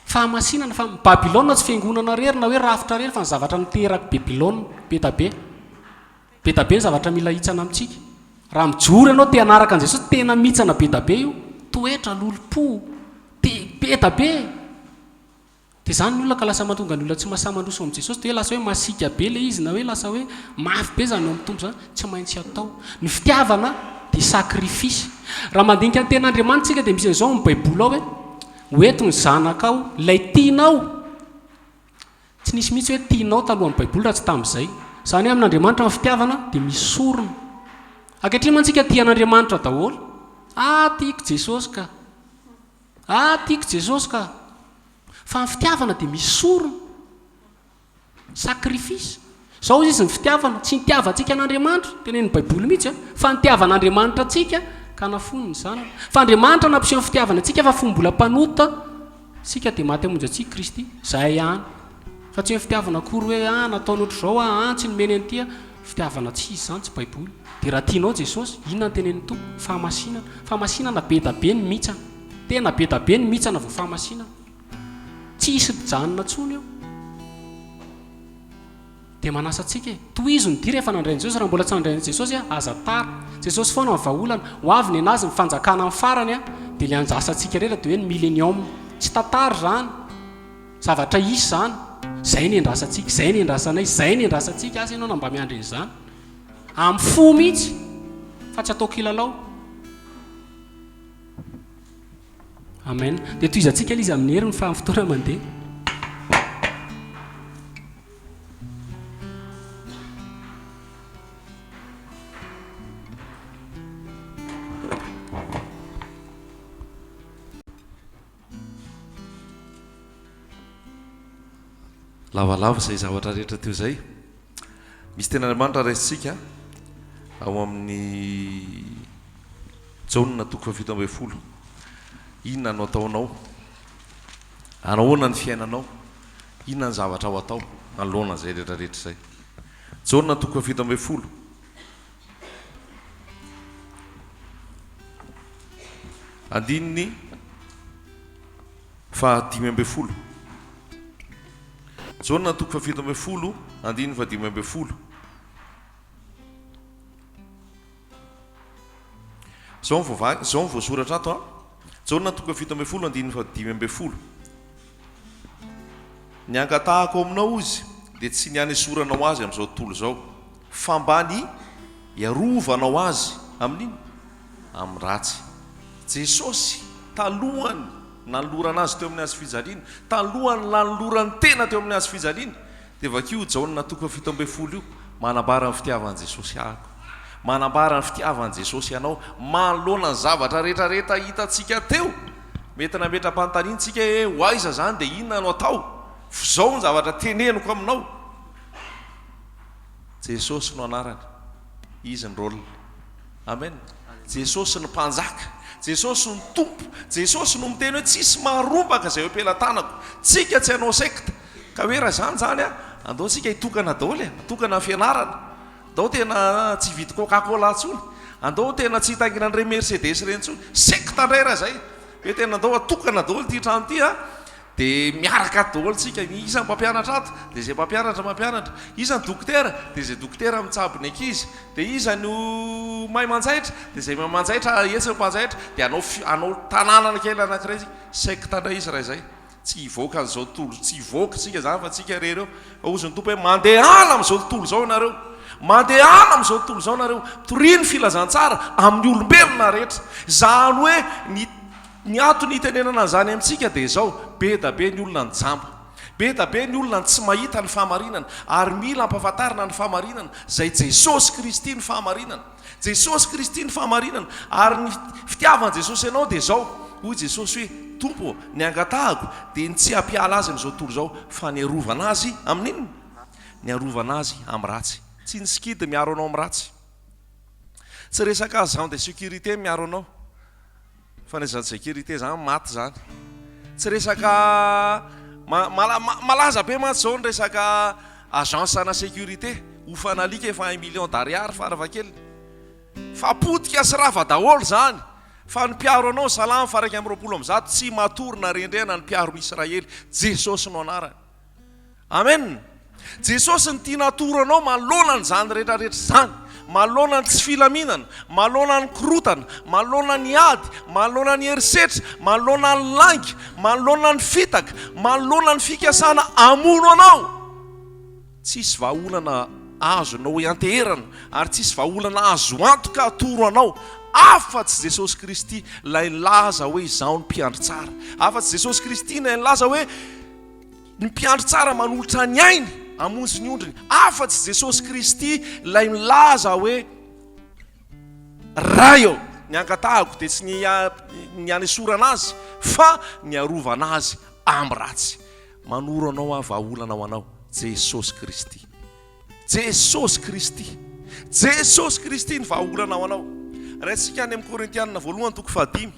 fahamasinana fa Babilôna tsy fiangonana rery na hoe rafitra rery fa ny zavatra niteraka Babilôna betabe ny zavatra mila hitsana amintsika raha mijory ianao te hanaraka an Jesosy tena mihitsana betabe io toetra lolo-po betabe dia zany ny olona ka lasa mahatonga ny olona tsy mahasahy mandroso amin'i Jesosy dia hoe lasa hoe masika be le izy na hoe lasa hoe mafy be zany eo amin'ny tompo zany tsy maintsy atao ny fitiavana dia sakrifisy raha mandinika ny ten'Andriamanitra dia misy an'izao amin'ny baiboly ao hoe hoento ny zanakao ilay tianao tsy nisy mihitsy hoe tianao talohan'ny baiboly raha tsy tamin'izay zany hoe amin'Andriamanitra ny fitiavana dia misy sorona ankehitriny mantsika tian'Andriamanitra daholo tiako Jesosy ka tiako Jesosy ka fa ny fitiavana dia misy sorona sakrifisy zao izy ny fitiavana tsy nitiavantsika an'Andriamanitra tenen'ny baiboly mihitsy fa nitiavan'Andriamanitra atsika ka nafony ny zanana fa Andriamanitra nampiseho ny fitiavana atsika fa fombola mpanota sika dia maty hamonjy antsika Kristy zay ihany fa tsy hoe fitiavana akory hoe nataony ohatr'izao tsy nomeny an'ity fitiavana tsy izy zany tsy baiboly dia raha tianao Jesosy inona ny tenen'ny tompo fahamasinana betabe ny mihitsana tena betabe ny mihitsana vao fahamasinana tsy isy mijanona tsony eo dia manasa antsika toy izy ny dia rehefa nandrainy Jesosy raha mbola tsy nandrainy Jesosy aza tara Jesosy foana ny vahaolana ho avy ny anazy ny fanjakana amin'ny farany dia le anjasa antsika rehetra dia hoe ny millénium tsy tantara zany zavatra isy zany zay ny endrasantsika zay ny endrasanay zay ny endrasantsika azy ianao na mba miandry izany amin'ny fo mihitsy fa tsy atao kilalao amen dia toy izantsika izy amin'ny heriny fa amin'ny fotoana mandeha lavalava izay zavatra rehetra teo zay misy ten'Andriamanitra raisitsika ao amin'ny Jaona 17 inona no ataonao anahoana ny fiainanao inona ny zavatra ao atao alohana zay rehetrarehetra zay Jaona 17 andininy 5 Jaona 17 andininy 5 zao ny voasoratra ato Jaona 17 andininy 5 ny angatahako aminao izy dia tsy ny anesoranao azy amin'izao tontolo zao fa mba ny hiarovanao azy amin'iny amin'ny ratsy Jesosy talohany nanolorana azy teo amin'ny azy fijaliana talohany nanolorany tena teo amin'ny azy fijaliana dia vakio Jaona 17 io manambara ny fitiavan'i Jesosy ahako manambara ny fitiavan'i Jesosy ianao manoloana ny zavatra rehetrarehetra hitantsika teo mety nametra-panontaniantsika ho aiza zany dia inona no atao zao ny zavatra teneniko aminao Jesosy no anarany izy ny rôlina amen Jesosy ny mpanjaka Jesosy ny tompo Jesosy no miteny hoe tsisy maharombaka zay opelantanako tsika tsy hanao sekta ka hoe raha zany zany andao tsika hitokana daholy hitokana ny fianarana andao tena tsy vidy coca-cola ntsony andao tena tsy hitangina an'ireny Mercedes reny ntsony sekta indray raha zay hoe tena dao atokana daolo ty trano ty a dia miaraka daolo tsika isany mpampianatra ato dia zay mpampianatra mampianatra isany dokotera dia zay dokotera mitsabony ankizy dia izany mahay manjaitra dia zay mahay manjaitra etsy mpanjaitra dia anao tanànana kely anankiray sectana izy raha izay tsy hivoaka an'izao tontolo tsy hivoaka tsika zany fa tsika rereo ozony tompo hoe mandehana amin'izao tontolo zao ianareo mandehana amin'izao tontolo zao nareo toriny filazantsara amin'ny olombelona rehetra zany hoe ny atony hitenenana zany amintsika dia zao be da be ny olona ny jamba be da be ny olona ny tsy mahita ny fahamarinana ary mila ampahafantarina ny fahamarinana zay Jesosy Kristy ny fahamarinana Jesosy Kristy ny fahamarinana ary ny fitiavan Jesosy ianao dia zao hoy Jesosy hoe tompo ny angatahako dia ny tsy hampiala azy amin'izao tontolo zao fa ny arovana azy amin'inona ny arovana azy amin'ny ratsy tsy ny skidy miaro anao amin'ny ratsy tsy resaka agent de sécurité miaro anao fa ny agent de sécurité zany maty zany tsy resaka malaza be mantsy zao ny resaka agence ana sécurité hofanalika efa 1 million d'ariary faravakely fa potika sy rava daholo zany fa ny mpiaro anao salama fa raiky amin'ny 20 tsy matorina rendrena ny mpiaro Israely Jesosy no anarany amen Jesosy ny tia natoro anao malona ny zany rehetrarehetra zany malona ny tsy filaminana malona ny korotana malona ny ady malona ny herisetra malona ny langy malona ny fitaka malona ny fikasana amono anao tsisy vahaolana azo anao ianteherana ary tsisy vahaolana azo antoka atoro anao afa-tsy Jesosy Kristy lay laza hoe izao ny mpiandro tsara afa-tsy Jesosy Kristy lay laza hoe ny mpiandro tsara manolotra ny ainy amonjy ny ondriny afa-tsy Jesosy Kristy lay milaza hoe raio ny angatahako dia tsy ny anesorana azy fa ny arovana azy amin'ny ratsy manoro anao a vahaolana ho anao Jesosy Kristy Jesosy Kristy Jesosy Kristy ny vahaolana ho anao raha tsika any amin'ny Korintianina voalohany toko 5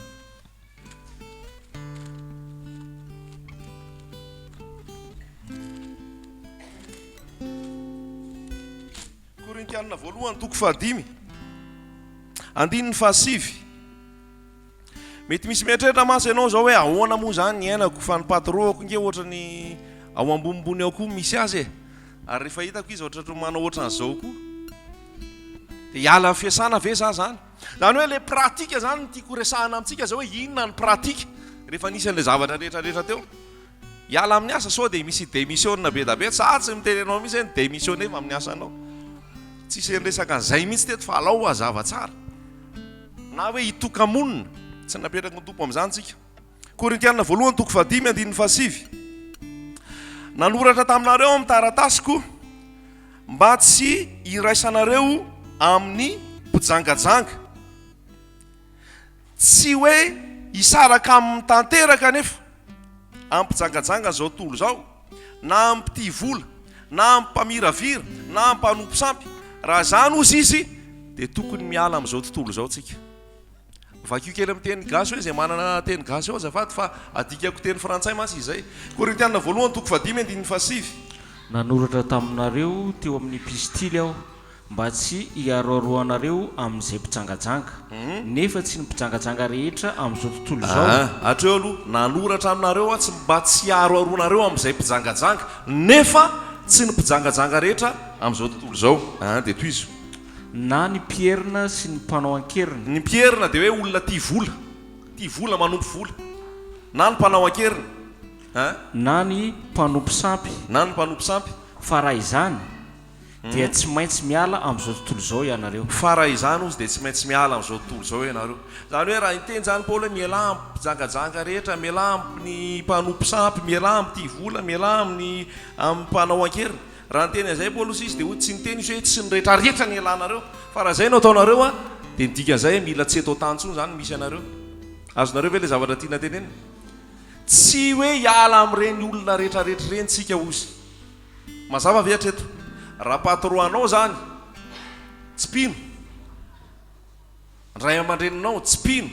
Korintianina voalohany toko 5 andininy 7 mety misy mieritreritra masy ianao zao hoe ahoana moa zany ny ainako fa ny patroako nge ohatra ny ao ambonimbony ao koa misy azy ary rehefa hitako izy ohatra manao ohatra n'izao koa dia hiala amin'ny fiasana ve zany zany hoe le pratika zany tiako resahana amintsika zao hoe inona ny pratika rehefa nisy an'ilay zavatra rehetrarehetra teo hiala amin'ny asa sao dia misy démissionna be da be tsy mitenenao mihitsy hoe démissionné fa amin'ny asanao tsisy resaka an'izay mihitsy teto fa alao hazava tsara na hoe hitokamonina tsy napetraka ny tompo amin'izany tsika Korintianina voalohany toko 5 andininy 7 nanoratra taminareo amin'ny taratasiko mba tsy iraisanareo amin'ny mpijangajanga tsy hoe hisaraka amin'ny tanteraka nefa amin'ny mpijangajanga zao tolo zao na amin'ny mpity vola na amin'ny mpamiravira na amin'ny mpanompo sampy raha zany ozy izy dia tokony miala amin'izao tontolo zao tsika vakio kely amin'ny teny gasy hoe zay manana teny gasy ao azafady fa adikako teny frantsay mantsy izay Korintianina voalohany toko 5 andininy 7 nanoratra taminareo teo amin'ny epistily aho mba tsy hiaroaroanareo amin'izay mpijangajanga nefa tsy ny mpijangajanga rehetra amin'izao tontolo zao atreo aloha nanoratra aminareo tsy mba tsy hiaroaroanareo amin'izay mpijangajanga nefa tsy ny mpijangajanga rehetra amin'izao tontolo zao dia toy izy na ny pierina sy ny mpanao ankerina ny pierina dia hoe olona tia vola manompo vola na ny mpanao ankerina na ny mpanompo sampy fa raha izany dia tsy maintsy miala amin'izao tontolo zao ianareo fa raha izany ozy dia tsy maintsy miala amin'izao tontolo zao ianareo zany hoe raha inteny zany Paoly hoe miala amin'ny mpijangajanga rehetra miala amin'ny mpanompo sampy miala amin'ny tia vola miala amin'ny mpanao ankerina raha nyteny zay Paoly izy dia tsy niteny izy hoe tsy ny rehetrarehetra ny alanareo fa raha zay no ataonareo a dia nidika zay mila tsy eto tantsony zany misy anareo azonareo ve le zavatra tiana tenena tsy hoe hiala amin'ireny olona rehetrarehetra reny tsika ozy mazava ve hatreto raha patroanao zany tsy pino ray aman-dreninao tsy pino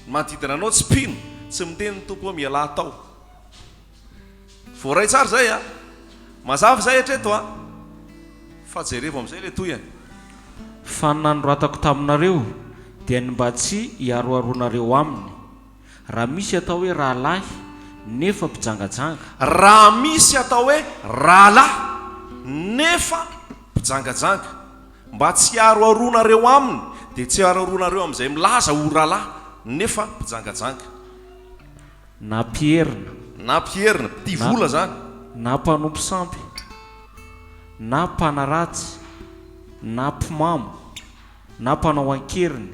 manodidina anao tsy pino tsy miteny ny tompo hoe miala tao voaray tsara zay a mazava zay hatreto a fa jerevo amin'izay le toy fa nanoratako taminareo dia ny mba tsy hiaroaroanareo aminy raha misy atao hoe rahalahy nefa mpijangajanga raha misy atao hoe rahalahy nefa mpijangajanga mba tsy aroaronareo aminy dia tsy aroaronareo amin'izay milaza ho rahalahy nefa mpijangajanga na pierina na pierina mpivola zany na mpanompo sampy na mpanaratsy na mpimamo na mpanao ankeriny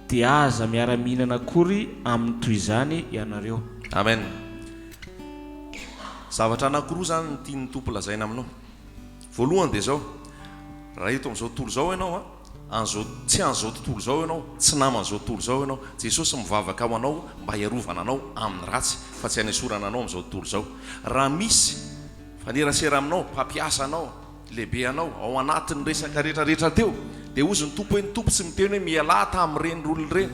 dia aza miara-mihinana akory amin'ny toy izany ianareo. Amen. Zavatra anankiroa zany ny tiany tompo lazaina aminao. Voalohany dia zao, raha eto amin'izao tontolo zao ianao tsy an'izao tontolo zao ianao, tsy naman'izao tontolo zao ianao, Jesosy mivavaka ao anao mba hiarovana anao amin'ny ratsy fa tsy hanesorana anao amin'izao tontolo zao. Raha misy fanerasera aminao, mpampiasa anao, lehibe anao ao anatin'ny resaka rehetrarehetra teo, dia ozy ny tompo hoe ny tompo tsy miteny hoe mialahy tamin'ireny olona ireny,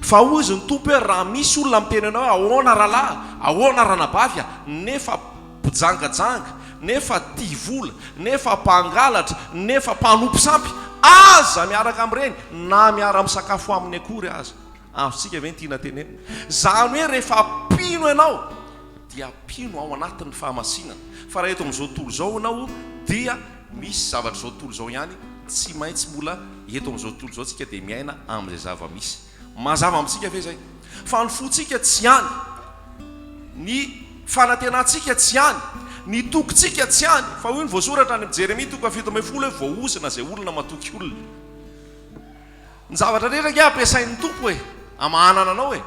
fa ozy ny tompo hoe raha misy olona miteny anao ahoana rahalahy, ahoana ranabavy nefa mpijangajanga, nefa tia vola, nefa mpangalatra, nefa mpanompo sampy, aza miaraka amin'ireny na miara-misakafo amin'ny akory aza. Azontsika ve ny tiana tenena zany hoe rehefa pino ianao dia pino ao anatin'ny fahamasinana. Fa raha eto amin'izao tontolo zao ianao dia misy zavatra zao tontolo zao ihany, tsy maintsy mbola eto amin'izao tontolo zao tsika dia miaina amin'izay zava-misy. Mazava amintsika ve zay fa ny fotsika tsy hany, ny fanantenantsika tsy hany, ny tokontsika tsy hany, fa hoy ny voasoratra any Jeremia 7:10 hoe voaosina zay olona matoky olona. Ny zavatra rehetra nge ampiasain'ny tompo hoe amahanana anao hoe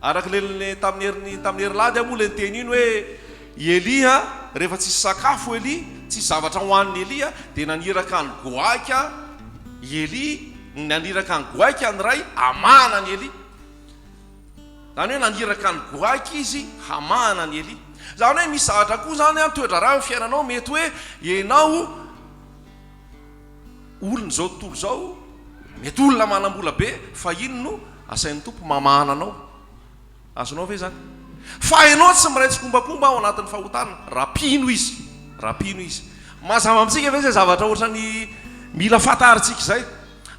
araka lelny tamin'ny herilady moa le nyteny iny hoe Elia rehefa tsisy sakafo Elia, tsisy zavatra hoan'ny Elia dia naniraka ny goaka Elia, naniraka ny goaka ny ray amahana ny Elia. Zany hoe naniraka ny goaka izy hamahana ny Elia. Zany hoe misy zavatra koa zany toetra raha fiainanao mety hoe ianao olona zao tontolo zao, mety olona manam-bola be fa ino no asain'ny tompo mamahana anao. Azonao ve zany? Fa ianao tsy miraitsy kombakomba ao anatin'ny fahotana, rapino izy, rapino izy. Mazava amintsika ve zay zavatra ohatrany mila fantaritsika izay.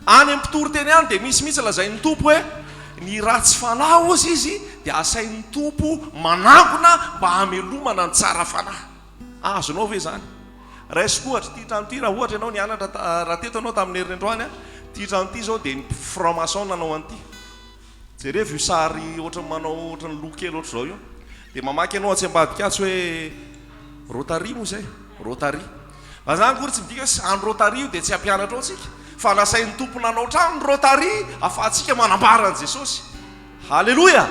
Any amin'ny mpitoro teny any dia misy mihitsy lazain'ny tompo hoe ny ratsy fanahy ozy izy dia asain'ny tompo manangona mba hamelomana ny tsara fanahy. Azonao ve zany? Raisiko ohatra ty trano ty raha ohatra ianao nianatra raha teto anao tamin'ny herinandroany ty trano ty zao dia ny franc-maçon nanao an'ity. Jereo io sary ohatrany manao ohatrany lokely ohatr' zao io dia mamaky ianao atsy-ambadikatso hoe Rotary moa zay, Rotary. Fa zany kory tsy midika hoe any Rotary io dia tsy hampianatra ao tsika, fa nasain'ny tompo nanao trano ny Rotary ahafahantsika manambara an'i Jesosy. Halleloia!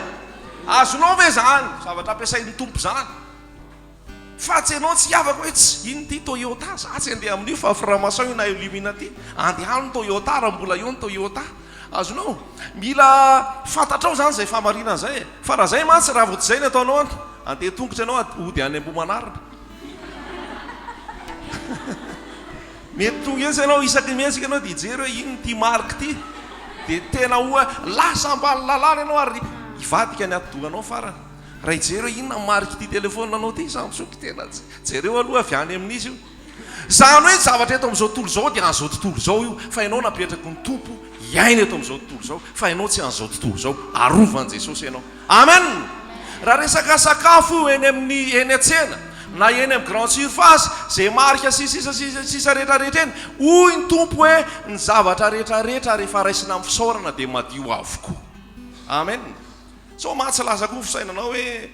Azonao ve zany? Zavatra ampiasain'ny tompo zany. Fa tsy ianao tsy hiavaka hoe tsy ino ty Toyota, za tsy andeha amin'io fa franc-maçon io na Illuminati, andehany Toyota raha mbola eo ny Toyota. Azonao mila fantatrao zany zay famarinana zay. Fa raha zay mantsy raha vao tsy zay ny ataonao any andeha tongotra ianao ody any Ambohimanarina. Mety tonga etsy ianao isaky mihetsika ianao dia hijery hoe ino ty marque ty, dia tena hoa lasa ambany lalàna ianao ary hivadika ny atidohanao farany. Raha hijery hoe inona marque ty telefonanao ty Samsung, tena jereo aloha avy any amin'izy io. Zany hoe zavatra eto amin'izao tontolo zao dia an'izao tontolo zao io, fa ianao napetraky ny tompo iaina eto amin'izao tontolo zao, fa ianao tsy an'izao tontolo zao, arovan'i Jesosy ianao. Amen. Raha resaka sakafo eny an-tsena na eny amin'ny grande surface zay marika sisa rehetrarehetra eny, hoy ny tompo hoe ny zavatra rehetrarehetra rehefa raisina amin'ny fisaorana dia madio avokoa. Amen. So mahatsilaza koa fisainanao hoe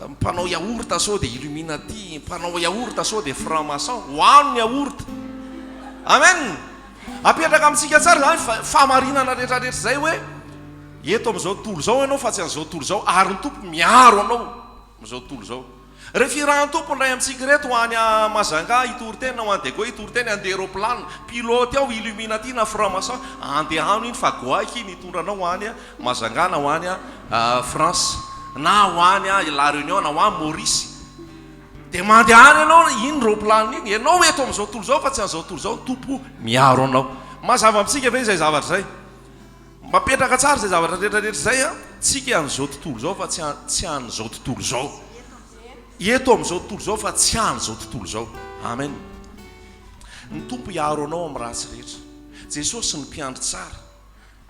mpanao yaourt sao dia Illuminati, mpanao yaourt sao dia franc-maçon, hoano ny yaourt. Amen. Apetraka amintsika tsara zany famarinana rehetrarehetra zay hoe eto amin'izao tontolo zao ianao fa tsy an'izao tontolo zao, ary ny tompo miaro anao amin'izao tontolo zao. Rehefa irahan'ny tompo ndray amintsika reto ho any Mazanga hitory-teny na ho any Degoa hitory-teny andeha aéroplane, pilote ao Illuminati na franc-maçon andehano iny fa goaky nitondra anao ho any Mazanga na ho any France na ho any La Réunion na ho any Maurice. Dia mandehany ianao iny roplanina iny, ianao eto amin'izao tontolo zao fa tsy an'izao tontolo zao, tompo miaro anao. Mazava amintsika ve zay zavatra zay? Mapetraka tsara zay zavatra rehetrarehetra zay tsika an'izao tontolo zao fa tsy an'izao tontolo zao. Eto amin'izao tontolo zao fa tsy an'izao tontolo zao. Amen. Ny tompo hiaro anao amin'ny ratsy rehetra. Jesosy ny mpiandry tsara,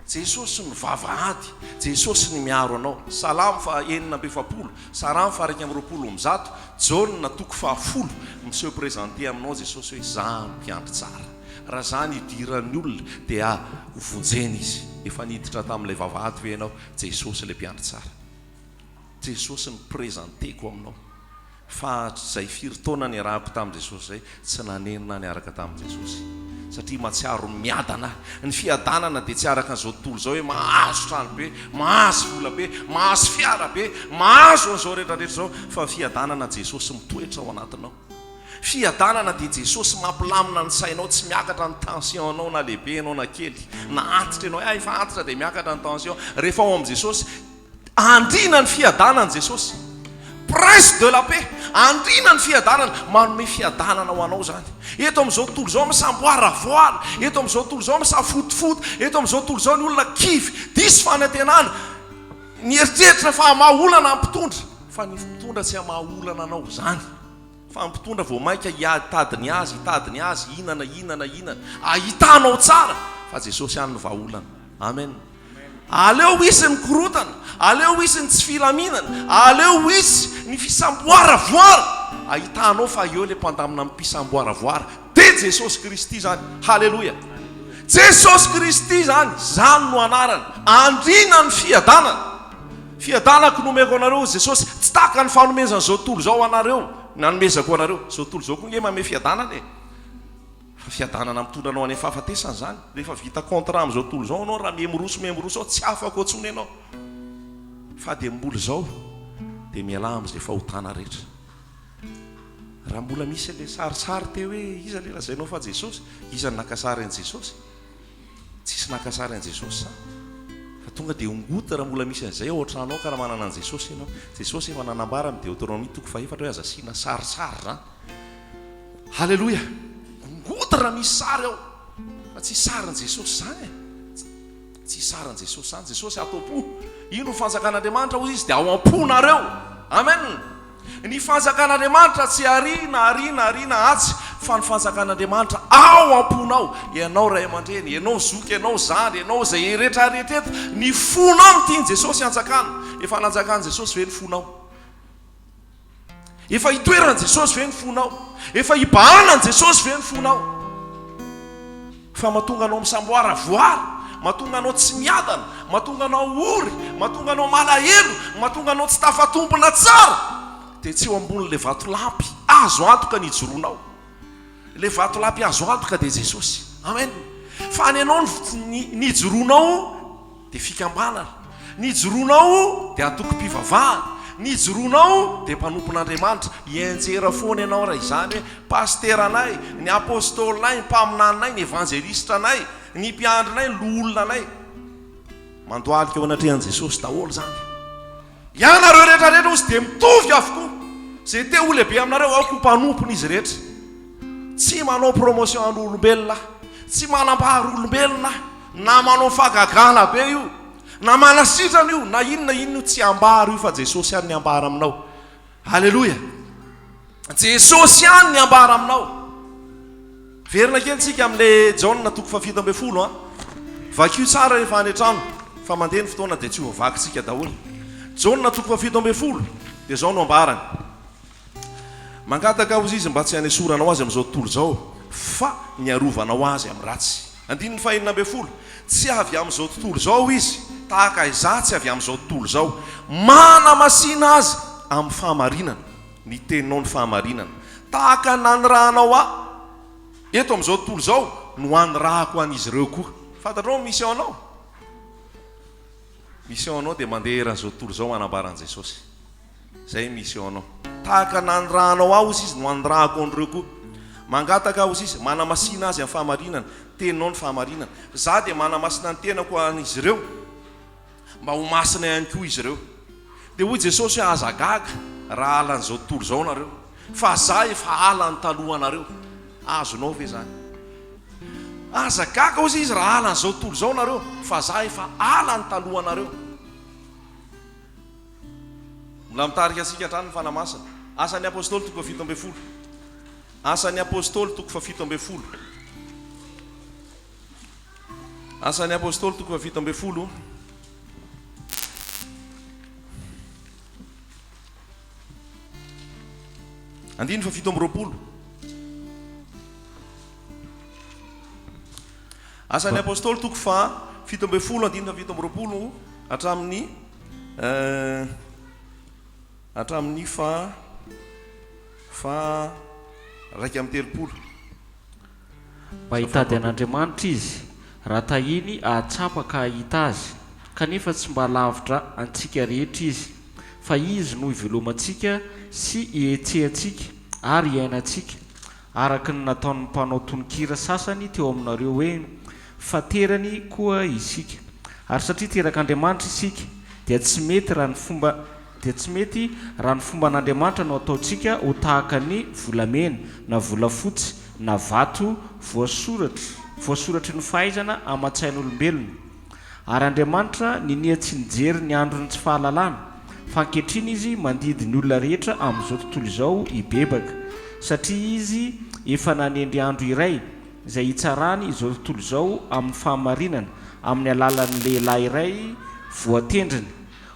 jesosy ny vavahady jesosy ny miaro anao salamo fa 9 saramy fa 1 jaona na toko 10 miseho présente aminao jesosy hoe za mpiandry tsara raha zany idiran'ny olona dia hovonjeny izy efa niditra tamin'ilay vavahady hoe ianao jesosy le mpiandry tsara jesosy ny présenteko aminao fa zay firy-taona ny arahampy tamin'i jesosy zay tsy nanenina niaraka tamin'i jesosy satria matsiaro miadana ny fiadanana dia tsy araka n'izao tontolo zao hoe mahazo trano be mahazo vola be mahazo fiara be mahazo an'izao rehetrarehetra zao fa fiadanana jesosy mitoetra ao anatinao fiadanana dia jesosy mampilamina ny sainao tsy miakatra ny tension anao na lehibe anao na kely na antitra ianao efa antitra dia miakatra ny tension rehefa ao amin'i jesosy andrina ny fiadanany jesosy prince de la paix andrina ny fiadanana manome fiadanana ho anao zany eto amin'izao tontolo zao misamboaravoara eto amin'izao tontolo zao misafotofoto eto amin'izao tontolo zao ny olona kivy disy fanantenana ny eritreritra fa mahaolana mpitondra fa ny mpitondra tsy hamahaolana anao zany fa mpitondra vao mainka hitadiny azy inana ahitanao tsara fa jesosy any ny vahaolana amen aleo isy ny korotana aleo isy ny tsy filaminana aleo isy ny fisamboaravoara ahitanao fa eo le mpandamina amin'ny mpisamboaravoara dia jesosy kristy zany halleloia jesosy kristy zany no anarany andrina ny fiadanako nomeko anareo jesosy tsy taka ny fanomezana zao tontolo zao anareo nanomezako anareo zao tontolo zao koa nge mame fiadanana fa fiadanana mitondra anao any fahafatesana zany rehefa vita contrat amin'izao tontolo zao anao raha memiroso ao tsy afako atsony ianao fa dia mbola zao dia miala amin'izay fahotana rehetra raha mbola misy le sarisary teo hoe iza le lazainao fa jesosy iza ny nakasary an' jesosy tsisy nakasary an' jesosy sa fa tonga dia ongota raha mbola misy an'izay ao antranao ka raha manana an' jesosy ianao jesosy efa nanambara amin'ny Deutéronomie toko 4 hoe aza asiana sarisary zany halleloia ongota raha misy sary ao fa tsy sarin' jesosy zany tsy sarin' jesosy zany jesosy atao-po ino fanjakan'andriamanitra hozy izy dia ao am-ponareo amen ny fanjakan'andriamanitra tsy arina atsy fa ny fanjakan'andriamanitra ao am-ponao ianao ray aman-dreny ianao zoky ianao zany ianao zay rehetrarehetra ny fonao tiany jesosy anjakana efa nanjakany jesosy ve ny fonao efa hitoeran' jesosy ve ny fonao efa hibahanan' jesosy ve ny fonao fa mahatonga anao misamboaravoara mahatonga anao tsy miadana mahatonga anao ory mahatonga anao malahelo mahatonga anao tsy tafatompona tsara dia tsy eo ambon'le vatolampy azo antoka ny joroanao le vatolampy azo antoka dia jesosy amen fa ny anao ny joroanao dia fikambanana ny joroanao dia atoko-pivavahana ny joroanao dia mpanompon'andriamanitra ianjera foana ianao raha izany hoe paster anay ny apôstôlinay ny mpaminanay ny evanjelistra anay ny mpiandrinay loolona anay mandoalika eo anatrehan' jesosy daholo zany ianareo rehetrarehetra ozy dia mitovy avokoa zay te ho lehibe aminareo aoko mpanompony izy rehetra tsy manao promotion an'olombelona tsy manambary olombelona na manao fagagana be io na manasitrana io na inona tsy ambary io fa jesosy any ny ambara aminao halleloia jesosy any ny ambara aminao verina kely tsika amin'le jaona toko 7 vakio tsara rehefa any an-trano fa mandeha ny fotoana dia tsy ho vakytsika daholo jaona toko 7 dia zao no ambarany mangataka azy izy mba tsy hanesoranao azy amin'izao tontolo zao fa niarovanao azy amin'ny ratsy 19 tsy avy amin'izao tontolo zao izy tahaka iza tsy avy amin'izao tontolo zao manamasina azy amin'ny fahamarinana ny teninao ny fahamarinana tahaka nanyrahanao eto amin'izao tontolo zao no anyrahako an'izy ireo koa fantatrao mission anao dia mandeha eran'izao tontolo zao manambaran' jesosy zay mission anao tahaka nanyrahanao ao izy no anyrahako an'ireo koa mangataka ao izy manamasina azy amin'ny fahamarinana teninao ny fahamarinana za dia manamasina ny tenako an'izy ireo mba ho masina ihany koa izy ireo dia hoy jesosy hoe aza gaga raha alan'izao tontolo zao nareo fa za efa ala ny talohanareo azonao ve zany aza gaga ozy izy raha alan'izao tontolo zao nareo fa za efa ala ny talohanareo mbola mitarika asika hatrany ny fanamasina asan'ny apôstôly toko 7 asan'ny apôstôly toko 7 asan'ny apôstôly toko fa fito ambe folo andiny fa fito ambyroapolo asan'ny apôstôly toko fa fito ambe folo andiny fa fito ambyroapolo hatramin'ny fa raiky amin'ny telopolo mba hitady an'andriamanitra izy raha tahiny ahatsapaka hahita azy kanefa tsy mba lavitra antsika rehetra izy fa izy no ivelomantsika sy hietsehantsika ary hiainantsika araka ny nataon'ny mpanao tononkira sasany teo aminareo hoe faterany koa isika ary satria teraka andriamanitra isika dia tsy mety raha ny fomba an'andriamanitra no ataontsika ho tahaka ny volamena na volafotsy na vato voasoratry ny fahaizana aman-tsain'olombelona ary andriamanitra ninia tsy nijery ny andro ny tsy fahalalana fa ankehitriny izy mandidy ny olona rehetra amin'izao tontolo izao hibebaka satria izy efa nanendry andro iray izay hitsarany izao tontolo izao amin'ny fahamarinana amin'ny alalan'ny lehilahy iray voatendriny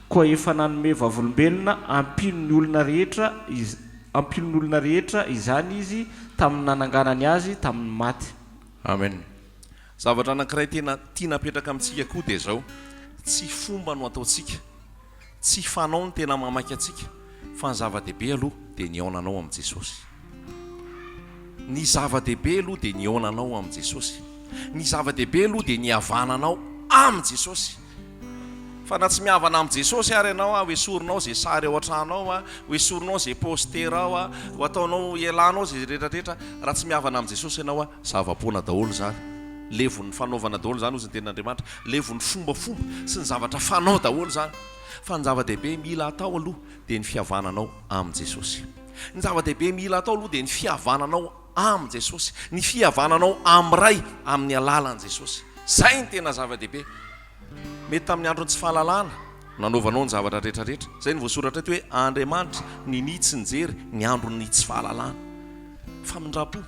koa efa nanome vavolombelona ampinony olona rehetra izany izy tamin'ny nananganany azy tamin'ny maty. Amen. Zavatra anankiray tena tiana apetraka amintsika koa dia zao tsy fomba no ataontsika tsy fanao ny tena mamaky atsika fa ny zava-dehibe aloha dia ny aonanao amin'i Jesosy. Ny zava-dehibe aloha dia ny aonanao amin'i Jesosy. Ny zava-dehibe aloha dia ny havananao amin'i Jesosy. Fa na tsy mihavana amin'i Jesosy ary ianao ho esorinao zay sary ao an-tranao ho esorinao zay postera ao ho ataonao elanao zay rehetrarehetra raha tsy mihavana amin'i Jesosy ianao zava-poana daholo zany levon'ny fanaovana daholo zany ozy ny tenin'Andriamanitra levon'ny fombafomba sy ny zavatra fanao daholo zany fa ny zava-dehibe mila atao aloha dia ny fihavananao amin'i Jesosy. Ny zava-dehibe mila atao aloha dia ny fihavananao amin'i Jesosy, ny fihavananao amiray amin'ny alalan'i Jesosy. Zay ny tena zava-dehibe. Mety tamin'ny andro ny tsy fahalalana nanaovanao ny zavatra rehetrarehetra. Zay ny voasoratra eto hoe Andriamanitra niny tsy nijery ny andro ny tsy fahalalana. Fa mindrapo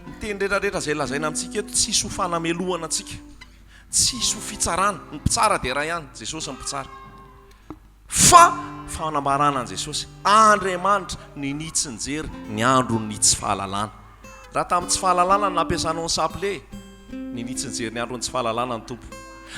ny teny rehetrarehetra zay lazaina amintsika eto tsy hisy ho fanamelohana antsika, tsy hisy ho fitsarana. Ny mpitsara dia raha ihany, Jesosy ny mpitsara. Fa fanambarana an' Jesosy, Andriamanitra niny tsy nijery ny andro ny tsy fahalalana. Raha tamin'ny tsy fahalalana nampiasanao ny saple, niny tsy nijery ny andro ny tsy fahalalana ny tompo.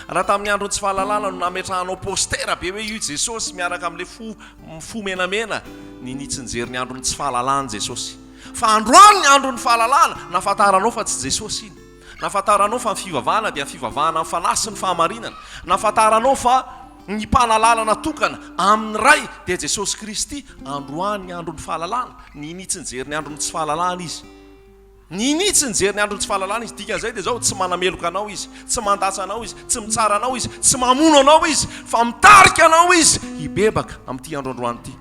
Raha tamin'ny andro ny tsy fahalalana no nametrahanao postera be hoe io Jesosy miaraka amin'le fo menamena, niny tsy nijery ny andro ny tsy fahalalana Jesosy. Fa androany ny andro ny fahalalana nafantaranao fa tsy Jesosy iny. Nafantaranao fa ny fivavahana dia ny fivavahana amin'ny fanahy sy ny fahamarinana. Nafantaranao fa ny mpanalalana tokana amin'ny ray dia Jesosy Kristy. Androany ny andro ny fahalalana, niny tsy nijery ny andro ny tsy fahalalana izy. Niny tsy nijery ny andro ny tsy fahalalana izy. Dikan'izay dia zao tsy manameloka anao izy, tsy mandatsy anao izy, tsy mitsara anao izy, tsy mamono anao izy, fa mitarika anao izy hibebaka amin'ity andro androany ity.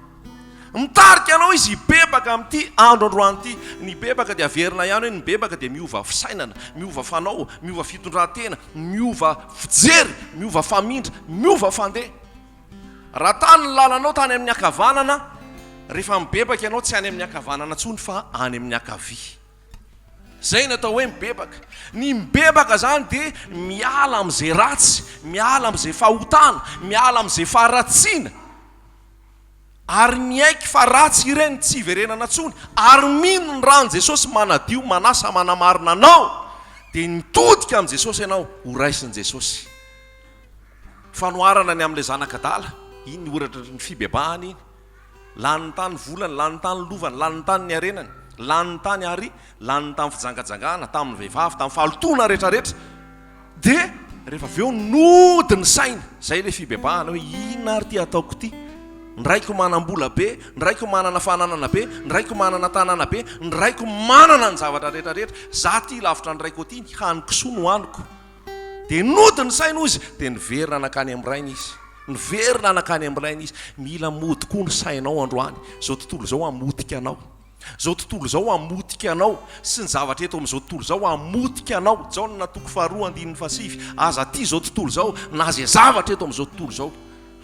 Mitarika anao izy hibebaka amin'ity andro androany ity. Ny bebaka dia averina ihany hoe ny bebaka dia miova fisainana, miova fanao, miova fitondran-tena, miova fijery, miova famindra, miova fandeha. Raha tany ny lalanao tany amin'ny akavanana, rehefa mibebaka ianao tsy any amin'ny akavanana ntsony fa any amin'ny akavia. Zay natao hoe mibebaka. Ny mibebaka zany dia miala amin'izay ratsy, miala amin'izay fahotana, miala amin'izay faharatsiana, ary miaiky fa ratsy ireny tsy iverenana ntsony, ary mino ny rano Jesosy manadio manasa manamarina anao, dia nitodika amin'i Jesosy ianao ho raisin'i Jesosy. Fanoharana ny amin'ilay zanakadala, iny ny oratra ny fibebahany iny. Lany tany volany, lany tany lovany, lany tany ny arenany, lany tany ary lany tamin'ny fijangajangana, tamin'ny vehivavy, tamin'ny fahalotona rehetrarehetra. Dia rehefa avy eo nody ny saina, zay ilay fibebahana hoe inona ary ty ataoko ty? Ny raiko manam-bola be, ny raiko manana fananana be, ny raiko manana tanana be, ny raiko manana ny zavatra rehetrarehetra. Za ty lavitra ny raiko ty, haniko soa no haniko. Dia nody ny saina izy, dia niverina anakany amin'irainy izy. Niverina anakany amin'irainy izy. Mila mody koa ny sainao androany. Zao tontolo zao amotika anao. Zao tontolo zao amotika anao sy ny zavatra eto amin'izao tontolo zao amotika anao. Zao ny natoko faharoa andininy fasivy. Aza ty zao tontolo zao, na zay zavatra eto amin'izao tontolo zao.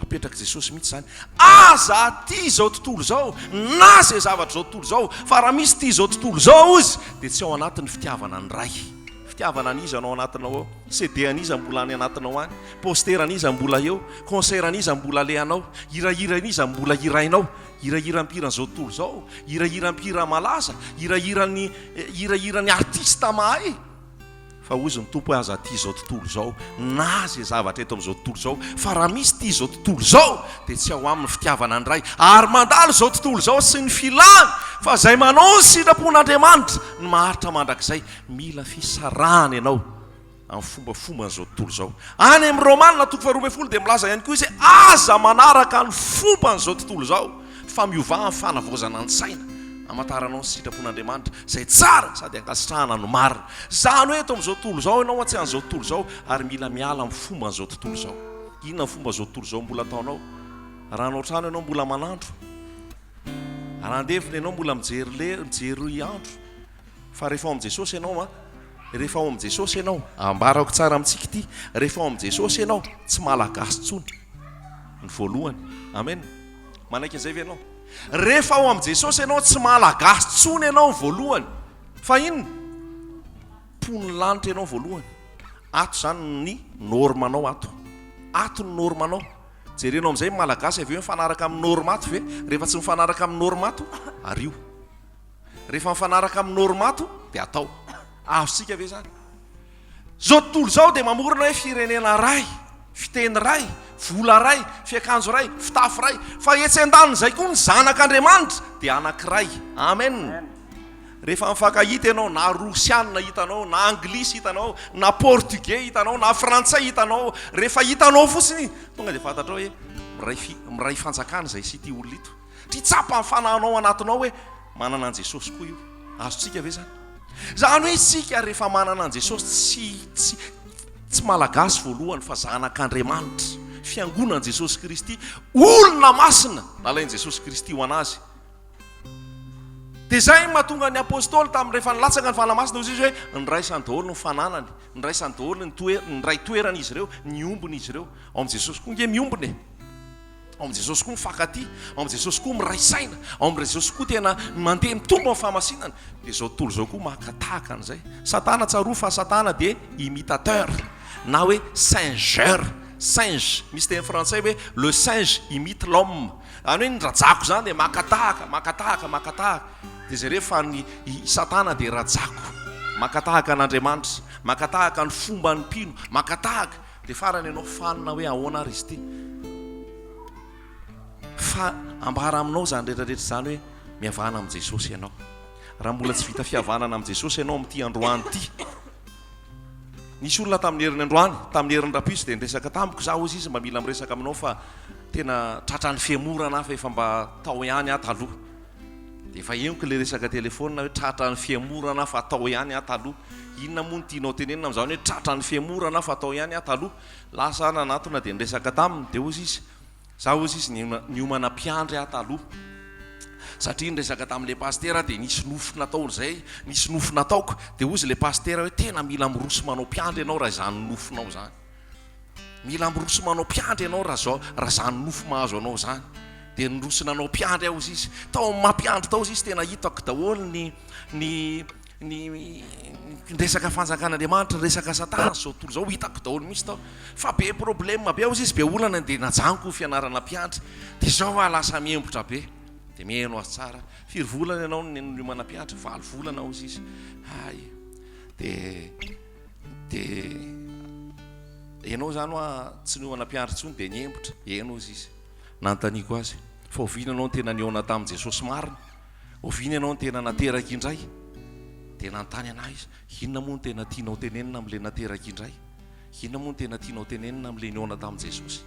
Apetraka Jesosy mihitsy zany. Aza ty zao tontolo zao, na zay zavatra zao tontolo zao, fa raha misy ty zao tontolo zao izy dia tsy ao anatin'ny fitiavana ny ray. fitiavana aniza anao anatinao ao cd aniza mbola any anatinao any poster aniza mbola eo concert aniza mbola leanao hirahira aniza mbola hirainao hirahirampiranyzao tontolo zao hirahirampira malaza hirahirany artista mahay fa ozy ny tompo hoe aza ty zao tontolo zao na zay zavatra eto am'izao tontolo zao fa raha misy ty zao tontolo zao dia tsy ao amin'ny fitiavana andray ary mandalo zao tontolo zao sy ny filany fa zay manao ny sitrapon'andriamanitra ny maharitra mandrakizay mila fisarahana ianao amin'ny fombafomban'izao tontolo zao any amin'ny romanina toko faharoa ambin'ny folo dia milaza ihany koa izy aza manaraka ny fomban'izao tontolo zao fa miovana ny fanavaozana ny saina amataranao ny sitrapon'andriamanitra zay tsara sady ankasitrahana no marina zany hoe eto am'izao tontolo zao ianao atsy an'izao tontolo zao ary mila miala amin'ny fomban'izao tontolo zao inona ny fomban'izao tontolo zao mbola ataonao raha anao trano ianao mbola manandro raha andevina ianao mbola mijery andro fa rehefa ao am' jesosy ianao rehefa ao am' jesosy ianao ambarako tsara amintsika ity rehefa ao am' jesosy ianao tsy malagasy tsony ny voalohany amen manaiky an'izay ve ianao rehefa ao am' jesosy ianao tsy malagasy tsony ianao voalohany fa inona pony lanitra ianao voalohany ato zany ny normanao ato ny normanao jerenao am'izay malagasy avy eo mifanaraka amin'ny normato ve rehefa tsy mifanaraka amin'ny normato ario rehefa mifanaraka amin'ny normato dia atao avosika ve zany zao tontolo zao dia mamorona hoe firenena ray fiteny ray vola ray fiakanjo ray fitafy ray fa etsy an-daniny zay koa ny zanak'andriamanitra dia anankiray amen rehefa mifankahita ianao na rosianina hitanao na anglisy hitanao na portugais hitanao na frantsay hitanao rehefa hitanao fotsiny tonga dia fantatrao hoe miray fanjakana zay sy ty olona ito ty tsapa nyfanahanao anatinao hoe manana an' jesosy koa io azotsika ve zany hoe sika rehefa manana an' jesosy tsy malagasy voalohany fa zanak'andriamanitra fiangonan' jesosy kristy olona masina nalain' jesosy kristy ho anazy dia zay mahatonga ny apôstôly tamin'ny rehefa nilatsaka ny fanamasina ozy izy hoe ny raisany daholo ny fananany ny raisany daholo ny ray toerana izy ireo ny ombony izy ireo ao am' jesosy koa nge miombony ao am' jesosy koa mifankaty ao am' jesosy koa miray saina ao am' jesosy koa tena mandeha mitombo amin'ny fahamasinana dia zao tontolo zao koa makatahaka an'izay satana tsaroa fa satana dia imitateur na hoe singeur singe misy teny frantsay hoe le singe imite l'homme any hoe ny rajako zany dia makatahaka dia zay rehefa ny satana dia rajako makatahaka an'andriamanitra makatahaka ny fomba ny mpino makatahaka dia farany ianao fanina hoe ahoana ary izy ty fa ambara aminao zany rehetrarehetra zany hoe mihavana am' jesosy ianao raha mbola tsy vita fihavanana am' jesosy ianao am'ty androany ty nisy olona tamin'ny herin'ny androany tamin'ny herin'ny rapiso dia niresaka tamiko zaho izy mba mila miresaka aminao fa tena tratrany fiamorana fa efa mba tao ihany aho taloha dia efa eniko le resaka telefona hoe tratrany fiamorana fa tao ihany aho taloha inona moa ny tianao tenenina am'izany hoe tratrany fiamorana fa tao ihany aho taloha lasa nanatona dia niresaka taminy dia ozy izy zaho ozy izy niomana mpiandry aho taloha satria nyresaka tamin'le pastera dia nisy nofo nataony zay nisy nofo nataoko dia ozy le pastera hoe tena mila miroso manao mpiandry ianao raha zany nofonao zany mila miroso manao mpiandry ianao raha zany nofo mahazo anao zany dia nirosonanao mpiandry aho izy izy tao mampiandry tao izy izy tena hitako daholo ny resaka fanjakan'andriamanitra resaka satana zao tontolo zao hitako daholo misy tao fa be problème be aho izy be olana dia najanoko fianarana mpiandry dia zao a lasa miembotra be dia miheno azy tsara firy volana ianao nomana mpiandry 20 volana ao izy ay dia ianao zany hoa tsy niomana mpiandry tsony dia niembotra eno izy izy nantaniko azy fa oviana ianao ny tena niona tamin'i jesosy marina oviana ianao ny tena nateraka indray dia nantany anahy izy inona moa ny tena tianao tenenina amin'le nateraka indray inona moa ny tena tianao tenenina amin'le niona tamin'i jesosy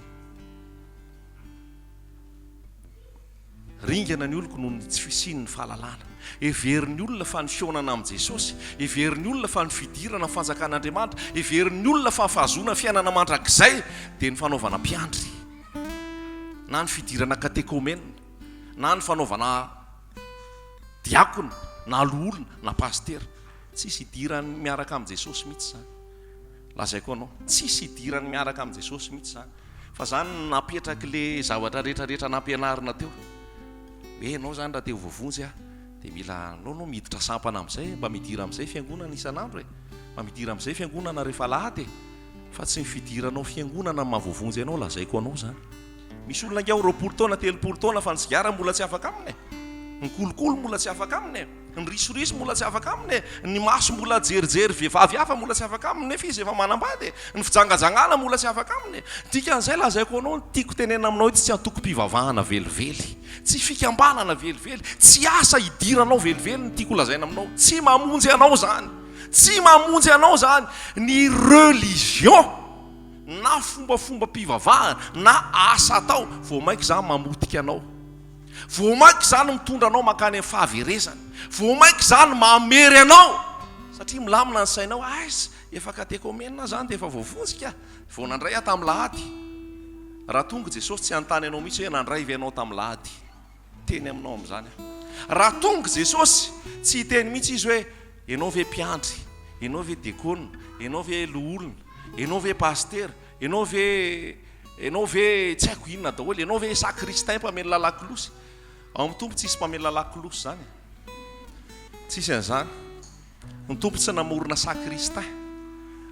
ringana ny oloko noho ny tsy fisiny ny fahalalana everin'ny olona fa ny fionana amin'i jesosy everin'ny olona fa ny fidirana fanjakan'andriamanitra everin'ny olona fa nyfahazona fiainana mandrakizay dia ny fanaovana mpiandry na ny fidirana katekomena na ny fanaovana diakona na loolona na pastera tsisy hidirany miaraka amin'i jesosy mihitsy zany lazay koa anao tsisy hidirany miaraka amin'i jesosy mihitsy zany fa zany napetraka le zavatra rehetrarehetra nampianarina teo hoe ianao zany raha teo vovonjy dia mila anao miditra sampana amin'izay mba midira amin'izay fiangonana isan'andro mamidira amin'izay fiangonana rehefa lahady fa tsy mifidiranao fiangonana mahavoavonjy ianao lazaiko anao zany. Misy olona ngao 20 taona 30 taona fa ny sigara mbola tsy afaka aminy, ny kolokolo mbola tsy afaka aminy, ny risorisy mbola tsy afaka aminy, ny maso mbola jerijery vehivavy hafa mbola tsy afaka aminy, nefa izy efa manambady, ny fijangajangana mbola tsy afaka aminy. Dikan'izay lazaiko anao tiako tenena aminao tsy antoko mpivavahana velively, tsy fikambanana velively, tsy asa idiranao velively ny tiako lazaina aminao, tsy mamonjy anao zany, tsy mamonjy anao zany ny religion na fombafomba mpivavahana na asa atao vao maiky zany mamotika anao, vao maiky zany mitondra anao makany amin'ny fahaverezana, vao maiky zany mamery anao satria milamina ny sainao aiza efa katekomena zany dia efa voavonjika vao nandray aho tamin'ny lahady. Raha tonga Jesosy tsy anontany anao mihitsy hoe nandray ve anao tamin'ny lahady, teny aminao amin'izany. Raha tonga Jesosy tsy hiteny mihitsy izy hoe ianao ve mpiandry, ianao ve dekona, ianao ve loolona, ianao ve paster, ianao ve tsy haiko inona daholo, ianao ve sakristain mpamely lalakilosy. Ao amin'ny tompo tsisy mpamely lalakilosy zany, tsisy an'izany. Ny tompo tsy namorona sakristain.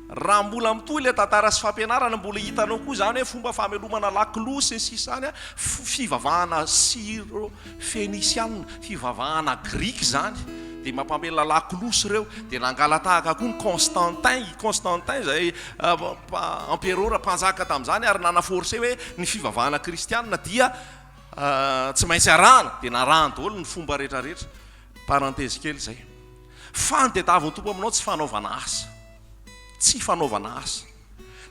Raha mbola mitohy ilay tantara sy fampianarana mbola hitanao koa zany hoe fomba famelomana lakilosy sisa zany, fivavahana siro féniciana, fivavahana grika zany, dia mampamela lakilosy ireo, dia nangala tahaka koa ny Constantin zay emperora mpanjaka tamin'izany ary nanaforce hoe ny fivavahana kristianina dia tsy maintsy arahana, dia narahana daholo ny fomba rehetrarehetra. Parenthèse kely zay. Fandetavany tompo aminao tsy fanaovana asa, tsy fanaovana asa,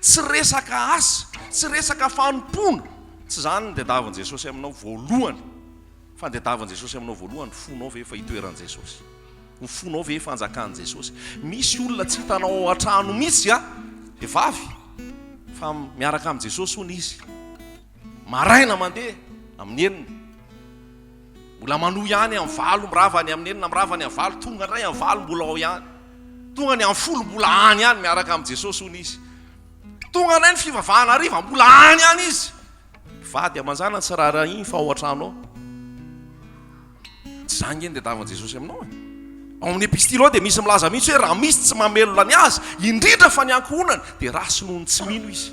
tsy resaka asa, tsy resaka fanompona, tsy zany ny dedavany Jesosy aminao voalohany. Fandetavany Jesosy aminao voalohany, fonao ve efa hitoeran Jesosy, ny fonao ve efa hanjakan Jesosy. Misy olona tsy hitanao ao an-trano mihitsy vehivavy fa miaraka amin'ny Jesosy hono izy, maraina mandeha amin'ny enina, mbola manohy ihany amin'ny valo, mirava ny amin'ny enina, mirava ny amin'ny valo, tonga ndray amin'ny valo mbola ao ihany, tonga ny amin'ny folo mbola any ihany miaraka amin'ny Jesosy hono izy, tonga ndray ny fivavahana hariva mbola any ihany izy. Vady amanjana tsy raha iny fa ao an-trano ao. Tsy zany ny dedavany Jesosy aminao. Ao amin'ny epistily ao dia misy milaza mihitsy hoe raha misy tsy mamelona ny azy indrindra fa ny ankohonana dia rasy noho ny tsy mino izy.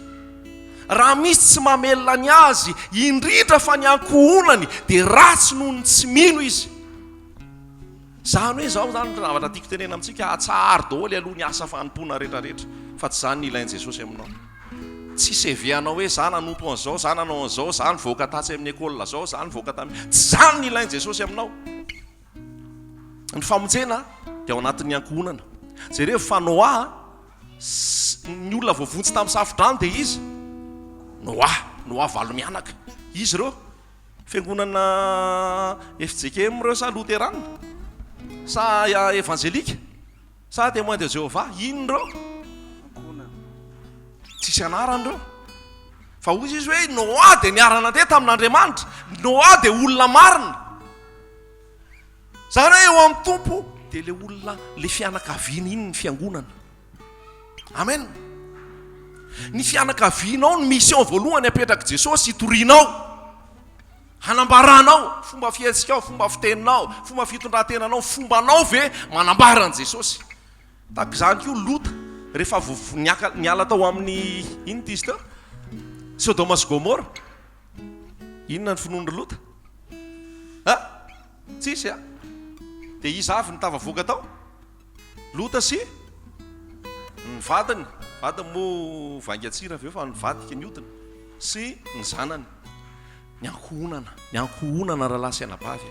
Raha misy tsy mamelona ny azy indrindra fa ny ankohonany dia ratsy noho ny tsy mino izy. Zany hoe zao zany zavatra tiako tenena amintsika, atsahary daholo aloha ny asa fanompoana rehetrarehetra, fa tsy zany ny ilain'i Jesosy aminao. Tsy seveanao hoe za nanompo an'izao, za nanao an'izao, za nivoaka tatsy amin'ny école zao, za nivoaka tamin'ny, tsy zany ny ilain'i Jesosy aminao. Ny famonjena dia ao anatin'ny ankohonana. Jereo fa Noa, ny olona voavontsy tamin'ny safodrano dia izy Noa valo mianaka. Izy ireo fiangonana FJKM ireo sa Luterana sa evangelika sa témoin de Jéhovah, ino ireo? Tsisy anarany ireo. Fa hoy izy hoe Noa dia niara-nandeha tamin'Andriamanitra, Noa dia olona marina. Zany hoe eo amin'ny tompo dia le olona le fianakaviana iny ny fiangonana. Amen. Ny fianakavianao ny mission voalohany apetraka Jesosy hitorianao, hanambaranao fomba fihetsikao, fomba fiteninao, fomba fitondrantenanao, fombanao ve manambara an'i Jesosy. Tahaka izany koa Lota rehefa niala tao amin'ny ino ty izy teo, Sodoma sy Gomora, inona ny finoan'ny Lota? Tsisy dia izy avy nitavavoaka tao, Lota sy ny vadiny moa vangatsira avy eo fa nivadika ny odina sy ny zanany. Ny ankohonana rahalahy sy anabavy.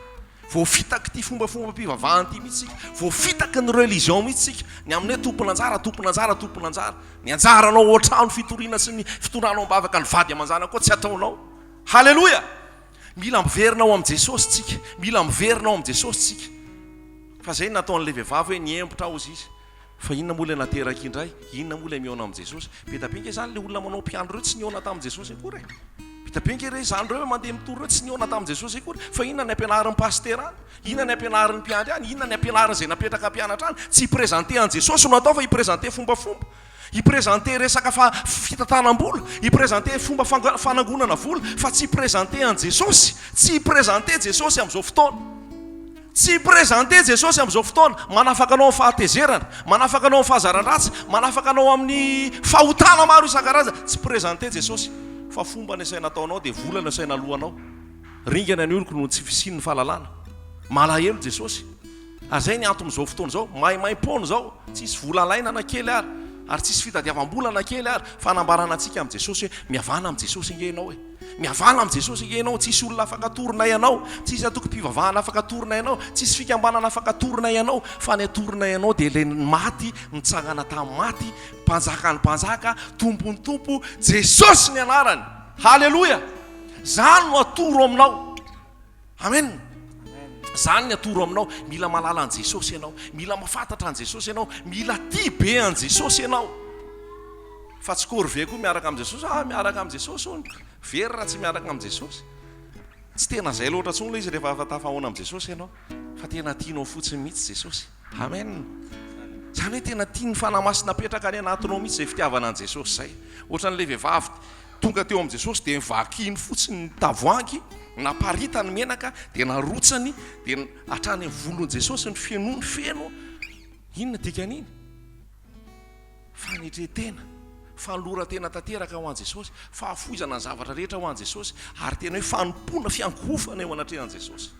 Voafitaky ty fombafomba mpivavahana ty mihitsy sika, voafitaky ny religion mihitsy sika, ny amin'ny hoe tompon'anjara, ny anjaranao ohatrano fitoriana sy ny fitondranao ambavaka ny vady amanjana koa tsy ataonao. Halleloja. Mila miverinao amin'ny Jesosy tsika, mila miverinao amin'ny Jesosy tsika. Fa zay nataon'le vehivavy hoe niembotra ao izy. Fa inona moa ilay nateraka indray, inona moa ilay mihaona amin'ny Jesosy. Petapenka zany le olona manao mpiandro reo tsy nihaona tamin'ny Jesosy akory. Petapenka re zany reo mandeha mitory reo tsy nihaona tamin'ny Jesosy akory. Fa inona ny ampianarin'ny paster any, inona ny ampianarin'ny mpiandry any, inona ny ampianarin' izay napetraka mpianatra any. Tsy hiprezante an'i Jesosy no atao fa hiprezante fombafomba, hiprezante resaka fitantanam-bola, hiprezante fomba fanangonana vola, fa tsy hiprezante an'i Jesosy, tsy hiprezante Jesosy amin'izao fotoana. tsy présente jesosy am'izao fotoana manafaka anao amin'ny fahatezerana, manafaka anao amin'ny fahazaran-dratsy, manafaka anao amin'ny fahotana maro isan-karazana. Tsy présente jesosy fa fomba ny saina ataonao dia vola ny saina alohanao. Ringana ny oloko no tsy fisiny ny fahalalana. Malahelo jesosy. Azay ny anton'izao fotoana izao, maimaimpona izao, tsisy vola laina na kely ary tsisy fitadiavam-bola na kely ary, fanambarana antsika amin'ny Jesosy hoe miavana amin'ny Jesosy inge ianao hoe. Miavana amin'ny Jesosy inge ianao, tsisy olona afaka torona ianao, tsisy atokom-pivavahana afaka torona ianao, tsisy fikambanana afaka torona ianao, fa ny atorona ianao dia ilay maty, nitsangana tamin'ny maty, mpanjaka ny mpanjaka, tompony tompo, Jesosy ny anarany. Halleloja! Zany no atoro aminao. Amen. Zany ny atoro aminao. Mila malala an Jesosy ianao, mila mafantatra an Jesosy ianao, mila tia be an Jesosy ianao. Fa tsy korve koa miaraka amin'ny Jesosy. Miaraka amin'ny Jesosy hono. Very raha tsy miaraka amin'ny Jesosy. Tsy tena zay loatra tsony ilay izy rehefa tafahoana amin'ny Jesosy ianao. Fa tena tianao fotsiny mihitsy Jesosy. Amen. Zany hoe tena tia ny fanamasina petraka any anatinao mihitsy zay fitiavana an Jesosy zay. Ohatran'ilay vehivavy tonga teo amin'ny Jesosy dia nivakiny fotsiny ny tavoangy, naparita ny menaka, dia narotsany, dia hatrany amin'ny volon'i Jesosy ny fienoany feno. Inona dikan'iny? Fanetretena, fanolora-tena tanteraka ho an Jesosy, fahafoizana ny zavatra rehetra ho an Jesosy, ary tena hoe fanompoana fiankofana eo anatrehan Jesosy.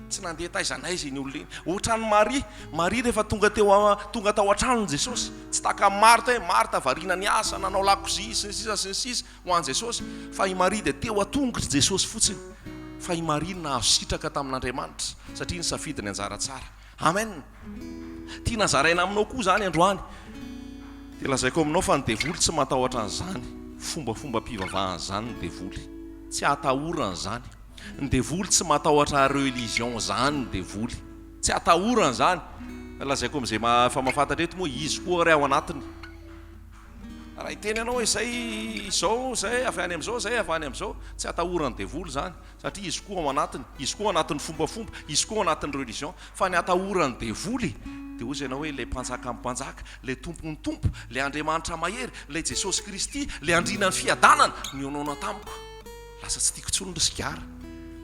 Tsy nandeha taiza naiza iny olona iny. Ohatran'ny Maria rehefa tonga tao an-tranon'i Jesosy, tsy taka Marta hoe Marta variana ny asa, nanao lakozia sy ny sisa ho an Jesosy, fa i Maria dia teo atongotry Jesosy fotsiny. Fa i Maria nahazo sitraka tamin'Andriamanitra satria nisafidy ny anjara tsara. Amen. Tia nazaraina aminao koa zany androany. Dia lazaiko aminao fa ny devoly tsy matahotra an'izany. Fombafomba mpivavahana zany ny devoly. Tsy atahorana zany. Ny devoly tsy matahotra religion zany ny devoly. Tsy atahorana zany. Lazaiko amin'izay fa mahafantatra eto moa izy koa ray ao anatiny. Raha iteny ianao hoe zay avy any amin'izao, zay avy any amin'izao, tsy atahorana ny devoly zany. Satria izy koa ao anatiny, izy koa anatin'ny fombafomba, izy koa anatin'ny religion. Fa ny atahorana ny devoly dia hozy ianao hoe ilay mpanjaka amin'ny mpanjaka, ilay tompony tompo, ilay Andriamanitra mahery, ilay Jesosy Kristy, ilay andriana ny fiadanana ny onaona tamiko. Lasa tsy tiako tsony ny sigara,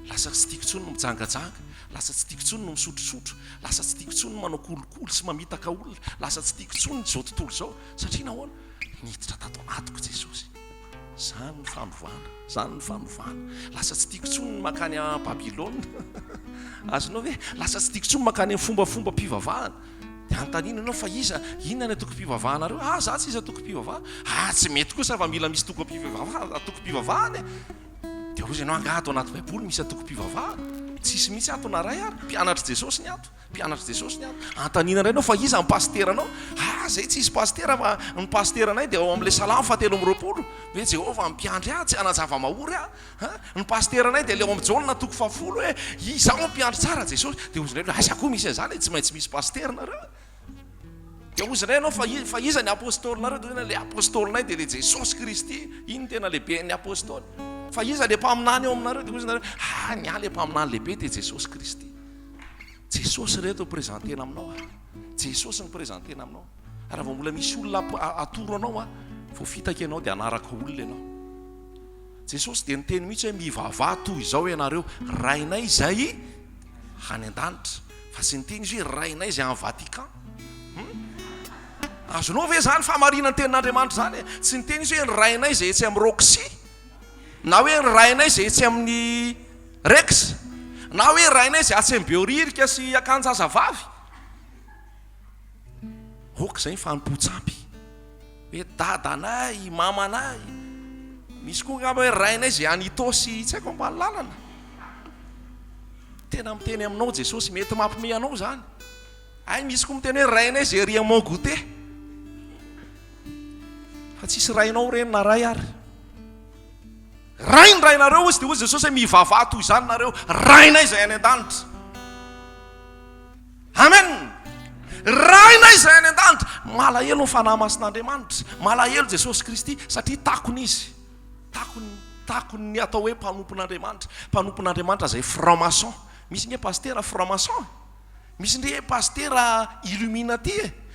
lasa tsy tiako tsony no mijangajanga, lasa tsy tiako tsony no misotrosotro, lasa tsy tiako tsony no manao kolokolo sy mamitaka olona, lasa tsy tiako tsony zao tontolo zao. Satria nahoana? Niditra tato anatiko Jesosy. Zany ny fanovana, zany ny fanovana. Lasa tsy tiako tsony makany a Babilôna. Azonao hoe lasa tsy tiako tsony makany amin'ny fombafomba mpivavahana. Dia antanina ianao fa inona ny atoko-pivavahanareo? Za tsy izy atoko-pivavahana. Tsy mety kosa fa mila misy atoko-pivavahana. Dia hozy ianao angaha ato anaty Baiboly misy atoko-pivavahana. Tsisy mihitsy ato na ray ary. Mpianatra Jesosy ny ato. Mpianatra Jesosy ny ato. Antanina ianao fa iza ny pasteranao? Zay tsy isy pastera fa ny pasteranay dia ao amin'ilay Salamo 7:20. Hoe Jehovah mpiandry tsy hanazava-mahory ny pasteranay dia leo amin'ny Jaona 10:10 hoe izaho mpiandry tsara Jesosy. Dia hozy ianao aza koa misy an'izany tsy maintsy misy pasternareo. Dia hozy ianao fa iza ny apôstolinareo? Dia ilay apôstolinay dia ilay Jesosy Kristy, iny tena lehibe ny apôstoly. Fa iza le mpaminany eo aminareo? Dia hozy ianareo ny le mpaminany lehibe dia Jesosy Kristy. Jesosy reto présentena aminao. Jesosy ny présentena aminao. Raha vao mbola misy olona atoro anao vao fitaka ianao dia anaraka olona ianao. Jesosy dia niteny mihitsy hoe mivavah toy izao ianareo, rainay izay any an-danitra. Fa tsy niteny izy hoe rainay izay any Vatican. Azonao ve zany famarina ny tenin'Andriamanitra zany? Tsy niteny izy hoe rainay izay etsy amin'ny Roxy, na hoe rainay izay etsy amin'ny Rex, na hoe rainay izay atsy amin'ny Beoririka sy Akanjazavavy. Zay fanompo-tsampy hoe dadanay, mamanay. Misy koa ngamba hoe rainay izay any Itosy tsy haiko ambany lalana. Tena miteny aminao Jesosy, mety mampime anao zany. Misy koa miteny hoe rainay izay ry amon goûté. Fa tsisy rainao reny na ray ary. Rainy rainareo izy dia hoy Jesosy hoe mivavah toy izany nareo, rainay izay any an-danitra. Amen. Rainay izay any an-danitra. Malahelo ny fanahy masin'Andriamanitra, malahelo Jesosy Kristy satria takony izy. Takony ny atao hoe mpanompon'Andriamanitra. Mpanompon'Andriamanitra zay franc-maçon. Misy nge pastera franc-maçon, misy ndre pastera illuminati.